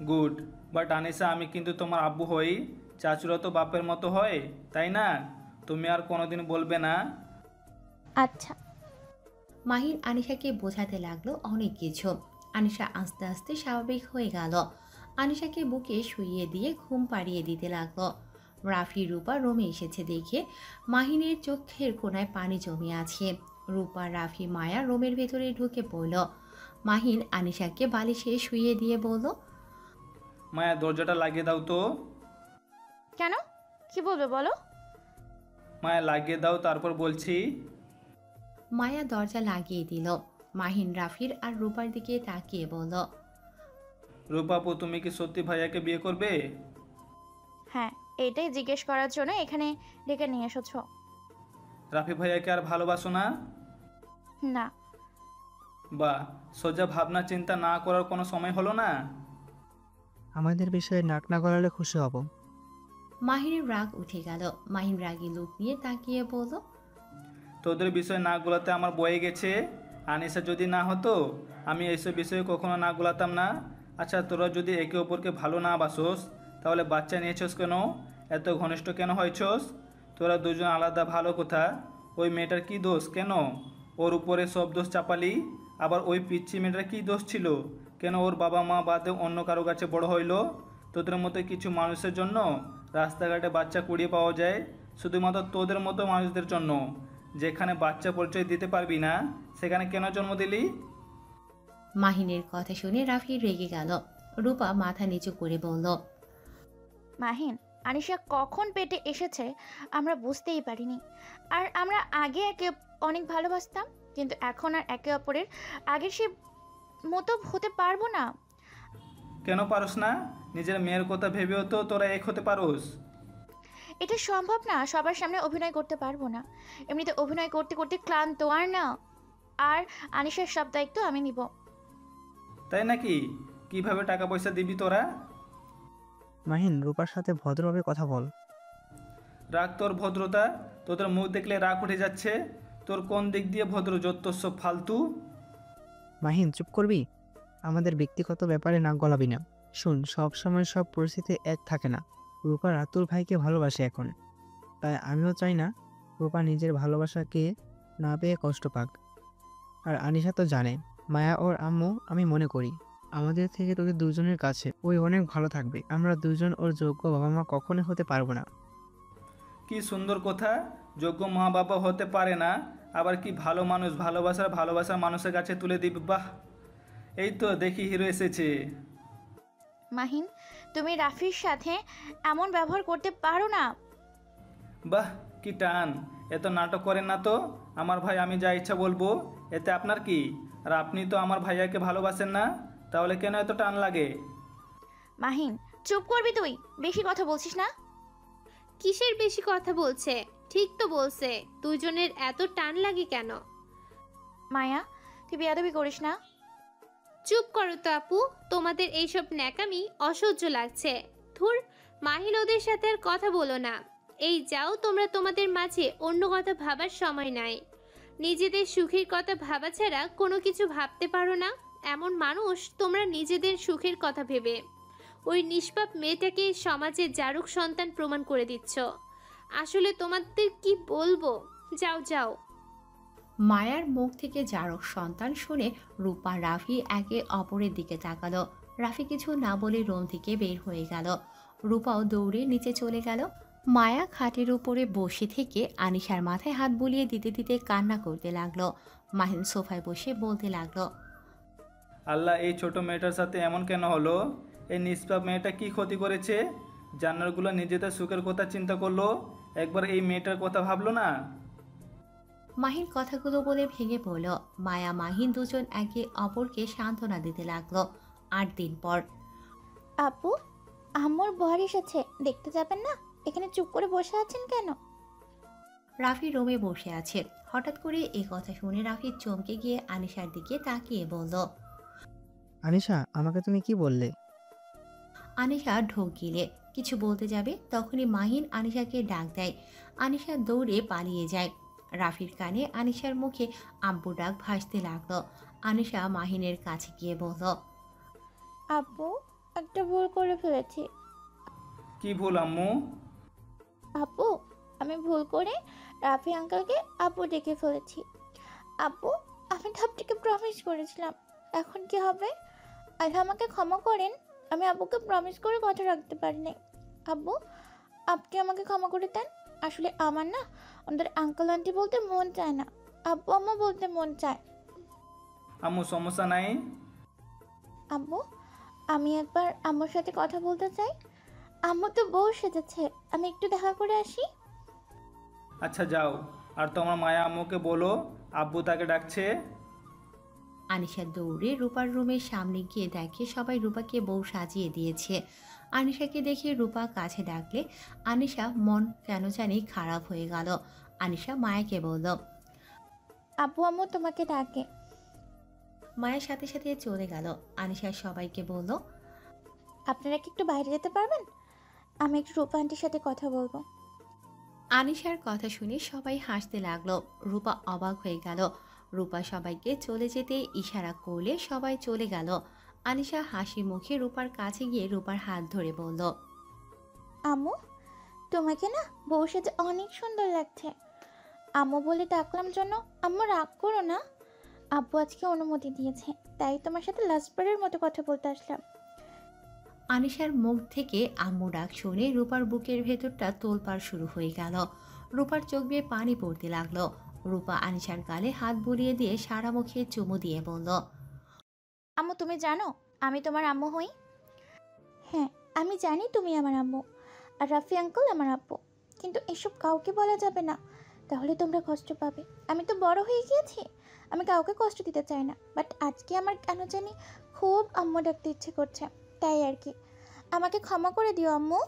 C: গুড। বাট আনিসা, আমি কিন্তু তোমার আব্বু হই। চাচুরা তো বাপের মতো হয়, তাই না? তুমি আর কোনোদিন বলবে না?
E: আচ্ছা।
D: মাহিন আনিশাকে বোঝাতে লাগলো অনেক কিছু। আনিশা আস্তে আস্তে স্বাভাবিক হয়ে গেল। আনিশাকে বুকে শুইয়ে দিয়ে ঘুম পাড়িয়ে দিতে লাগলো। রাফি রূপা রুমে এসেছে দেখে মাহিনের চোখের কোণায় পানি জমে আছে। রূপা, রাফি, মায়া রুমের ভেতরে ঢুকে পড়ল। মাহিন আনিশাকে বালিশে শুইয়ে দিয়ে বলল,
C: মায়া, দরজাটা লাগিয়ে দাও তো।
K: কেন, কি বলবে বলো?
C: মায়া, লাগিয়ে দাও, তারপর বলছি।
D: মায়া দরজা লাগিয়ে দিল। মাহিন রাফির আর রূপার দিকে তাকিয়ে বলল,
C: রূপাপু, তুমি কি সত্যি ভাইয়াকে বিয়ে করবে?
K: হ্যাঁ, এটাই জিজ্ঞেস করার জন্য এখানে ডেকে নিয়ে এসেছো।
C: রাফি ভাইয়াকে আর ভালোবাসো না?
K: না।
C: বা, সোজা ভাবনা চিন্তা না করার কোনো সময় হলো না?
H: আমাদের বিষয়ে নাক না গলালে খুশি হব।
D: মাহিনের রাগ উঠে গেল। মাহিন রাগী লোক নিয়ে তাকিয়ে বলল,
C: তোদের বিষয়ে না গোলাতে আমার বয়ে গেছে। আনিসা যদি না হতো আমি এইসব বিষয়ে কখনো না গোলাতাম না। আচ্ছা, তোরা যদি একে অপরকে ভালো না বাসোস তাহলে বাচ্চা নিয়েছস কেন? এত ঘনিষ্ঠ কেন হয়েছস? তোরা দুজন আলাদা ভালো কথা। ওই মেয়েটার কি দোষ? কেন ওর উপরে সব দোষ চাপালি? আবার ওই পিচ্ছি মেয়েটার কি দোষ ছিল? কেন ওর বাবা মা বাদে অন্য কারো কাছে বড় হইলো? তোদের মতো কিছু মানুষের জন্য রাস্তাঘাটে বাচ্চা কুড়িয়ে পাওয়া যায়, শুধুমাত্র তোদের মতো মানুষদের জন্য। যেখানে বাচ্চা পরিচয় দিতে পারবি না সেখানে কেন জন্ম দিলি?
D: মাহিনের কথা শুনে রাফি রেগে গেল। রূপা মাথা নিচু করে বলল,
K: মাহিন, আনিশা কখন পেটে এসেছে আমরা বুঝতেই পারিনি। আর আমরা আগে একে অনেক ভালোবাসতাম, কিন্তু এখন আর একে অপরের আগের সে মতো হতে পারবো না।
C: কেন পারোস না? নিজের মেয়ের কথা ভেবেও তো তোরা এক হতে পারোস।
K: এটা সম্ভব না, সবার সামনে অভিনয় করতে পারবো না। এমনিতে অভিনয় করতে করতে ক্লান্ত। আর না, আর আনিশার সব দায়িত্ব আমি নিব।
C: তাই নাকি? কিভাবে টাকা পয়সা দিবি তোরা?
H: মাহিন, রূপার সাথে ভদ্রভাবে কথা বল।
C: রাগ তোর ভদ্রতা। তোদের মুখ দেখলে রাগ উঠে যাচ্ছে। তোর কোন দিক দিয়ে ভদ্র? যত সব ফালতু।
H: মাহিন, চুপ করবি? আমাদের ব্যক্তিগত ব্যাপারে নাক গলাবি না। শুন, সব সময় সব পরিস্থিতি এক থাকে না। রূপা রাতুল ভাইকে ভালোবাসে এখন, তাই আমিও চাই না রূপা নিজের ভালোবাসাকে না পেয়ে কষ্ট পাক। আর আনিশা তো জানে মায়া ওর আম্মু আমি মনে করি। আমাদের থেকে তোদের দুজনের কাছে ওই অনেক ভালো থাকবে। আমরা দুজন ওর যোগ্য বাবা মা কখনোই হতে পারবো না।
C: কি সুন্দর কথা! যোগ্য মা বাবা হতে পারে না, আবার কি ভালো মানুষ ভালোবাসার মানুষের কাছে তুলে দিবে। বাহ, এই তো দেখি হিরো এসেছে।
K: মাহিন, তুমি রাফির সাথে এমন ব্যবহার করতে পারো না।
C: বাহ, কি টান! এত নাটক করেন না তো। আমার ভাই, আমি যা ইচ্ছা বলবো, এতে আপনার কি? আর আপনি তো আমার ভাইয়াকে ভালোবাসেন না, তাহলে কেন এত টান লাগে?
K: মাহিন, চুপ করবি তুই? বেশি কথা বলছিস না?
B: কিসের বেশি কথা বলছে? ঠিক তো বলছে। দুজনের এত টান লাগে কেন?
K: মায়া, তুই বেয়াদবি করিস না।
B: চুপ করো তো আপু, তোমাদের এইসব ন্যাকামি অসহ্য লাগছে। ধুর, মাহিন, ওদের সাথে আর কথা বলো না। এই যাও তোমরা, তোমাদের মাঝে অন্য কথা ভাবার সময় নাই। নিজেদের সুখের কথা ভাবা ছাড়া কোনো কিছু ভাবতে পারো না এমন মানুষ তোমরা নিজেদের সুখের কথা ভেবে ওই নিষ্পাপ মেয়েটাকে সমাজের জারক সন্তান প্রমাণ করে দিচ্ছ। আসলে তোমাদের কি বলবো? যাও যাও।
D: মায়ার মুখ থেকে জারক সন্তান শুনে রূপা, রাফি একে অপরের দিকে তাকালো। রাফি কিছু না বলে রুম থেকে বের হয়ে গেল। রূপাও দৌড়ে নিচে চলে গেল। মায়া খাটের উপরে বসে থেকে আনিশার মাথায় হাত বুলিয়ে দিতে দিতে কান্না করতে লাগলো। মাহিন সোফায় বসে বলতে লাগলো,
C: আল্লাহ, এই ছোট মেয়েটার সাথে এমন কেন হলো? এই নিষ্পাপ মেয়েটা কি ক্ষতি করেছে? জানোয়ারগুলো নিজেদের সুখের কথা চিন্তা করলো, একবার এই মেয়েটার কথা ভাবলো না?
D: মাহিন কথাগুলো বলে ভেঙে পড়ল। মায়া মাহিন দুজন একে অপরকে সান্ত্বনা দিতে লাগলো। 8 দিন পর।
E: আপু, আম্মুর বর এসেছে, দেখতে যাবেন না? এখানে চুপ করে বসে আছেন কেন?
D: রাফি রুমে বসে আছে। হঠাৎ করে এই কথা শুনে রাফি চমকে গিয়ে আনিশার দিকে তাকিয়ে বলল,
H: আনিশা, আমাকে তুমি কি বললে?
D: আনিশা ঢোক গিলে কিছু বলতে যাবে, তখনই মাহিন আনিশাকে ডাক দেয়। আনিশা দৌড়ে পালিয়ে যায়। রাফির কানে আনিশার মুখে আব্বু ডাক ভাসতে লাগলো। আনিশা মাহিনের কাছে গিয়ে বলল,
E: আপু, একটা ভুল করে ফেলেছি।
C: কি ভুল আম্মু?
E: আপু, আমি ভুল করে রাফি আঙ্কেলকে আপু ডেকে ফেলেছি। আপু, আমি তো আপনাকে প্রমিস করেছিলাম, এখন কি হবে? আল্লাহ আমাকে ক্ষমা করেন, আমি আব্বুকে প্রমিস করে কথা রাখতে পারি নাই। আব্বু, আপনি আমাকে ক্ষমা করে দেন। আসলে আমার না ওদের আঙ্কেল আন্টি বলতে মন চায় না, আব্বু আম্মু বলতে মন চায়।
C: আম্মু, সমস্যা নাই।
E: আব্বু, আমি একবার আম্মুর সাথে কথা বলতে চাই। আম্মু তো বউ সেজেছে, আমি একটু দেখা করে আসি।
C: আচ্ছা যাও, আর তোমার মায়া আম্মুকে বলো আব্বু তাকে ডাকছে।
D: আনিশা দৌড়ে রূপার রুমের সামনে গিয়ে দেখে সবাই রূপাকে বউ সাজিয়ে দিয়েছে। আনিশাকে দেখে রূপা কাছে ডাকলে আনিশা মন কেন জানি খারাপ হয়ে গেল। আনিশা মায়াকে বলল,
E: আব্বু আম্মু তোমাকে ডাকে।
D: মায়ের সাথে সাথে চলে গেল। আনিশা সবাইকে বলল,
E: আপনারা কি একটু বাইরে যেতে পারবেন? আমি একটু রূপা আন্টির সাথে কথা বলবো।
D: আনিশার কথা শুনে সবাই হাসতে লাগলো। রূপা অবাক হয়ে গেল। রূপা সবাইকে চলে যেতে ইশারা করলে সবাই চলে গেল। আনিশা হাসি মুখে রূপার কাছে গিয়ে রূপার হাত ধরে বলল,
E: আম্মু, তোমাকে না বউ সেজে অনেক সুন্দর লাগছে। আম্মু বলে ডাকলাম জন্য আম্মু রাগ করো না। আব্বু আজকে অনুমতি দিয়েছে, তাই তোমার সাথে লাস্টবারের মতো কথা বলতে আসলাম।
D: আনিশার মুখ থেকে আম্মু ডাক শুনে রূপার বুকের ভেতরটা তোলপাড় শুরু হয়ে গেল। রূপার চোখ বেয়ে পানি পড়তে লাগলো। রূপা আনিশার গালে হাত বুলিয়ে দিয়ে সারা মুখে চুমু দিয়ে বলল,
E: আম্মু, তুমি জানো আমি তোমার আম্মু হই? হ্যাঁ, আমি জানি তুমি আমার আম্মু, আর রাফি আঙ্কেল আমার আব্বু। কিন্তু এসব কাউকে বলা যাবে না, তাহলে তোমরা কষ্ট পাবে। আমি তো বড় হয়ে গিয়েছি, আমি কাউকে কষ্ট দিতে চাই না। বাট আজকে আমার কেন জানি খুব আম্মু ডাকতে ইচ্ছে করছে, তাই আর কি। আমাকে ক্ষমা করে দিও আম্মু।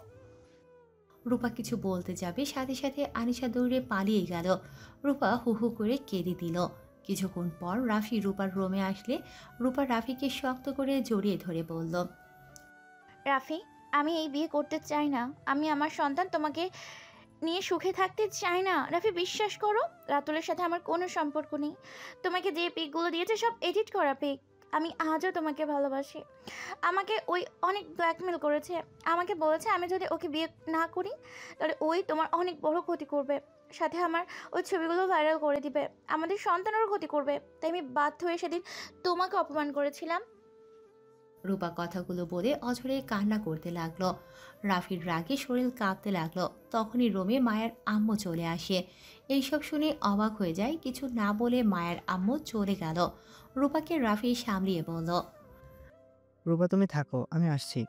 D: রূপা কিছু বলতে যাবে, সাথে সাথে আনিশা দৌড়ে পালিয়ে গেল। রূপা হু হু করে কেঁদে দিল। কিছুক্ষণ পর রাফি রূপার রুমে আসলে রূপা রাফিকে শক্ত করে জড়িয়ে ধরে বলল,
E: রাফি, আমি এই বিয়ে করতে চাই না। আমি আমার সন্তান তোমাকে নিয়ে সুখে থাকতে চাই না। রাফি, বিশ্বাস করো, রাতুলের সাথে আমার কোনো সম্পর্ক নেই। তোমাকে যে পিকগুলো দিয়েছে সব এডিট করা পিক। আমি আজও তোমাকে ভালোবাসি। আমাকে ওই অনেক ব্ল্যাকমেল করেছে। আমাকে বলেছে আমি যদি ওকে বিয়ে না করি তাহলে ওই তোমার অনেক বড় ক্ষতি করবে, সাথে আমার ওই ছবিগুলো ভাইরাল করে দিবে, আমাদের সন্তানেরও ক্ষতি করবে। তাই আমি বাধ্য হয়ে সেদিন তোমাকে অপমান করেছিলাম।
D: রূপা কথাগুলো বলে অঝরে কান্না করতে লাগলো। রাফির রাগে শরীর কাঁপতে লাগলো। তখনই রুমে মায়ের আম্মু চলে আসে। এইসব শুনে অবাক হয়ে যায়। কিছু না বলে মায়ের আম্মু চলে গেল। রূপাকে রাফি সামলিয়ে বলল,
H: রূপা, তুমি থাকো, আমি আসছি।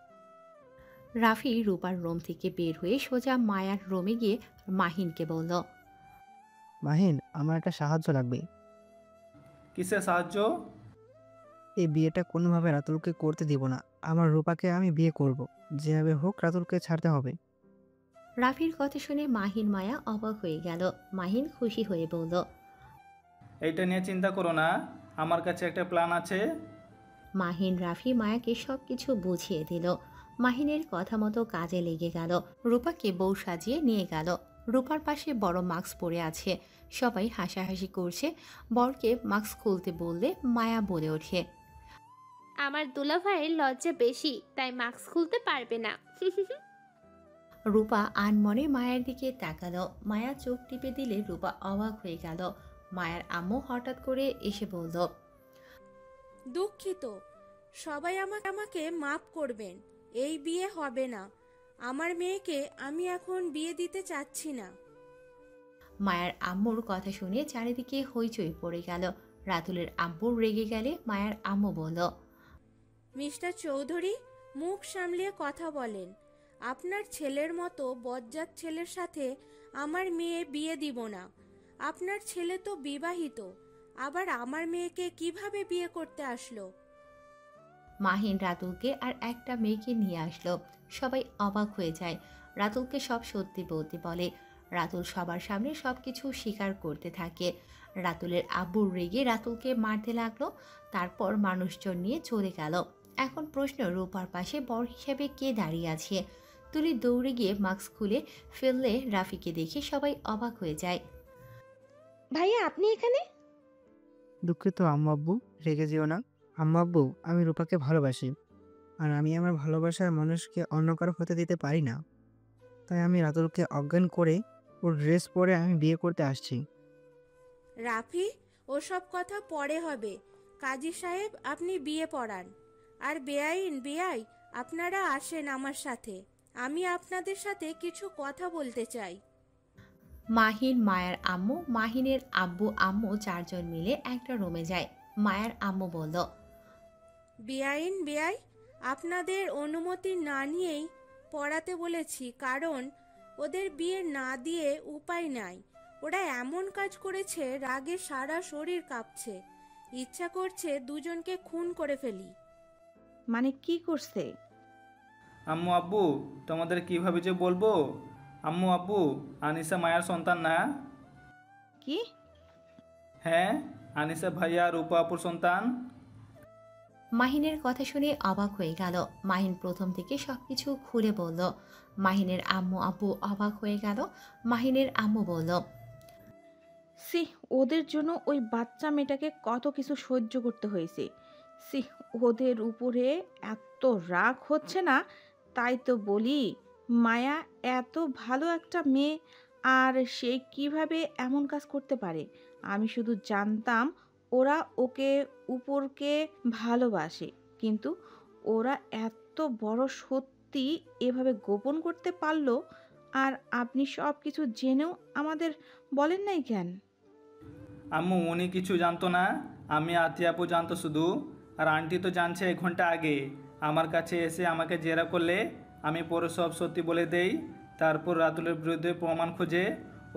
D: রাফি রূপার রুম থেকে বের হয়ে সোজা মায়ার রুমে গিয়ে মাহিনকে বলল,
H: মাহিন, আমার একটা সাহায্য লাগবে।
C: কিসের সাহায্য?
H: এই বিয়েটা কোনোভাবে রাতুলকে করতে দিব না। আমার রূপাকে আমি বিয়ে করব, যেভাবে হোক রাতুলকে ছাড়তে হবে।
D: রাফির কথা শুনে মাহিন মায়া অবাক হয়ে গেল। মাহিন খুশি হয়ে বলল,
C: এইটা নিয়ে চিন্তা করো না, আমার কাছে একটা প্ল্যান আছে।
D: মাহিন রাফি মায়াকে সব কিছু বুঝিয়ে দিল। মাহিনের কথা মতো কাজে লেগে গেল। রূপাকে বউ সাজিয়ে নিয়ে গেল। রূপার পাশে বড় মাস্ক পরে আছে। সবাই হাসাহাসি করছে। বরকে মাস্ক খুলতে বললে মায়া বলে ওঠে,
B: আমার দুলাভাইয়ের লজ্জা বেশি, তাই মাস্ক খুলতে পারবে না।
D: রূপা আনমনে মায়ের দিকে তাকালো। মায়া চোখ টিপে দিলে রূপা অবাক হয়ে গেল। মায়ার আম্মু হঠাৎ করে এসে বলল,
I: দুঃখিত, সবাই আমাকে মাফ করবেন, এই বিয়ে হবে না। আমার মেয়েকে আমি এখন বিয়ে দিতে চাচ্ছি না।
D: মায়ার আম্মুর কথা শুনে চারিদিকে হইচই পড়ে গেল। রাতুলের আব্বু রেগে গেলে মায়ার আম্মু বলল,
I: মিস্টার চৌধুরী, মুখ সামলিয়ে কথা বলেন। আপনার ছেলের মতো বজ্জাত ছেলের সাথে আমার মেয়ে বিয়ে দিব না। আপনার ছেলে তো বিবাহিত, আবার আমার মেয়েকে কিভাবে বিয়ে করতে আসলো?
D: মাহিন রাতুলকে আর একটা মেয়েকে নিয়ে আসলো। সবাই অবাক হয়ে যায়। রাতুলকে সব সত্যি বলতে বলে। রাতুল সবার সামনে সবকিছু স্বীকার করতে থাকে। রাতুলের আব্বুর রেগে রাতুলকে মারতে লাগলো। তারপর মানুষজন নিয়ে চলে গেল। এখন প্রশ্ন, রূপার পাশে বর হিসেবে কে দাঁড়িয়ে আছে? তুলি দৌড়ে গিয়ে মাস্ক খুলে ফেললে রাফিকে দেখে সবাই অবাক হয়ে যায়।
L: ভাইয়া আপনি এখানে?
H: দুঃখিত আম্মু আব্বু, রেগে যেও না। আম্মু আব্বু, আমি রূপাকে ভালোবাসি, আর আমি আমার ভালোবাসার মানুষকে অন্য কারো হতে দিতে পারি না। তাই আমি রাতুলকে অজ্ঞান করে ওর ড্রেস পরে আমি বিয়ে করতে আসছি।
I: রাফি, ওসব কথা পরে হবে। কাজী সাহেব, আপনি বিয়ে পড়ান। আর বেআই আপনারা আসেন আমার সাথে। আমি আপনাদের সাথে কিছু কথা বলতে চাই।
D: মাহিন, মায়ার আম্মু, মাহিনের আব্বু আম্মু চারজন মিলে একটা রুমে যায়। মায়ার আম্মু বলল,
I: বেআই, আপনাদের অনুমতি না নিয়েই পড়াতে বলেছি, কারণ ওদের বিয়ে না দিয়ে উপায় নাই। ওরা এমন কাজ করেছে, রাগে সারা শরীর কাঁপছে। ইচ্ছা করছে দুজনকে খুন করে ফেলি।
G: মানে কি করছে?
C: আম্মু আব্বু, তোমাদের কিভাবে যে বলবো। আম্মু আব্বু, আনিসা মায়ার সন্তান না?
G: কি?
C: হ্যাঁ, আনিসা ভাইয়া আর রূপা আপুর সন্তান।
D: মাহিনের কথা শুনে অবাক হয়ে গেল। মাহিন প্রথম থেকে সবকিছু খুলে বলল। মাহিনের আম্মু আব্বু অবাক হয়ে গেল। মাহিনের আম্মু বলল,
G: সি, ওদের জন্য ওই বাচ্চা মেয়েটাকে কত কিছু সহ্য করতে হয়েছে। সি, ওদের উপরে এত রাগ হচ্ছে না। তাই তো বলি, মায়া এত ভালো একটা মেয়ে, আর সে কিভাবে এমন কাজ করতে পারে। আমি শুধু জানতাম ওরা ওকে উপরকে ভালোবাসে, কিন্তু ওরা এত বড় সত্যি এভাবে গোপন করতে পারলো। আর আপনি সব কিছু জেনেও আমাদের বলেন নাই কেন?
C: আম্মু, উনি কিছু জানতো না, আমি আতিয়া আপু জানতো শুধু। আর আন্টি তো জানছে 1 ঘন্টা আগে। আমার কাছে এসে আমাকে জেরা করলে আমি পরে সব সত্যি বলে দেই। তারপর রাতুলের বিরুদ্ধে প্রমাণ খুঁজে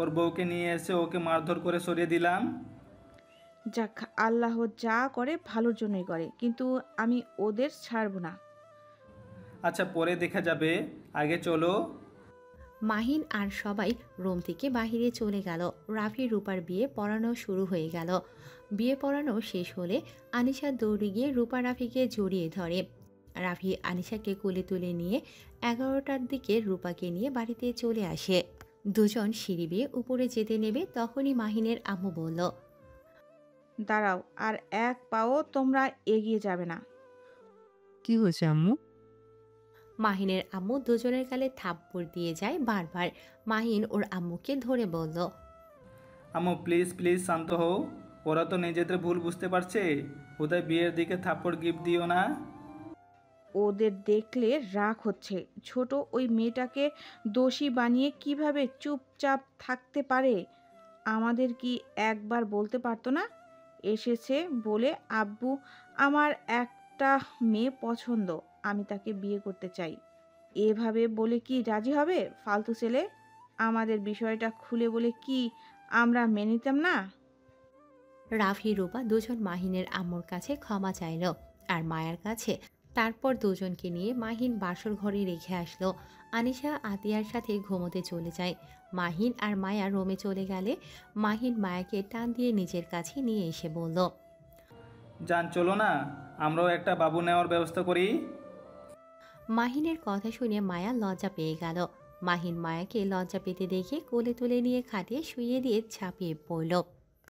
C: ওর বউকে নিয়ে এসে ওকে মারধর করে সরিয়ে দিলাম।
G: যাক, আল্লাহ যা করে ভালোর জন্যই করে, কিন্তু আমি ওদের ছাড়ব না।
C: আচ্ছা, পরে দেখা যাবে, আগে চলো।
D: মাহিন আর সবাই রুম থেকে বাহিরে চলে গেল। রাফি রূপার বিয়ে পড়ানো শুরু হয়ে গেল। বিয়ে পড়ানো শেষ হলে আনিশা দৌড়ে গিয়ে রূপা রাফিকে জড়িয়ে ধরে। রাফি আনিশাকে কোলে তুলে নিয়ে 11টার দিকে রূপাকে নিয়ে বাড়িতে চলে আসে। দুজন সিঁড়ি বেয়ে উপরে যেতে নেবে, তখনই মাহিনের আম্মু বলল,
G: দাঁড়াও, আর এক পাও তোমরা এগিয়ে যাবে না।
H: কি হয়েছে আম্মু?
D: মাহিনের আম্মু দুজনের গালে থাপ্পড় দিয়ে যায় বারবার। মাহিন ওর আম্মুকে ধরে বলল,
C: আম্মু প্লিজ প্লিজ শান্ত হও। ওরা তো নিজেদের ভুল বুঝতে পারছে। ওদের বিয়ের দিকে থাপ্পড় গিফট দিও না।
G: ওদের দেখলে রাগ হচ্ছে। ছোট ওই মেয়েটাকে দোষী বানিয়ে কিভাবে চুপচাপ থাকতে পারে? আমাদের কি একবার বলতে পারতো না? এসেছে বলে, আব্বু আমার একটা মেয়ে পছন্দ, আমি তাকে বিয়ে করতে চাই, এভাবে বলে কি রাজি হবে ফালতু ছেলে? আমাদের বিষয়টা খুলে বলে কি আমরা মেনে নিতাম না?
D: রাফি রূপা দুজন মাহিনের আম্মুর কাছে ক্ষমা চাইল আর মায়ার কাছে। তারপর দুজনকে নিয়ে মাহিন বাসর ঘরে রেখে আসলো। আনিশা আতিয়ার সাথে ঘুমোতে চলে যায়। মাহিন আর মায়া রুমে চলে গেলে মাহিন মায়াকে টান দিয়ে নিজের কাছে নিয়ে এসে বলল,
C: জান চলো না, আমরাও একটা বাবু নেওয়ার ব্যবস্থা করি।
D: মাহিনের কথা শুনে মায়া লজ্জা পেয়ে গেল। মাহিন মায়াকে লজ্জা পেতে দেখে কোলে তুলে নিয়ে খাটিয়ে শুইয়ে দিয়ে ঝাঁপিয়ে পড়ল।